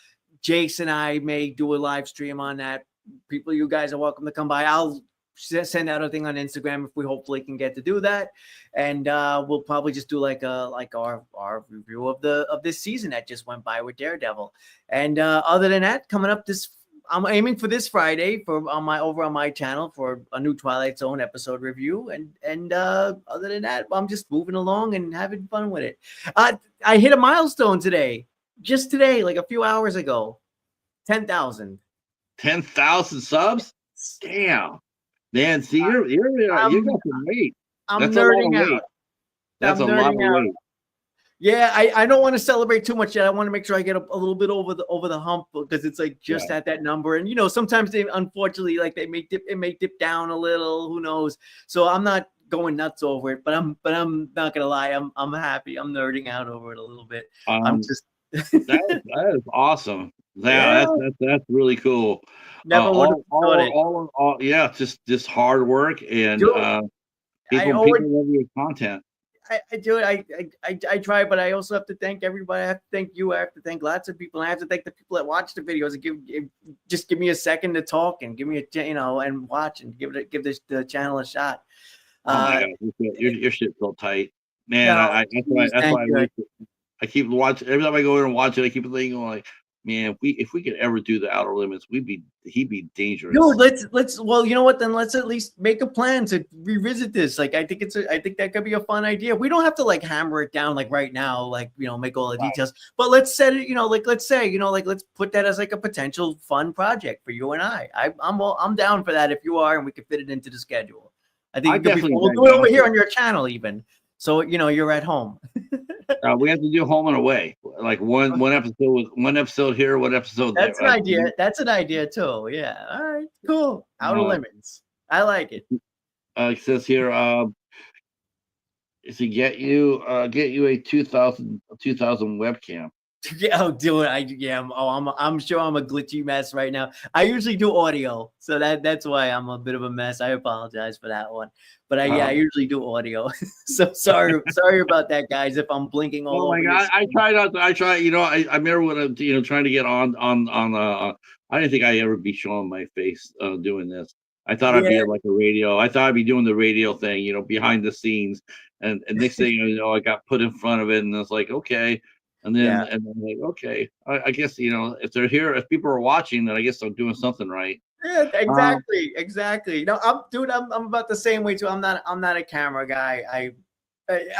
Jace and I may do a live stream on that. People, you guys are welcome to come by. I'll send out a thing on Instagram if we hopefully can get to do that, and we'll probably just do like our review of this season that just went by with Daredevil. And other than that, coming up I'm aiming for this Friday over on my channel for a new Twilight Zone episode review. And other than that, I'm just moving along and having fun with it. I hit a milestone just today, like a few hours ago. 10,000. 10,000 subs? Damn. Man, see, you got some weight. That's nerding out. That's a lot of weight. Yeah, I don't want to celebrate too much yet. I want to make sure I get a little bit over the hump, because it's like just at that number. And sometimes they unfortunately it may dip down a little. Who knows? So I'm not going nuts over it, but I'm not gonna lie. I'm happy. I'm nerding out over it a little bit. I'm just that is awesome. That's really cool. Never would have thought it. Just hard work and people love your content. I do it. I try, but I also have to thank everybody. I have to thank you. I have to thank lots of people. I have to thank the people that watch the videos and give me a second to talk and give me and watch and give the channel a shot. Oh my God, your shit's so tight, man. That's why I keep watching. Every time I go in and watch it, I keep thinking like, man, if we could ever do the Outer Limits, he'd be dangerous. No, let's. Well, you know what? Then let's at least make a plan to revisit this. Like, I think that could be a fun idea. We don't have to hammer it down right now, make all the details. But let's set it. Let's say, let's put that as a potential fun project for you and I. I'm down for that if you are, and we can fit it into the schedule. I think we'll do it over here on your channel even. So you're at home. We have to do home and away, like one episode here, one episode there. That's an idea. That's an idea too. Yeah. All right. Cool. Outer Uh, limits. I like it. it says here, is to get you a 2000 webcam. Yeah, I'll do it. I'm sure I'm a glitchy mess right now. I usually do audio, so that's why I'm a bit of a mess. I apologize for that one, but I usually do audio. So sorry about that, guys. If I'm blinking all Oh over. my God, I try not to. I try, I remember when I'm, trying to get on. I didn't think I'd ever be showing my face doing this. I thought I'd be Yeah, like a radio. I thought I'd be doing the radio thing, behind the scenes. And next thing you know, I got put in front of it, and it's like, okay. And then yeah. I'm like, okay, I guess if they're here, if people are watching, then I guess I'm doing something right. Yeah, exactly. No, I'm about the same way too. I'm not a camera guy.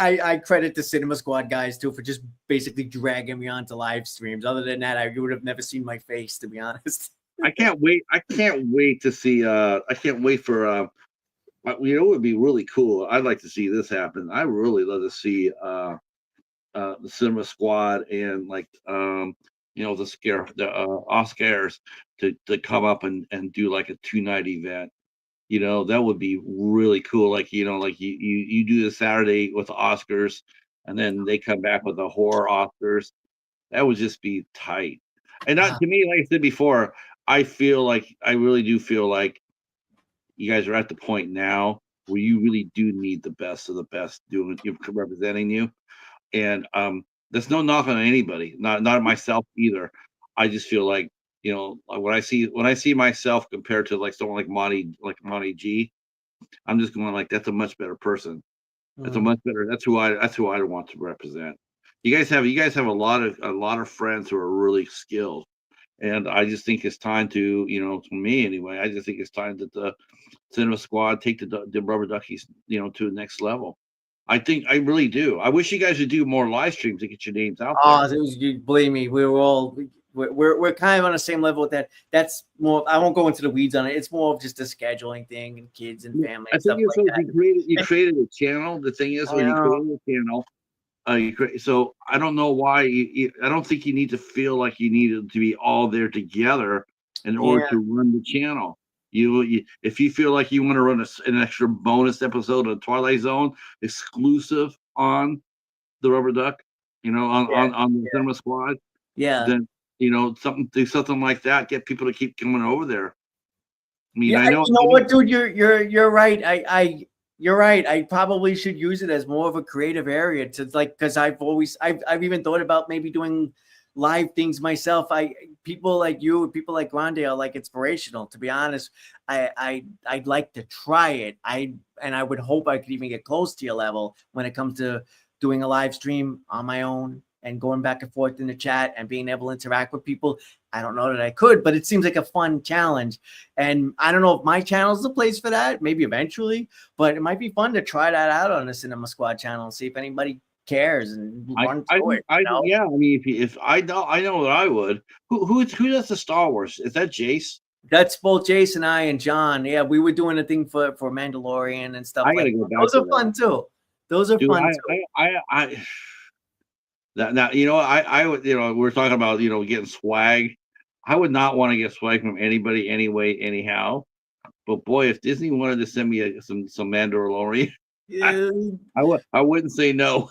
I credit the Cinema Squad guys too for just basically dragging me onto live streams. Other than that, you would have never seen my face, to be honest. I can't wait. I can't wait to see. I can't wait for. It would be really cool. I'd like to see this happen. I really love to see the Cinema Squad and the Oscars to come up and do like a 2-night event. That would be really cool. Like you do the Saturday with the Oscars, and then they come back with the horror Oscars. That would just be tight. And not to me, like I said before, I really do feel like you guys are at the point now where you really do need the best of the best representing you. And there's no knock on anybody, not myself either. I just feel like, when I see myself compared to like someone like Monty G, I'm just going like, that's a much better person. That's who I want to represent. You guys have a lot of friends who are really skilled. And I just think it's time to, to me anyway, I just think it's time that the Cinema Squad take the Rubber Duckies, to the next level. I really do. I wish you guys would do more live streams to get your names out there. You believe me, we're kind of on the same level with that. That's more. I won't go into the weeds on it. It's more of just a scheduling thing and kids and family and stuff like that. You created a channel. The thing is, when you created a channel, so I don't know why. I don't think you need to feel like you needed to be all there together in order to run the channel. If you feel like you want to run an extra bonus episode of Twilight Zone exclusive on the Rubber Duck, on the Cinema Squad, then do something like that. Get people to keep coming over there. I mean, I know. You know what, dude? You're right. You're right. I probably should use it as more of a creative area to because I've even thought about maybe doing live things myself. People like you, people like Grande are like inspirational. To be honest, I'd like to try it. I would hope I could even get close to your level when it comes to doing a live stream on my own and going back and forth in the chat and being able to interact with people. I don't know that I could, but it seems like a fun challenge. And I don't know if my channel is the place for that, maybe eventually, but it might be fun to try that out on the Cinema Squad channel and see if anybody cares and run through it. Yeah, I mean, if I know that I would. Who does the Star Wars? Is that Jace? That's both Jace, I, and John. Yeah, we were doing a thing for Mandalorian and stuff. I gotta go back. Those are fun too. Those are fun too. Now I would, we're talking about getting swag. I would not want to get swag from anybody anyway, anyhow. But boy, if Disney wanted to send me some Mandalorian, I wouldn't say no.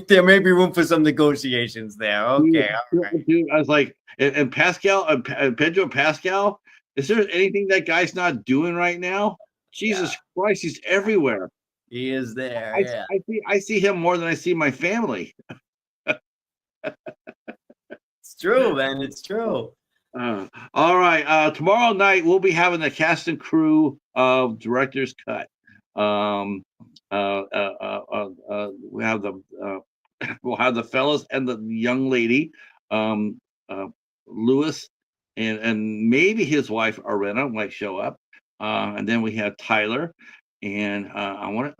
There may be room for some negotiations there. Okay, dude, I was like, and Pascal, Pedro Pascal, is there anything that guy's not doing right now? Jesus Christ, he's everywhere. He is there. I see him more than I see my family. It's true, man. It's true. All right. Tomorrow night we'll be having the cast and crew of Director's Cut. We have we'll have the fellas and the young lady, Lewis, and maybe his wife Arena might show up, and then we have Tyler, and I want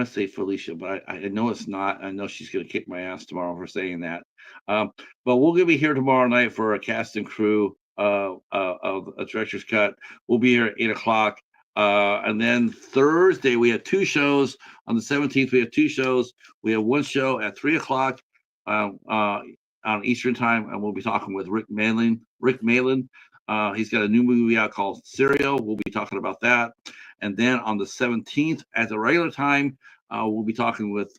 to say Felicia, but I know it's not. I know she's going to kick my ass tomorrow for saying that. But we'll be here tomorrow night for a cast and crew of a Director's Cut. We'll be here at 8:00. And then Thursday we have two shows. On the 17th, we have two shows. We have one show at 3 o'clock on Eastern time, and we'll be talking with Rick Malin. He's got a new movie out called Serial. We'll be talking about that. And then on the 17th, at the regular time, we'll be talking with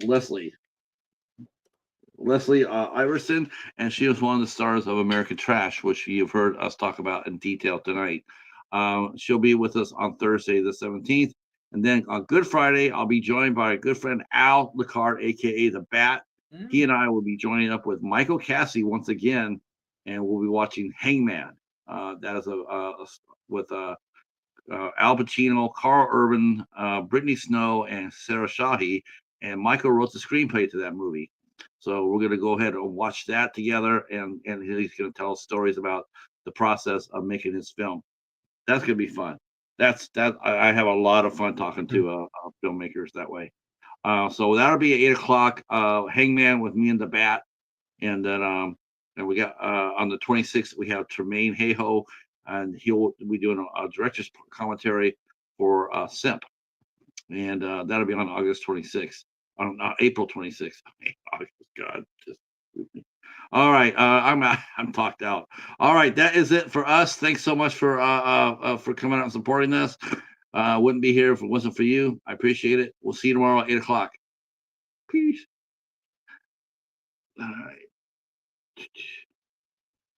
Leslie Iverson, and she was one of the stars of American Trash, which you've heard us talk about in detail tonight. She'll be with us on Thursday, the 17th. And then on Good Friday, I'll be joined by a good friend, Al Licard, aka The Bat. He and I will be joining up with Michael Cassie once again, and we'll be watching Hangman. That is with Al Pacino, Carl Urban, Brittany Snow, and Sarah Shahi. And Michael wrote the screenplay to that movie. So we're going to go ahead and watch that together, and he's going to tell us stories about the process of making his film. That's going to be fun. I have a lot of fun talking to filmmakers that way. So that'll be at 8 o'clock. Hangman with me and the Bat, and then and we got on the 26th we have Tremaine Hayhoe, and he'll be doing a director's commentary for Simp, and that'll be on August 26th. On April 26th. August, God, just all right. I'm talked out. All right, that is it for us. Thanks so much for coming out and supporting us. Wouldn't be here if it wasn't for you. I appreciate it. We'll see you tomorrow at 8 o'clock. Peace. All right.